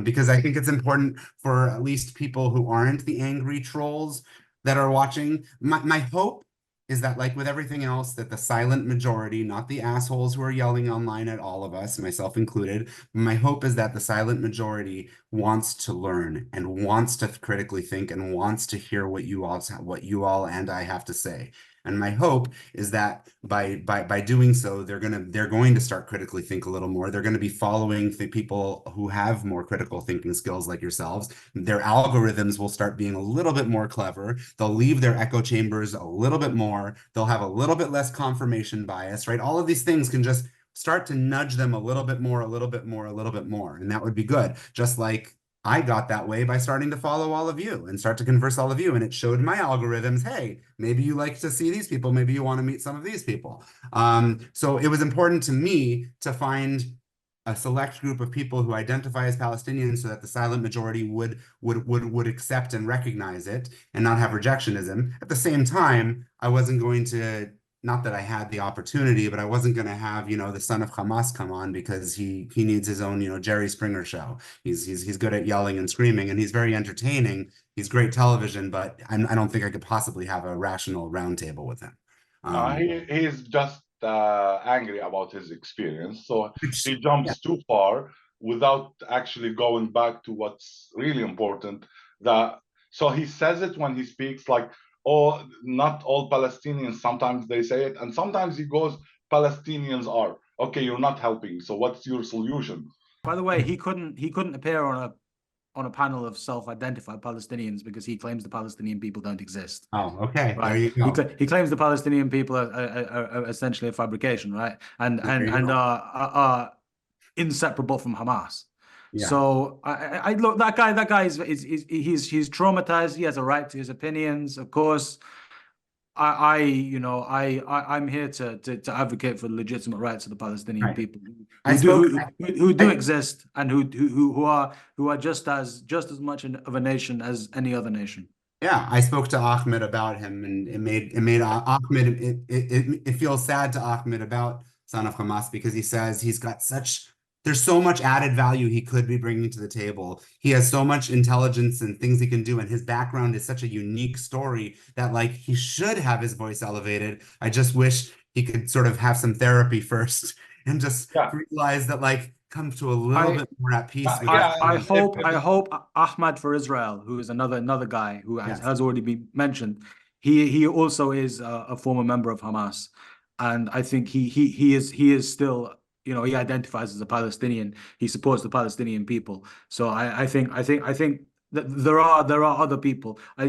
Because I think it's important for at least people who aren't the angry trolls that are watching. My hope is that, like with everything else, that the silent majority, not the assholes who are yelling online at all of us, myself included, my hope is that the silent majority wants to learn and wants to critically think and wants to hear what you all and I have to say. And my hope is that by doing so, they're going to start critically think a little more. They're going to be following the people who have more critical thinking skills like yourselves. Their algorithms will start being a little bit more clever. They'll leave their echo chambers a little bit more. They'll have a little bit less confirmation bias, right? All of these things can just start to nudge them a little bit more, a little bit more, a little bit more. And that would be good. Just like I got that way by starting to follow all of you and start to converse all of you. And it showed my algorithms, hey, maybe you like to see these people. Maybe you want to meet some of these people. So it was important to me to find a select group of people who identify as Palestinians so that the silent majority would accept and recognize it and not have rejectionism. At the same time, I wasn't going to, not that I had the opportunity, but I wasn't going to have, the Son of Hamas come on because he needs his own, Jerry Springer show. He's good at yelling and screaming, and he's very entertaining. He's great television, but I don't think I could possibly have a rational roundtable with him. He's just angry about his experience, so he jumps too far without actually going back to what's really important. So he says it when he speaks, like, oh, not all Palestinians, sometimes they say it, and sometimes he goes, Palestinians are. Okay, you're not helping, so what's your solution? By the way, he couldn't appear on a panel of self-identified Palestinians because he claims the Palestinian people don't exist. Oh, okay. Right. There you go. He claims the Palestinian people are essentially a fabrication, right? And are inseparable from Hamas. Yeah. So I look, that guy is he's traumatized. He has a right to his opinions, of course. I'm here to advocate for the legitimate rights of the Palestinian people who do exist and who are just as much of a nation as any other nation. Yeah, I spoke to Ahmed about him, and it made Ahmed it feels sad to Ahmed about Son of Hamas because he says there's so much added value he could be bringing to the table. He has so much intelligence and things he can do, and his background is such a unique story that, like, he should have his voice elevated. I just wish he could sort of have some therapy first and just realize that, like, come to a little bit more at peace. I hope Ahmed for Israel, who is another guy who has already been mentioned, he also is a former member of Hamas, and I think he is still, he identifies as a Palestinian. He supports the Palestinian people. So I think that there are other people. I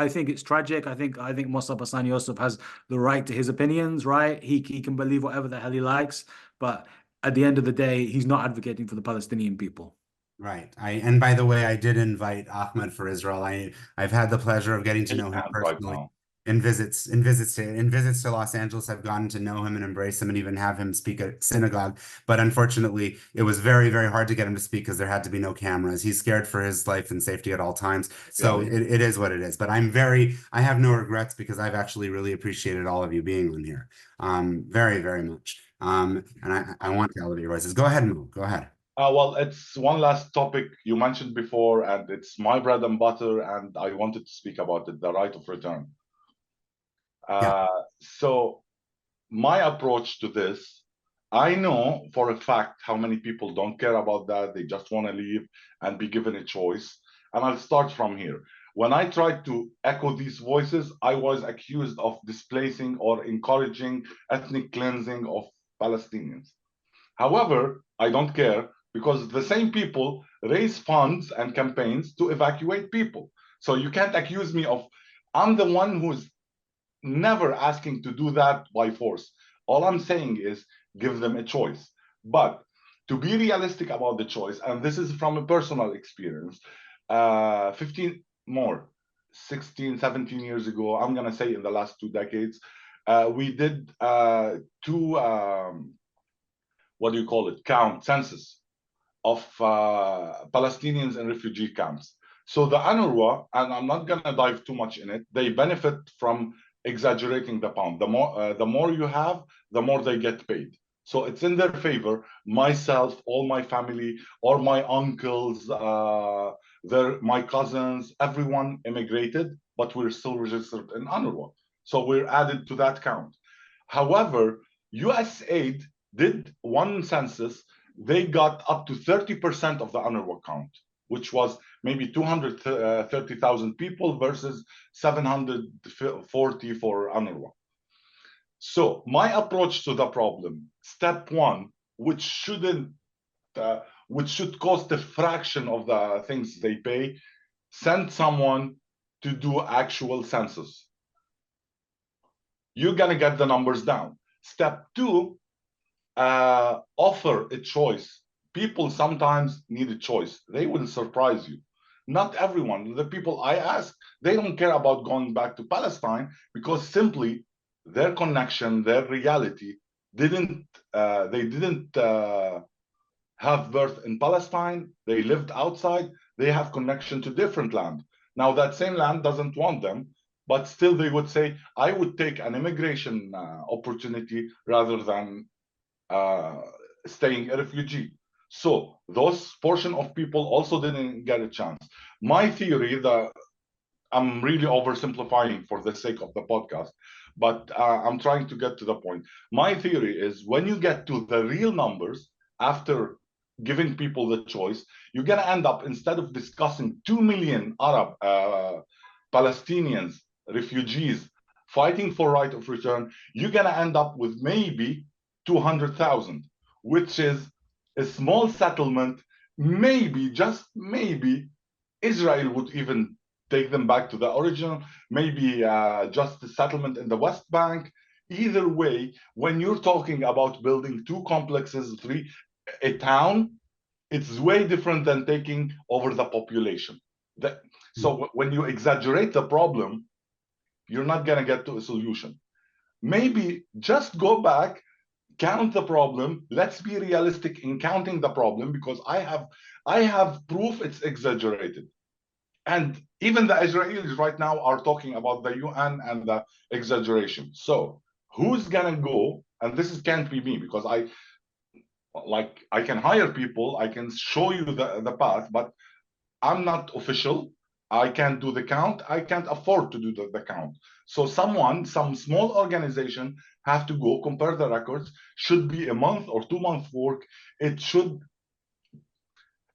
think it's tragic. I think Mossab Hassan Yosef has the right to his opinions, right? He can believe whatever the hell he likes, but at the end of the day, he's not advocating for the Palestinian people. Right. And by the way, I did invite Ahmed for Israel. I've had the pleasure of getting to know him personally. in visits to Los Angeles, I've gotten to know him and embrace him and even have him speak at synagogue. But unfortunately, it was very, very hard to get him to speak because there had to be no cameras. He's scared for his life and safety at all times. So Yeah. it is what it is. But I have no regrets because I've actually really appreciated all of you being on here. Very, very much. And I want to elevate your voices. Go ahead, Mo. Go ahead. Well, it's one last topic you mentioned before, and it's my bread and butter, and I wanted to speak about it, the right of return. So my approach to this, I know for a fact how many people don't care about that. They just want to leave and be given a choice. And I'll start from here. When I tried to echo these voices, I was accused of displacing or encouraging ethnic cleansing of Palestinians. However, I don't care because the same people raise funds and campaigns to evacuate people. So you can't accuse me of, I'm the one who's never asking to do that by force. All I'm saying is give them a choice. But to be realistic about the choice, and this is from a personal experience, 16, 17 years ago, I'm going to say in the last 2 decades, we did two, census of Palestinians in refugee camps. So the UNRWA, and I'm not going to dive too much in it, they benefit from exaggerating the pound. The more you have, the more they get paid. So it's in their favor. Myself, all my family, all my uncles, my cousins, everyone immigrated, but we're still registered in UNRWA. So we're added to that count. However, USAID did one census, they got up to 30% of the UNRWA count, which was maybe 230,000 people versus 740 for UNRWA. So my approach to the problem, step one, which should cost a fraction of the things they pay, send someone to do actual census. You're gonna get the numbers down. Step two, offer a choice. People sometimes need a choice. They will surprise you. Not everyone. The people I ask, they don't care about going back to Palestine because simply their connection, their reality they didn't have birth in Palestine. They lived outside. They have connection to different land. Now that same land doesn't want them, but still they would say, I would take an immigration opportunity rather than staying a refugee. So those portion of people also didn't get a chance. My theory, I'm really oversimplifying for the sake of the podcast, but I'm trying to get to the point. My theory is when you get to the real numbers, after giving people the choice, you're going to end up, instead of discussing 2 million Arab Palestinians, refugees, fighting for right of return, you're going to end up with maybe 200,000, which is a small settlement. Maybe, just maybe, Israel would even take them back to the original, maybe just a settlement in the West Bank. Either way, when you're talking about building 2 complexes, 3, a town, it's way different than taking over the population. So when you exaggerate the problem, you're not going to get to a solution. Maybe just go back, count the problem. Let's be realistic in counting the problem, because I have proof it's exaggerated. And even the Israelis right now are talking about the UN and the exaggeration. So who's gonna go? And this can't be me, because I can hire people, I can show you the path, but I'm not official. I can't do the count. I can't afford to do the count. So some small organization have to go compare the records. Should be a month or 2 month work. It should,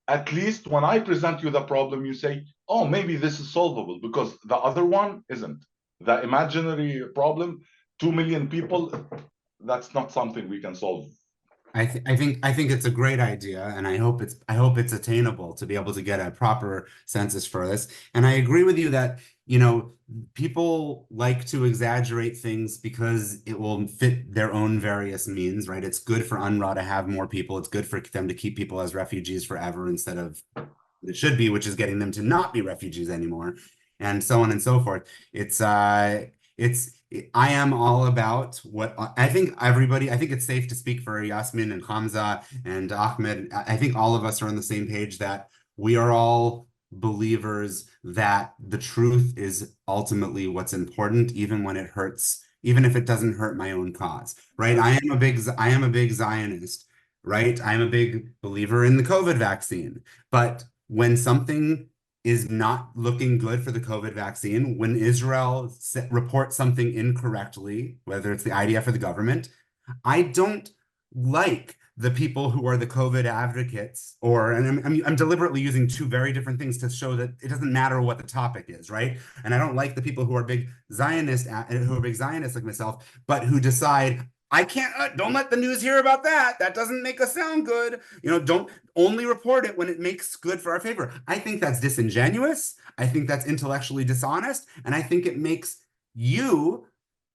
at least when I present you the problem, you say, oh, maybe this is solvable, because the other one isn't. The imaginary problem, 2 million people, that's not something we can solve. I think it's a great idea, and I hope it's attainable to be able to get a proper census for this. And I agree with you that, people like to exaggerate things because it will fit their own various means, right? It's good for UNRWA to have more people. It's good for them to keep people as refugees forever instead of what it should be, which is getting them to not be refugees anymore, and so on and so forth. It's I am all about what I think everybody, I think it's safe to speak for Yasmine and Hamza and Ahmed. I think all of us are on the same page that we are all believers that the truth is ultimately what's important, even when it hurts, even if it doesn't hurt my own cause, right? I am a big Zionist, right? I'm a big believer in the COVID vaccine, but when something is not looking good for the COVID vaccine, when Israel reports something incorrectly, whether it's the IDF or the government, I don't like the people who are the COVID advocates, and I'm deliberately using two very different things to show that it doesn't matter what the topic is, right? And I don't like the people who are big Zionists like myself, but who decide, I can't, don't let the news hear about that. That doesn't make us sound good. You know, don't only report it when it makes good for our favor. I think that's disingenuous. I think that's intellectually dishonest. And I think it makes you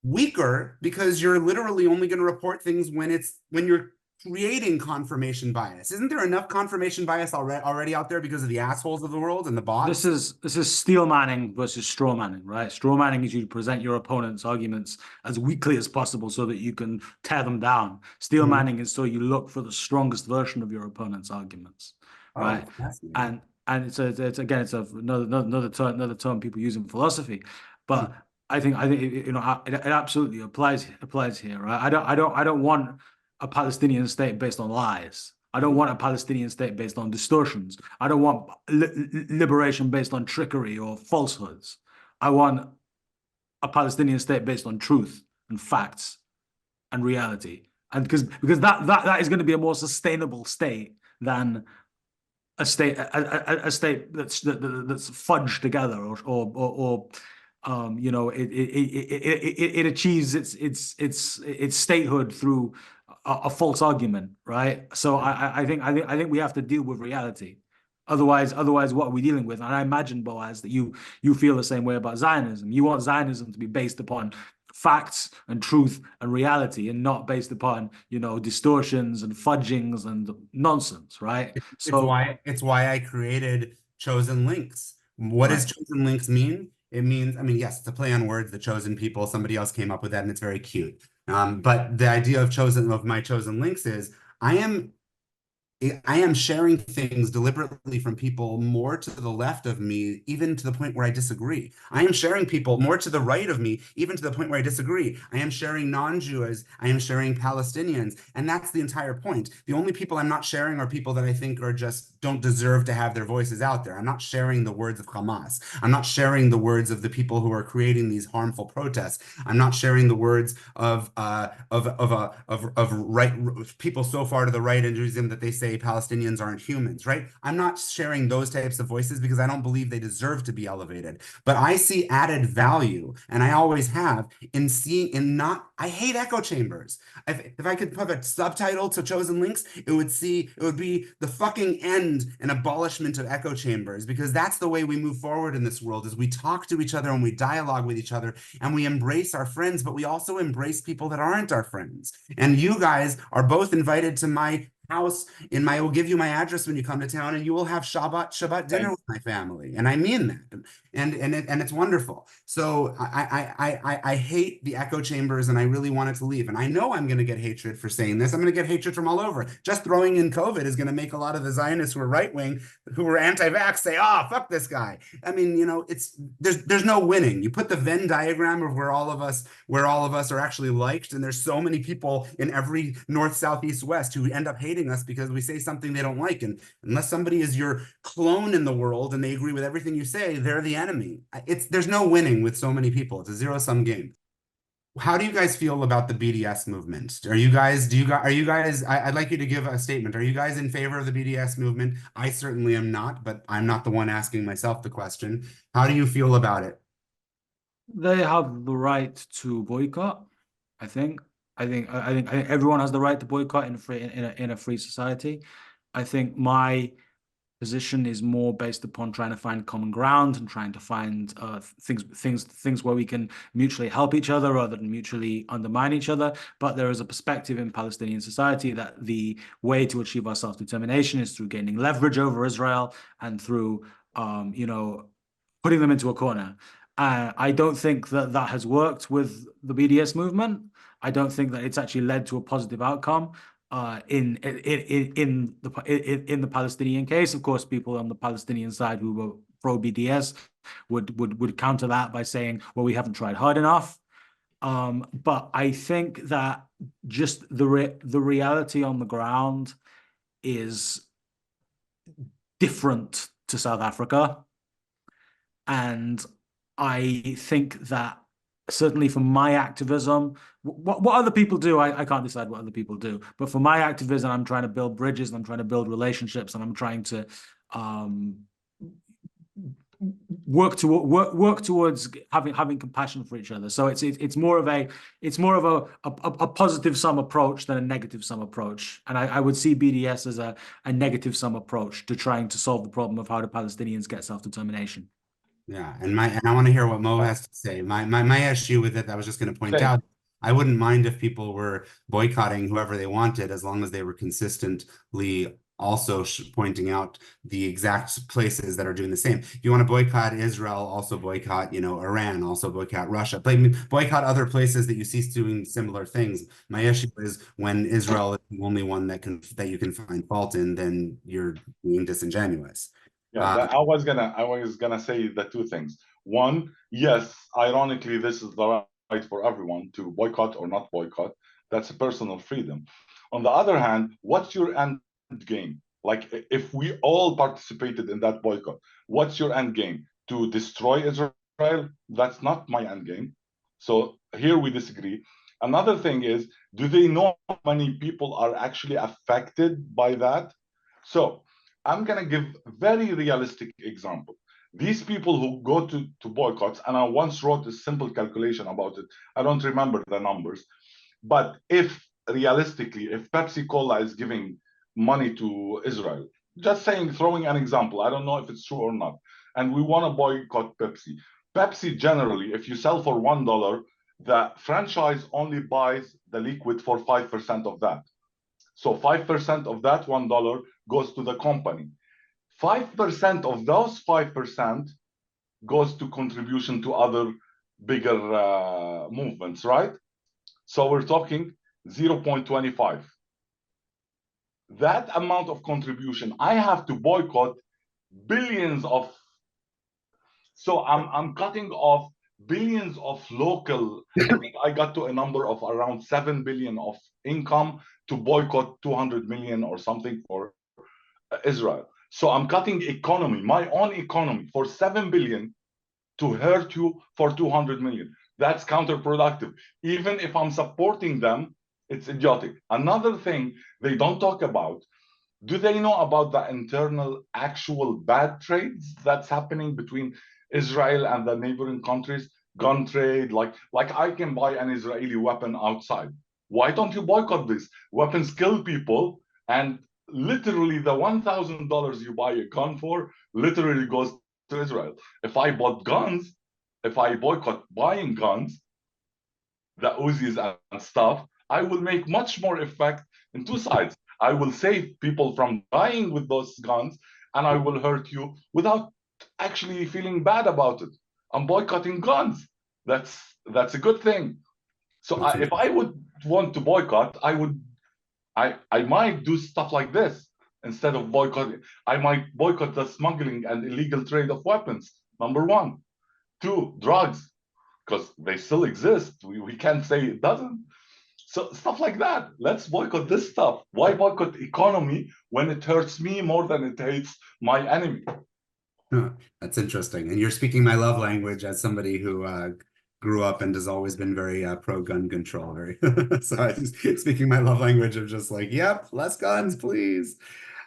weaker because you're literally only going to report things when you're creating confirmation bias. Isn't there enough confirmation bias already out there because of the assholes of the world and the bots? This is steel manning versus straw manning, right? Straw manning is you present your opponent's arguments as weakly as possible so that you can tear them down. Steel manning is so you look for the strongest version of your opponent's arguments, right? And it's another term people use in philosophy, but I think you know it absolutely applies here, right? I don't want a Palestinian state based on lies. I don't want a Palestinian state based on distortions. I don't want liberation based on trickery or falsehoods. I want a Palestinian state based on truth and facts and reality. And because that is going to be a more sustainable state than a state that's fudged together or you know, it achieves its statehood through a false argument, right? So I think we have to deal with reality. Otherwise, what are we dealing with? And I imagine, Boaz, that you feel the same way about Zionism. You want Zionism to be based upon facts and truth and reality, and not based upon, you know, distortions and fudgings and nonsense, right? It's why I created Chosen Links. What does Chosen Links mean? It means, I mean, yes, it's a play on words, the chosen people. Somebody else came up with that, and it's very cute. But the idea of my chosen links is I am sharing things deliberately from people more to the left of me, even to the point where I disagree. I am sharing people more to the right of me, even to the point where I disagree. I am sharing non-Jews. I am sharing Palestinians. And that's the entire point. The only people I'm not sharing are people that I think are just don't deserve to have their voices out there. I'm not sharing the words of Hamas. I'm not sharing the words of the people who are creating these harmful protests. I'm not sharing the words of people so far to the right in Judaism that they say Palestinians aren't humans, right? I'm not sharing those types of voices because I don't believe they deserve to be elevated. But I see added value, and I always have, I hate echo chambers. If I could put a subtitle to Chosen Links, it would be the fucking end and abolishment of echo chambers, because that's the way we move forward in this world, is we talk to each other and we dialogue with each other and we embrace our friends, but we also embrace people that aren't our friends. And you guys are both invited to my house. I will give you my address when you come to town, and you will have Shabbat dinner with my family. And I mean that. And it's wonderful. So I hate the echo chambers, and I really want it to leave. And I know I'm going to get hatred for saying this. I'm going to get hatred from all over. Just throwing in COVID is going to make a lot of the Zionists who are right-wing, who are anti-vax, say, "Oh, fuck this guy." I mean, you know, there's no winning. You put the Venn diagram of where all of us are actually liked, and there's so many people in every north, south, east, west who end up hating us because we say something they don't like. And unless somebody is your clone in the world and they agree with everything you say, they're the enemy. There's no winning with so many people. It's a zero-sum game. How do you guys feel about the BDS movement? I'd like you to give a statement. Are you guys in favor of the BDS movement? I certainly am not, but I'm not the one asking myself the question. How do you feel about it? They have the right to boycott, I think. I think everyone has the right to boycott in a free society. I think my position is more based upon trying to find common ground and trying to find things where we can mutually help each other rather than mutually undermine each other. But there is a perspective in Palestinian society that the way to achieve our self-determination is through gaining leverage over Israel and through you know, putting them into a corner. I don't think that that has worked with the BDS movement. I don't think that it's actually led to a positive outcome. In the Palestinian case, of course, people on the Palestinian side who were pro BDS would counter that by saying, well, we haven't tried hard enough. But I think that just the reality on the ground is different to South Africa. And I think that certainly for my activism, what other people do, I can't decide what other people do. But for my activism, I'm trying to build bridges, and I'm trying to build relationships, and I'm trying to work towards having compassion for each other. So it's more of a positive sum approach than a negative sum approach. And I would see BDS as a negative sum approach to trying to solve the problem of how the Palestinians get self-determination. Yeah, and I want to hear what Mo has to say. My issue with it, I was just going to point out, I wouldn't mind if people were boycotting whoever they wanted, as long as they were consistently also pointing out the exact places that are doing the same. If you want to boycott Israel, also boycott, Iran, also boycott Russia, boycott other places that you see doing similar things. My issue is when Israel is the only one that you can find fault in, then you're being disingenuous. Yeah, I was gonna say the two things. One, yes, ironically, this is the right for everyone to boycott or not boycott. That's a personal freedom. On the other hand, what's your end game? Like, if we all participated in that boycott, what's your end game? To destroy Israel? That's not my end game. So here we disagree. Another thing is, do they know how many people are actually affected by that? So I'm going to give a very realistic example. These people who go to boycotts, and I once wrote a simple calculation about it. I don't remember the numbers. But if realistically, if Pepsi Cola is giving money to Israel, just saying, throwing an example, I don't know if it's true or not, and we want to boycott Pepsi. Pepsi generally, if you sell for $1, the franchise only buys the liquid for 5% of that. So 5% of that $1 goes to the company. 5% of those 5% goes to contribution to other bigger movements, right? So we're talking 0.25. That amount of contribution, I have to boycott billions of. So I'm cutting off billions of local. I think I got to a number of around 7 billion of income to boycott 200 million or something for Israel. So I'm cutting economy, my own economy, for 7 billion to hurt you for 200 million. That's counterproductive. Even if I'm supporting them, it's idiotic. Another thing they don't talk about, do they know about the internal actual bad trades that's happening between Israel and the neighboring countries? Gun trade, like I can buy an Israeli weapon outside. Why don't you boycott this? Weapons kill people, and literally the $1,000 you buy a gun for literally goes to Israel. If I bought guns, if I boycott buying guns, the Uzis and stuff, I will make much more effect in two sides. I will save people from dying with those guns, and I will hurt you without actually feeling bad about it. I'm boycotting guns. That's a good thing. So if I would want to boycott, I might do stuff like this instead of boycotting. I might boycott the smuggling and illegal trade of weapons. Number one. Two, drugs, because they still exist. We can't say it doesn't. So stuff like that. Let's boycott this stuff. Why boycott economy when it hurts me more than it hates my enemy? That's interesting. And you're speaking my love language as somebody who grew up and has always been very pro-gun control. So I'm speaking my love language of just like, yep, less guns, please.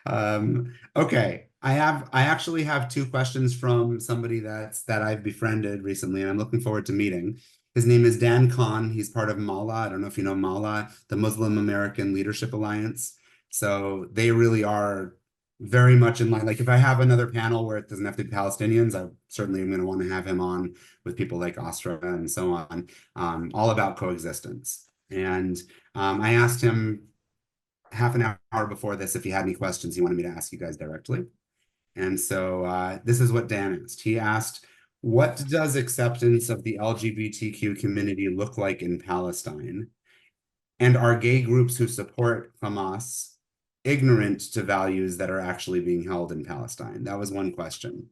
Okay. I actually have two questions from somebody that I've befriended recently, and I'm looking forward to meeting. His name is Dan Khan. He's part of Mala. I don't know if you know Mala, the Muslim American Leadership Alliance. So they really are very much in line. Like, if I have another panel where it doesn't have to be Palestinians, I certainly am going to want to have him on with people like Astra and so on, all about coexistence. And I asked him half an hour before this if he had any questions he wanted me to ask you guys directly. And so this is what Dan asked. He asked, What does acceptance of the LGBTQ community look like in Palestine? And are gay groups who support Hamas ignorant to values that are actually being held in Palestine? That was one question.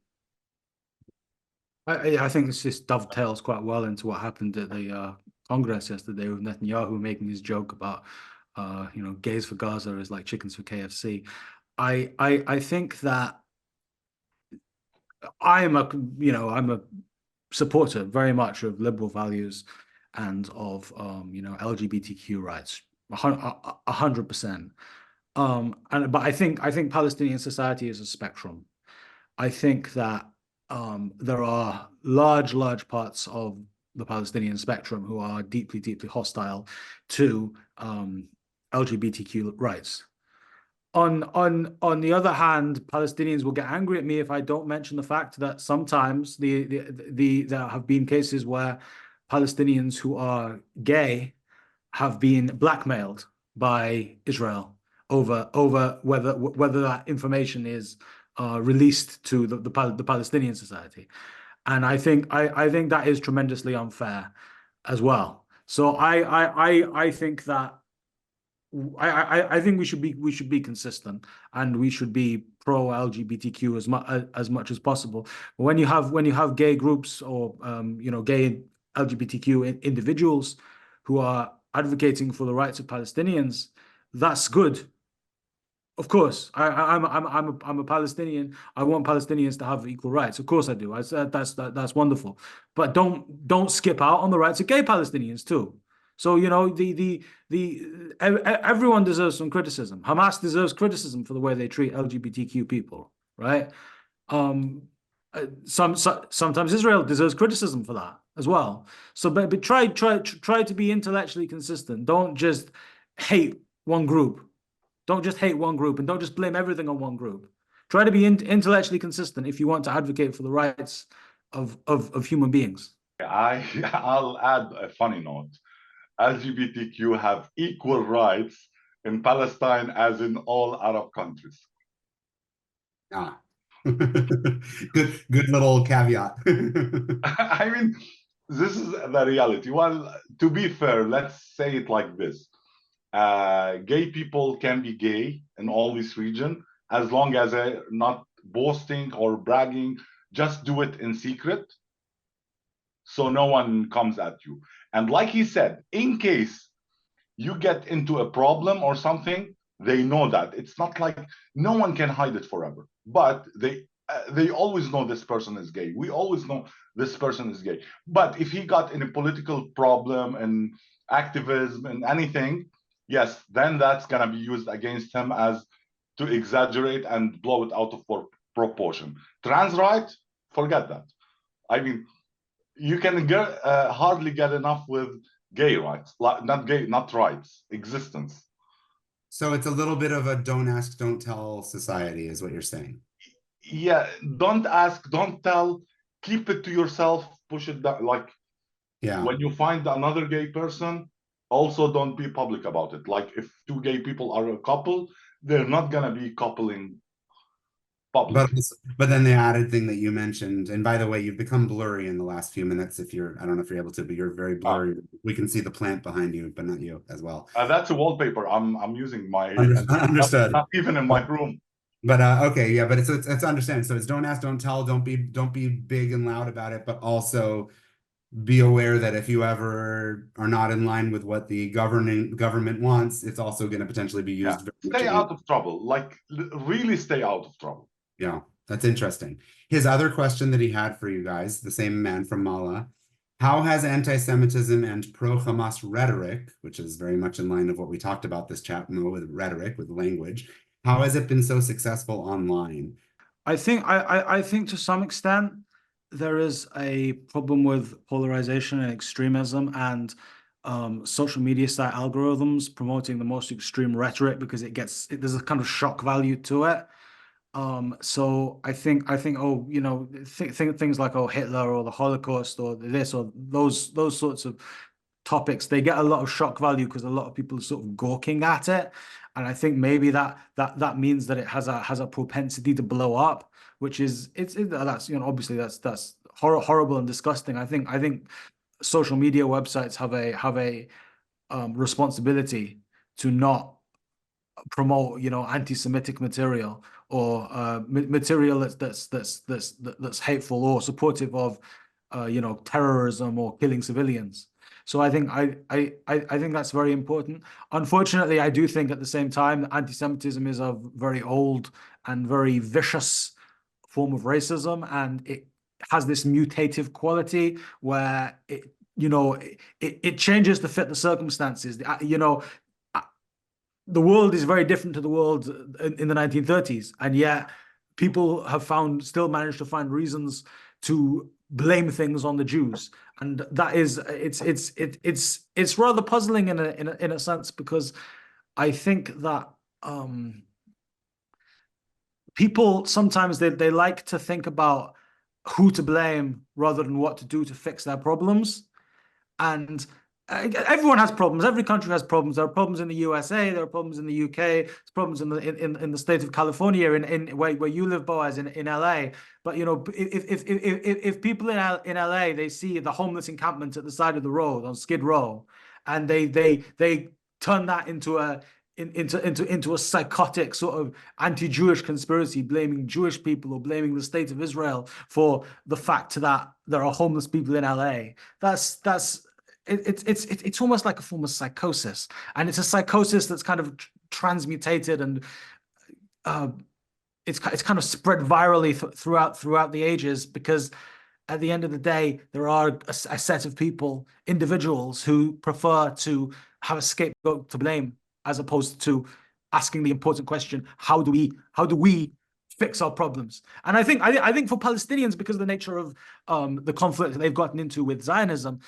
I think this just dovetails quite well into what happened at the Congress yesterday with Netanyahu making his joke about, gays for Gaza is like chickens for KFC. I think that I'm a supporter very much of liberal values and of LGBTQ rights, 100%. But I think Palestinian society is a spectrum. I think that there are large parts of the Palestinian spectrum who are deeply hostile to LGBTQ rights. On the other hand, Palestinians will get angry at me if I don't mention the fact that sometimes there have been cases where Palestinians who are gay have been blackmailed by Israel over whether that information is released to the Palestinian society, and I think that is tremendously unfair as well. So I think that I think we should be consistent, and we should be pro LGBTQ as much as possible. But when you have gay groups or gay LGBTQ individuals who are advocating for the rights of Palestinians, that's good. Of course, I'm a Palestinian. I want Palestinians to have equal rights. Of course I do. That's wonderful. But don't skip out on the rights of gay Palestinians too. So everyone deserves some criticism. Hamas deserves criticism for the way they treat LGBTQ people, right? Sometimes Israel deserves criticism for that as well. So, but try to be intellectually consistent. Don't just hate one group. Don't just hate one group, and don't just blame everything on one group. Try to be intellectually consistent if you want to advocate for the rights of human beings. I'll add a funny note. LGBTQ have equal rights in Palestine as in all Arab countries. Ah, good little caveat. I mean, this is the reality. Well, to be fair, let's say it like this. Gay people can be gay in all this region as long as they're not boasting or bragging. Just do it in secret so no one comes at you. And like he said, in case you get into a problem or something, they know that. It's not like no one can hide it forever, but they always know this person is gay. We always know this person is gay. But if he got in a political problem and activism and anything, yes, then that's going to be used against him as to exaggerate and blow it out of proportion. Trans right, forget that. I mean, you can hardly get enough with gay rights, not rights, existence. So it's a little bit of a don't ask, don't tell society, is what you're saying. Yeah, don't ask, don't tell, keep it to yourself, push it down. Like, yeah, when you find another gay person, also don't be public about it. Like, if two gay people are a couple, they're not gonna be coupling publicly. But then the added thing that you mentioned, and by the way, you've become blurry in the last few minutes. I don't know if you're able to, but you're very blurry. We can see the plant behind you, but not you as well. That's a wallpaper. I'm using my understood. Not even in my room. But okay, yeah, but it's understanding. So it's don't ask, don't tell, don't be big and loud about it, but also be aware that if you ever are not in line with what the government wants, it's also going to potentially be used. Stay out of trouble. Like, really stay out of trouble. Yeah, that's interesting. His other question that he had for you guys, the same man from Mala, how has anti-Semitism and pro-Hamas rhetoric, which is very much in line of what we talked about this chat with rhetoric, with language, how has it been so successful online? I think to some extent there is a problem with polarization and extremism and social media site algorithms promoting the most extreme rhetoric because there's a kind of shock value to it. So I think things like Hitler or the Holocaust or this or those sorts of topics, they get a lot of shock value because a lot of people are sort of gawking at it, and I think maybe that means that it has a propensity to blow up, which is that's obviously that's horrible and disgusting. I think social media websites have a responsibility to not promote, anti-Semitic material or material that's hateful or supportive of, terrorism or killing civilians. So I think that's very important. Unfortunately, I do think at the same time that anti-Semitism is a very old and very vicious form of racism, and it has this mutative quality where it changes to fit the circumstances. The world is very different to the world in the 1930s, and yet people have still managed to find reasons to blame things on the Jews, and that is it's rather puzzling in a sense, because I think that people sometimes they like to think about who to blame rather than what to do to fix their problems. And everyone has problems. Every country has problems. There are problems in the USA. There are problems in the UK. There's problems in the state of California, in where you live, Boaz, in LA. But if people in LA, they see the homeless encampment at the side of the road on Skid Row, and they turn that into a psychotic sort of anti-Jewish conspiracy, blaming Jewish people or blaming the state of Israel for the fact that there are homeless people in LA. It's almost like a form of psychosis, and it's a psychosis that's kind of transmutated, and it's kind of spread virally throughout the ages, because at the end of the day, there are a set of people, individuals, who prefer to have a scapegoat to blame, as opposed to asking the important question: how do we fix our problems? And I think for Palestinians, because of the nature of the conflict that they've gotten into with Zionism,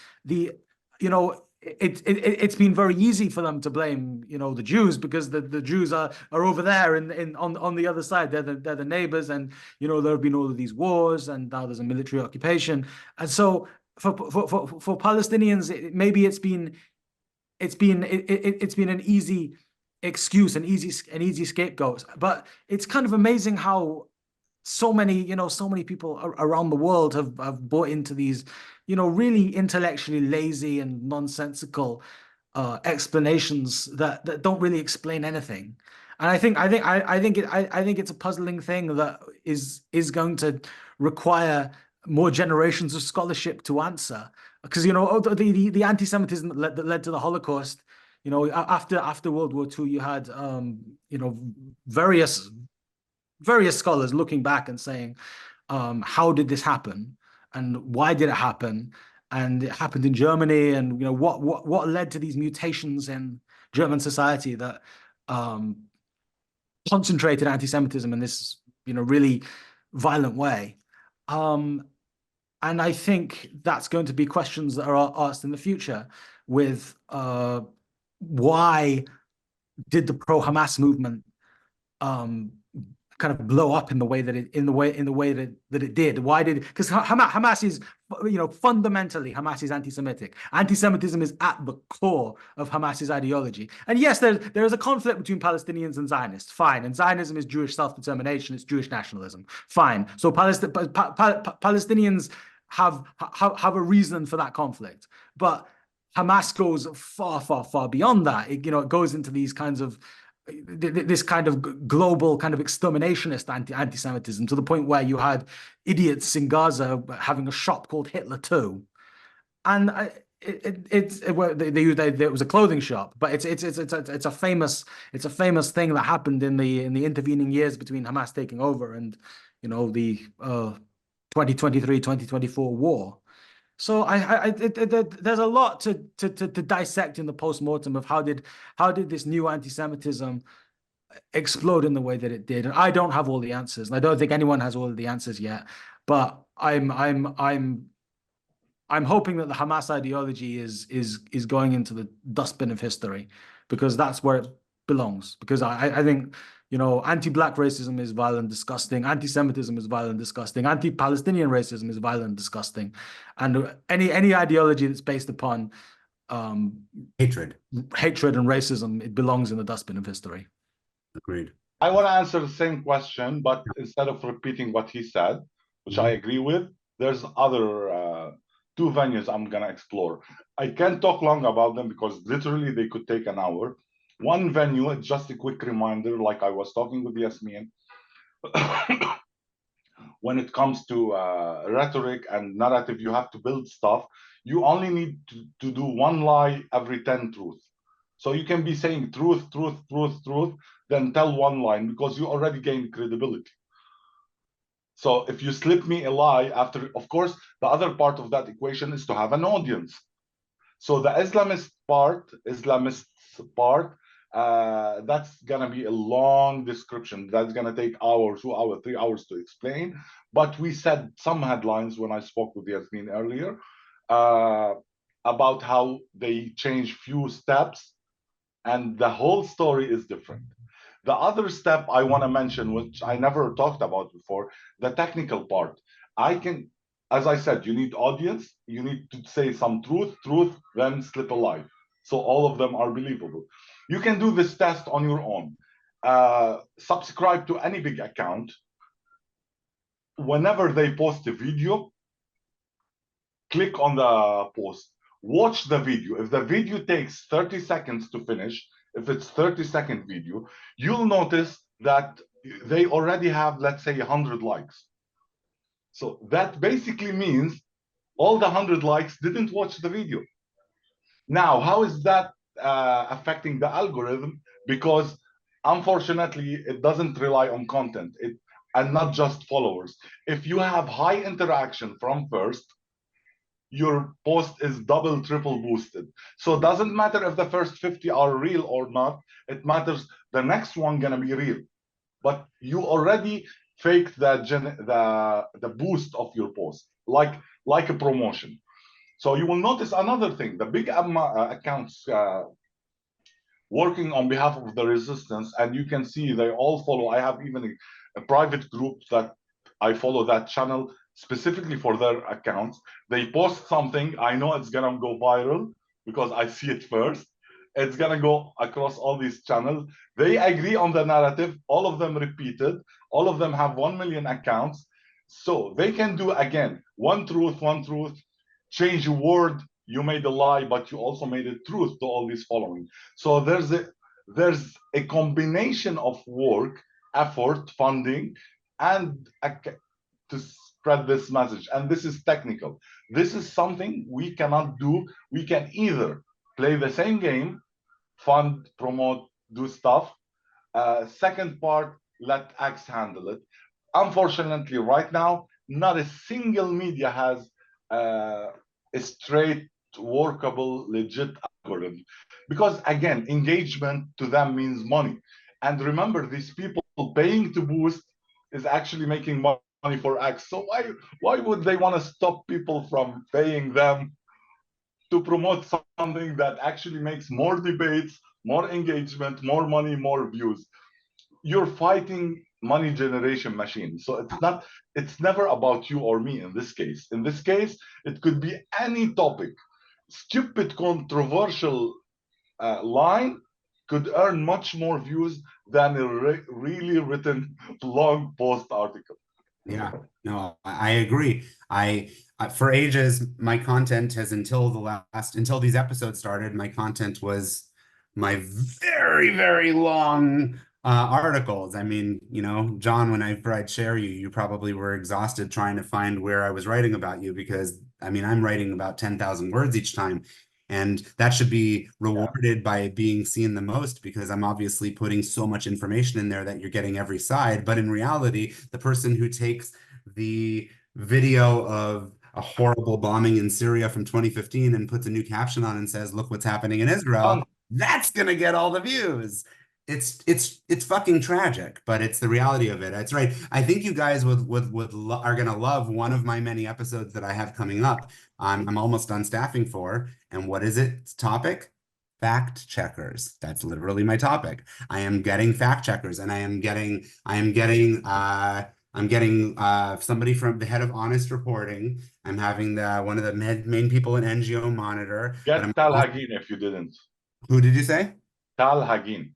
it's been very easy for them to blame the Jews, because the Jews are over there on the other side. They're the neighbors, and there have been all of these wars, and now there's a military occupation. And so for Palestinians, maybe it's been an easy excuse, an easy scapegoat. But it's kind of amazing how so many people around the world have bought into these really intellectually lazy and nonsensical explanations that don't really explain anything. And I think it's a puzzling thing that is going to require more generations of scholarship to answer, because the anti-Semitism that led to the Holocaust, after World War II, you had various scholars looking back and saying, how did this happen, and why did it happen? And it happened in Germany, and what led to these mutations in German society that concentrated anti-Semitism in this really violent way. And I think that's going to be questions that are asked in the future, with why did the pro-Hamas movement kind of blow up in the way that it did? Why did? Because Hamas is, fundamentally, Hamas is anti-Semitic. Anti-Semitism is at the core of Hamas's ideology. And yes, there is a conflict between Palestinians and Zionists. Fine. And Zionism is Jewish self-determination. It's Jewish nationalism. Fine. So Palestinians have a reason for that conflict. But Hamas goes far, far, far beyond that. It goes into these kinds of this kind of global kind of exterminationist anti-Semitism, to the point where you had idiots in Gaza having a shop called Hitler Too, and it was a clothing shop, but it's a famous thing that happened in the intervening years between Hamas taking over and the 2023-2024 war. So there's a lot to dissect in the post-mortem of how did this new anti-Semitism explode in the way that it did. And I don't have all the answers, and I don't think anyone has all of the answers yet. But I'm hoping that the Hamas ideology is going into the dustbin of history, because that's where it belongs. Because I think anti-Black racism is violent and disgusting. Anti-Semitism is violent and disgusting. Anti-Palestinian racism is violent and disgusting. And any ideology that's based upon hatred and racism, it belongs in the dustbin of history. Agreed. I want to answer the same question, but instead of repeating what he said, which I agree with, There's other two venues I'm gonna explore. I can't talk long about them because literally they could take an hour. One venue, it's just a quick reminder, like I was talking with Yasmine. When it comes to rhetoric and narrative, you have to build stuff. You only need to do one lie every 10 truths. So you can be saying truth, truth, truth, truth, then tell one line because you already gained credibility. So if you slip me a lie after, of course, the other part of that equation is to have an audience. So the Islamists part, that's gonna be a long description. That's gonna take hours, 2 hours, 3 hours to explain. But we said some headlines when I spoke with Yasmine earlier about how they change few steps, and the whole story is different. The other step I want to mention, which I never talked about before, the technical part. As I said, you need audience, you need to say some truth, then slip a lie. So all of them are believable. You can do this test on your own. Subscribe to any big account. Whenever they post a video, click on the post, watch the video. If the video takes 30 seconds to finish, if it's 30-second video, you'll notice that they already have, let's say, 100 likes. So that basically means all the 100 likes didn't watch the video. Now, how is that affecting the algorithm? Because unfortunately, it doesn't rely on content and not just followers. If you have high interaction from first, your post is double, triple boosted. So it doesn't matter if the first 50 are real or not. It matters the next one gonna be real. But you already faked the boost of your post, like a promotion. So you will notice another thing: the big accounts working on behalf of the resistance, and you can see they all follow. I have even a private group that I follow that channel specifically for their accounts. They post something, I know it's gonna go viral because I see it first. It's gonna go across all these channels. They agree on the narrative, all of them repeated, all of them have 1 million accounts. So they can do, again, one truth, change a word, you made a lie, but you also made a truth to all these following. So there's a combination of work, effort, funding, and to spread this message. And this is technical. This is something we cannot do. We can either play the same game, fund, promote, do stuff. Second part, let X handle it. Unfortunately, right now, not a single media has a straight, workable, legit algorithm. Because again, engagement to them means money. And remember, these people paying to boost is actually making money for X. So why would they want to stop people from paying them to promote something that actually makes more debates, more engagement, more money, more views? You're fighting money generation machine. So it's never about you or me in this case. In this case, it could be any topic. Stupid, controversial line could earn much more views than a really written long post article. Yeah, no, I agree. For ages, my content has until these episodes started, my content was my very, very long articles. I mean, John, whenever I'd share you probably were exhausted trying to find where I was writing about you, because I mean, I'm writing about 10,000 words each time. And that should be rewarded by being seen the most, because I'm obviously putting so much information in there that you're getting every side. But in reality, the person who takes the video of a horrible bombing in Syria from 2015 and puts a new caption on and says, "Look what's happening in Israel," that's gonna get all the views. It's fucking tragic, but it's the reality of it. That's right. I think you guys are gonna love one of my many episodes that I have coming up. I'm almost done staffing for, and what is it? Topic? Fact checkers. That's literally my topic. I am getting fact checkers, and I'm getting somebody from the head of honest reporting. I'm having one of the main people in NGO Monitor. Get Tal Hagin if you didn't. Who did you say? Tal Hagin.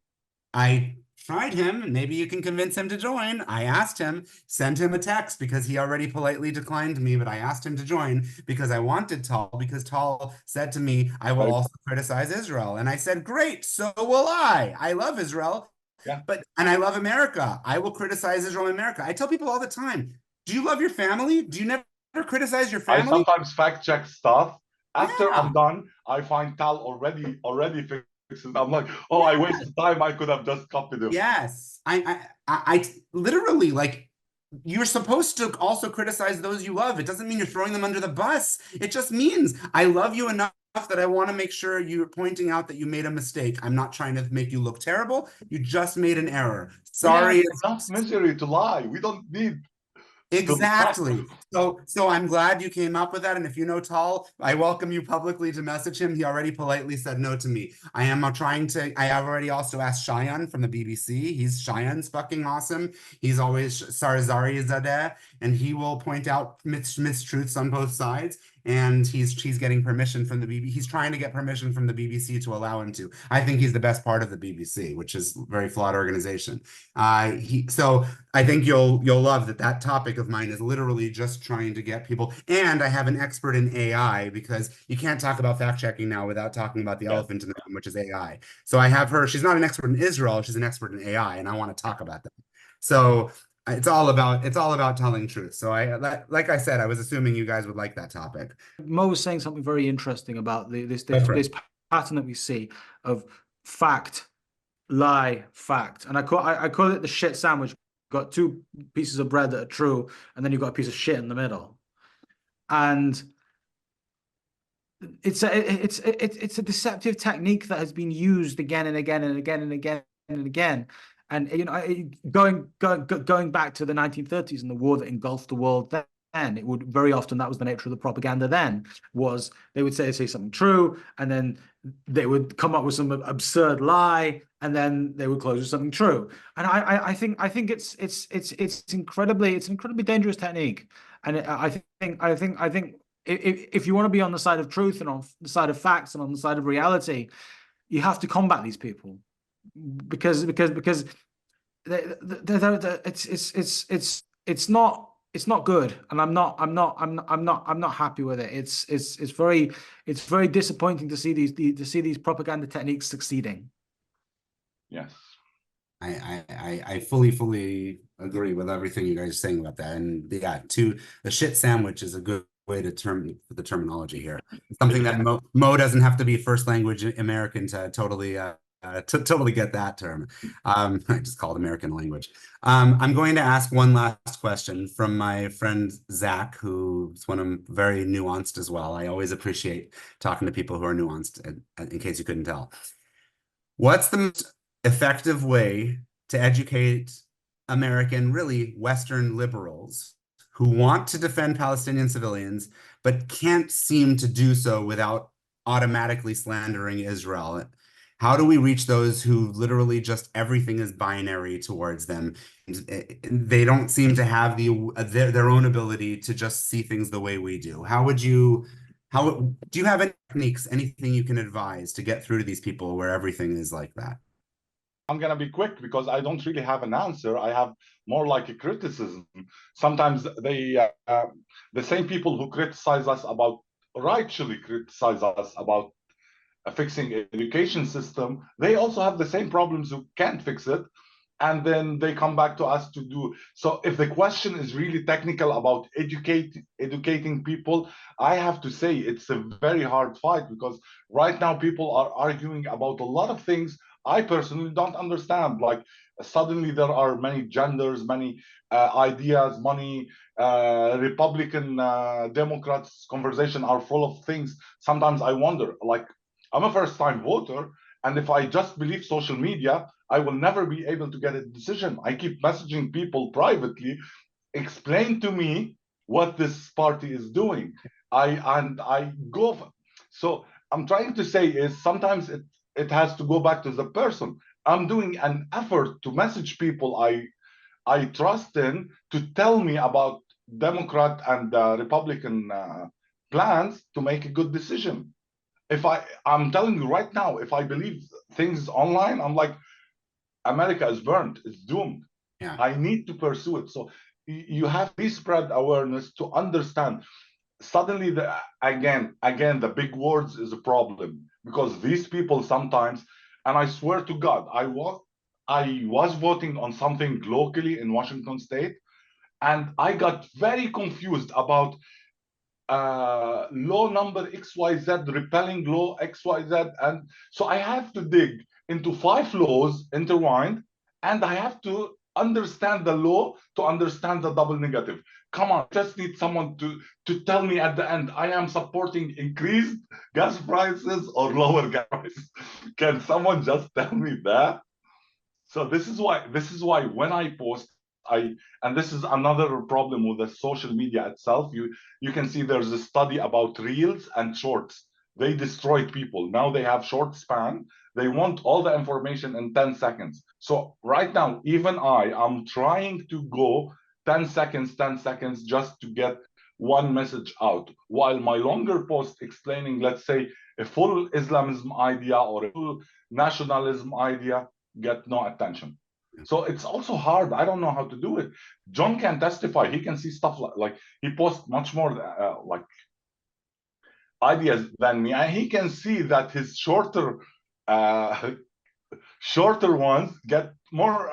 I tried him. Maybe you can convince him to join. I asked him, sent him a text because he already politely declined me, but I asked him to join because I wanted Tal, because Tal said to me, I will Right. also criticize Israel. And I said, great, so will I. I love Israel, Yeah. and I love America. I will criticize Israel and America. I tell people all the time, do you love your family? Do you never criticize your I family? sometimes fact check stuff. After Yeah. I'm done, I find Tal already fixed it. I'm like, oh, I wasted time. I could have just copied him. Yes. I literally, like, you're supposed to also criticize those you love. It doesn't mean you're throwing them under the bus. It just means I love you enough that I want to make sure you're pointing out that you made a mistake. I'm not trying to make you look terrible. You just made an error. Sorry. We have enough misery to lie. We don't need Exactly. So I'm glad you came up with that. And if you know Tal, I welcome you publicly to message him. He already politely said no to me. I have already also asked Cheyenne from the BBC. Cheyenne's fucking awesome. He's always Sarzari Zadeh, and he will point out mistruths on both sides. And he's getting permission from the BBC. He's trying to get permission from the BBC to allow him to. I think he's the best part of the BBC, which is a very flawed organization. So I think you'll love that topic of mine is literally just trying to get people. And I have an expert in AI, because you can't talk about fact checking now without talking about the elephant in the room, which is AI. So I have her. She's not an expert in Israel. She's an expert in AI, and I want to talk about that. So it's all about telling truth. So like I said, I was assuming you guys would like that topic. Mo was saying something very interesting about this pattern that we see of fact, lie, fact, and I call it the shit sandwich. You've got two pieces of bread that are true, and then you've got a piece of shit in the middle, and it's a deceptive technique that has been used again and again and again and again and again. And going back to the 1930s and the war that engulfed the world then, it would very often, that was the nature of the propaganda then, was they would say something true, and then they would come up with some absurd lie, and then they would close with something true. And I think it's an incredibly dangerous technique. And I think if you want to be on the side of truth and on the side of facts and on the side of reality, you have to combat these people. Because it's not good, and I'm not happy with it. It's very disappointing to see these propaganda techniques succeeding. Yes, I fully agree with everything you guys are saying about that. And yeah, the shit sandwich is a good way to the terminology here. Something that Mo doesn't have to be first language American to totally get that term. I just call it American language. I'm going to ask one last question from my friend Zach, who's very nuanced as well. I always appreciate talking to people who are nuanced, in case you couldn't tell. What's the most effective way to educate American, really Western liberals who want to defend Palestinian civilians, but can't seem to do so without automatically slandering Israel? How do we reach those who literally just everything is binary towards them? They don't seem to have their own ability to just see things the way we do. Do you have any techniques, anything you can advise to get through to these people where everything is like that? I'm going to be quick because I don't really have an answer. I have more like a criticism. Sometimes the same people who rightly criticize us about fixing education system, they also have the same problems who can't fix it, and then they come back to us to do. So if the question is really technical about educating people, I have to say it's a very hard fight, because right now people are arguing about a lot of things I personally don't understand. Like suddenly there are many genders, many ideas, money, Republican, Democrats conversation are full of things. Sometimes I wonder, like, I'm a first-time voter, and if I just believe social media, I will never be able to get a decision. I keep messaging people privately, explain to me what this party is doing. I go. So I'm trying to say is sometimes it has to go back to the person. I'm doing an effort to message people I trust in to tell me about Democrat and Republican plans to make a good decision. I'm telling you right now, if I believe things online, I'm like, America is burnt, it's doomed. Yeah. I need to pursue it. So you have to spread awareness to understand. Suddenly, again, the big words is a problem, because these people sometimes, and I swear to God, I was voting on something locally in Washington State, and I got very confused about law number XYZ repelling law XYZ, and so I have to dig into 5 laws intertwined, and I have to understand the law to understand the double negative. Come on, just need someone to tell me at the end, I am supporting increased gas prices or lower gas prices. Can someone just tell me that? So this is why when I post, and this is another problem with the social media itself. You can see there's a study about reels and shorts. They destroyed people. Now they have short span. They want all the information in 10 seconds. So right now, even I'm trying to go 10 seconds just to get one message out, while my longer post explaining, let's say, a full Islamism idea or a full nationalism idea get no attention. So it's also hard. I don't know how to do it. John can testify. He can see stuff like he posts much more like ideas than me, and he can see that his shorter ones get more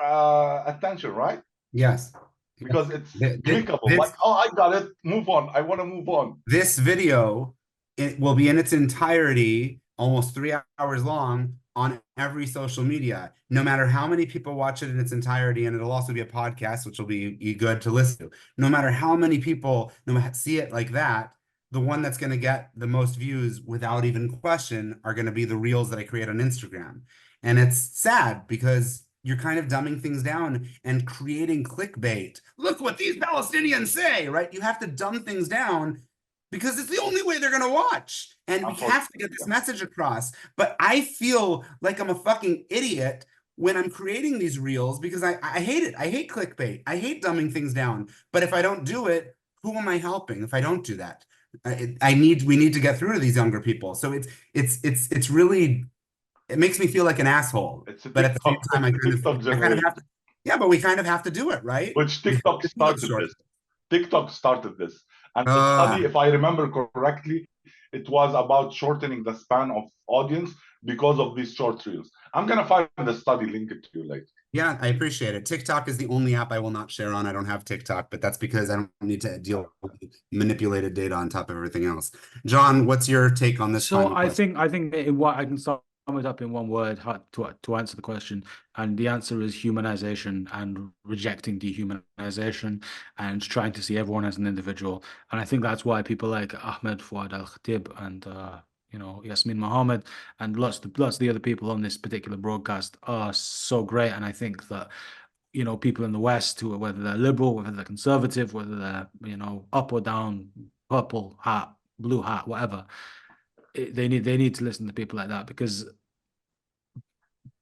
attention, right? Yes. Because it's clickable. Like, oh, I got it. Move on. I want to move on. This video, it will be in its entirety, almost 3 hours long, on every social media, no matter how many people watch it in its entirety. And it'll also be a podcast, which will be good to listen to. No matter how many people see it like that, the one that's going to get the most views without even question are going to be the reels that I create on Instagram. And it's sad because you're kind of dumbing things down and creating clickbait. Look what these Palestinians say, right? You have to dumb things down because it's the only way they're going to watch. And we have to get this message across. But I feel like I'm a fucking idiot when I'm creating these reels because I hate it. I hate clickbait. I hate dumbing things down. But if I don't do it, who am I helping if I don't do that? We need to get through to these younger people. So it's really, it makes me feel like an asshole. But at the same time, I kind of have to, yeah, but we kind of have to do it, right? Which TikTok started this. TikTok started this. And the study, if I remember correctly, it was about shortening the span of audience because of these short reels. I'm going to find the study, link it to you later. Yeah, I appreciate it. TikTok is the only app I will not share on. I don't have TikTok, but that's because I don't need to deal with manipulated data on top of everything else. John, what's your take on this? So I think what I can sum it up in one word to answer the question, and the answer is humanization and rejecting dehumanization and trying to see everyone as an individual. And I think that's why people like Ahmed, Fouad Al-Khatib, and Yasmine Mohammed and lots of the other people on this particular broadcast are so great. And I think that people in the West who are, whether they're liberal, whether they're conservative, whether they're up or down, purple hat, blue hat, whatever, they need to listen to people like that, because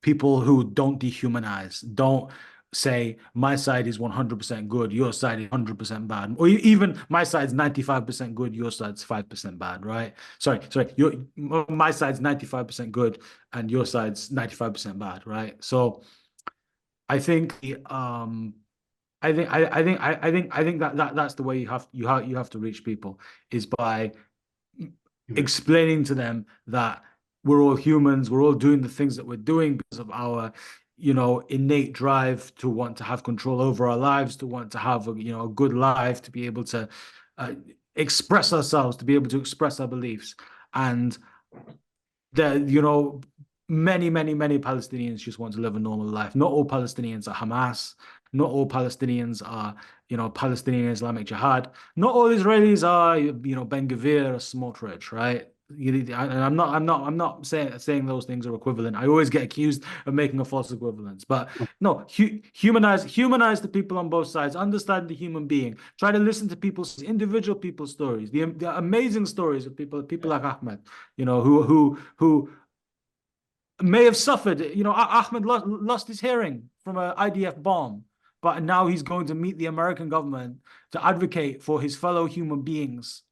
people who don't dehumanize, don't say my side is 100% good, your side is 100% bad, or even my side's 95% good, your side's 5% bad, right? Sorry, my side's 95% good and your side's 95% bad, right? So I think that's the way you have to reach people, is by explaining to them that we're all humans, we're all doing the things that we're doing because of our innate drive to want to have control over our lives, to want to have a good life, to be able to express ourselves, to be able to express our beliefs. And many Palestinians just want to live a normal life. Not all Palestinians are Hamas. Not all Palestinians are Palestinian Islamic Jihad. Not all Israelis are Ben Gvir or Smotrich, right? I'm not saying those things are equivalent. I always get accused of making a false equivalence, but no, humanize the people on both sides. Understand the human being. Try to listen to individual people's stories, the amazing stories of people like Ahmed, who may have suffered. Ahmed lost his hearing from an IDF bomb, but now he's going to meet the American government to advocate for his fellow human beings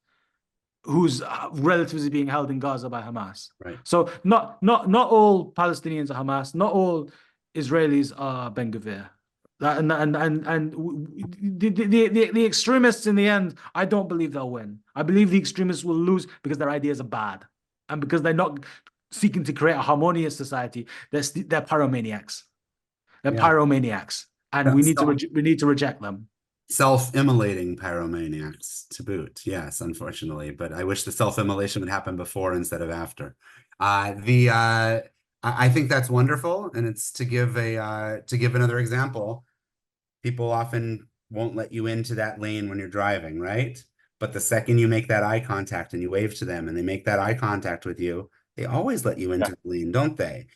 whose relatives are being held in Gaza by Hamas. Right. So not all Palestinians are Hamas. Not all Israelis are Ben Gvir. The extremists in the end, I don't believe they'll win. I believe the extremists will lose because their ideas are bad and because they're not seeking to create a harmonious society. They're pyromaniacs. They're pyromaniacs, and we need to reject them. Self-immolating pyromaniacs to boot. Yes, unfortunately, but I wish the self-immolation would happen before instead of after. I think that's wonderful, and it's to give another example. People often won't let you into that lane when you're driving, right? But the second you make that eye contact and you wave to them and they make that eye contact with you, they always let you into the lane, don't they?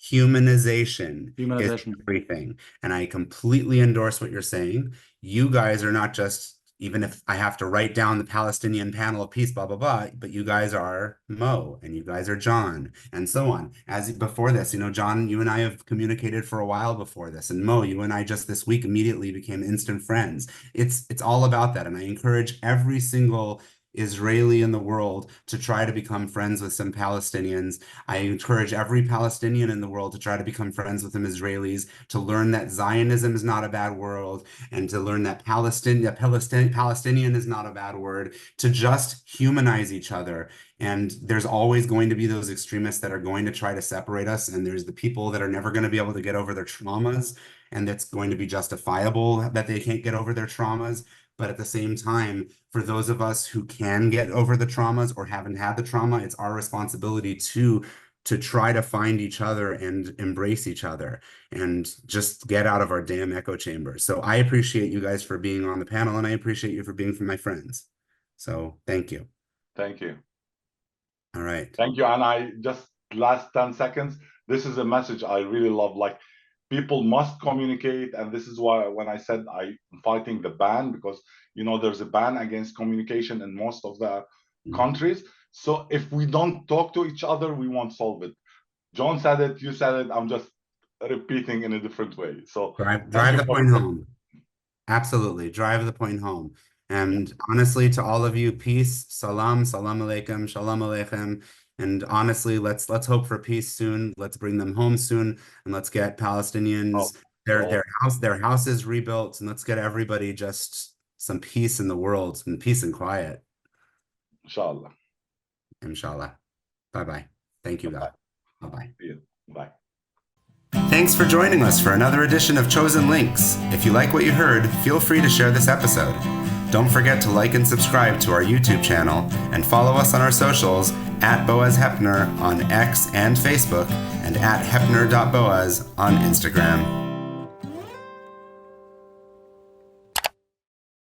Humanization is everything. And I completely endorse what you're saying. You guys are not just, even if I have to write down the Palestinian panel of peace, blah, blah, blah, but you guys are Mo and you guys are John and so on. As before this, John, you and I have communicated for a while before this, and Mo, you and I just this week immediately became instant friends. It's all about that. And I encourage every single Israeli in the world to try to become friends with some Palestinians. I encourage every Palestinian in the world to try to become friends with some Israelis, to learn that Zionism is not a bad word, and to learn that Palestinian is not a bad word, to just humanize each other. And there's always going to be those extremists that are going to try to separate us, and there's the people that are never going to be able to get over their traumas, and that's going to be justifiable that they can't get over their traumas. But at the same time, for those of us who can get over the traumas or haven't had the trauma, it's our responsibility to try to find each other and embrace each other and just get out of our damn echo chamber. So I appreciate you guys for being on the panel, and I appreciate you for being my friends. So thank you. Thank you. All right. Thank you. And I just last 10 seconds, this is a message I really love. Like, people must communicate, and this is why when I said I'm fighting the ban, because there's a ban against communication in most of the countries. So if we don't talk to each other, we won't solve it. John said it, you said it, I'm just repeating in a different way. So drive the point home. Absolutely, drive the point home. And honestly, to all of you, peace, salam alaikum, shalom aleichem. And honestly, let's hope for peace soon. Let's bring them home soon, and let's get Palestinians their houses rebuilt, and let's get everybody just some peace in the world, and peace and quiet. Inshallah. Inshallah. Bye-bye. Thank you, God. Bye-bye. Bye. Thanks for joining us for another edition of Chosen Links. If you like what you heard, feel free to share this episode. Don't forget to like and subscribe to our YouTube channel, and follow us on our socials at Boaz Hepner on X and Facebook, and at Hepner.Boaz on Instagram.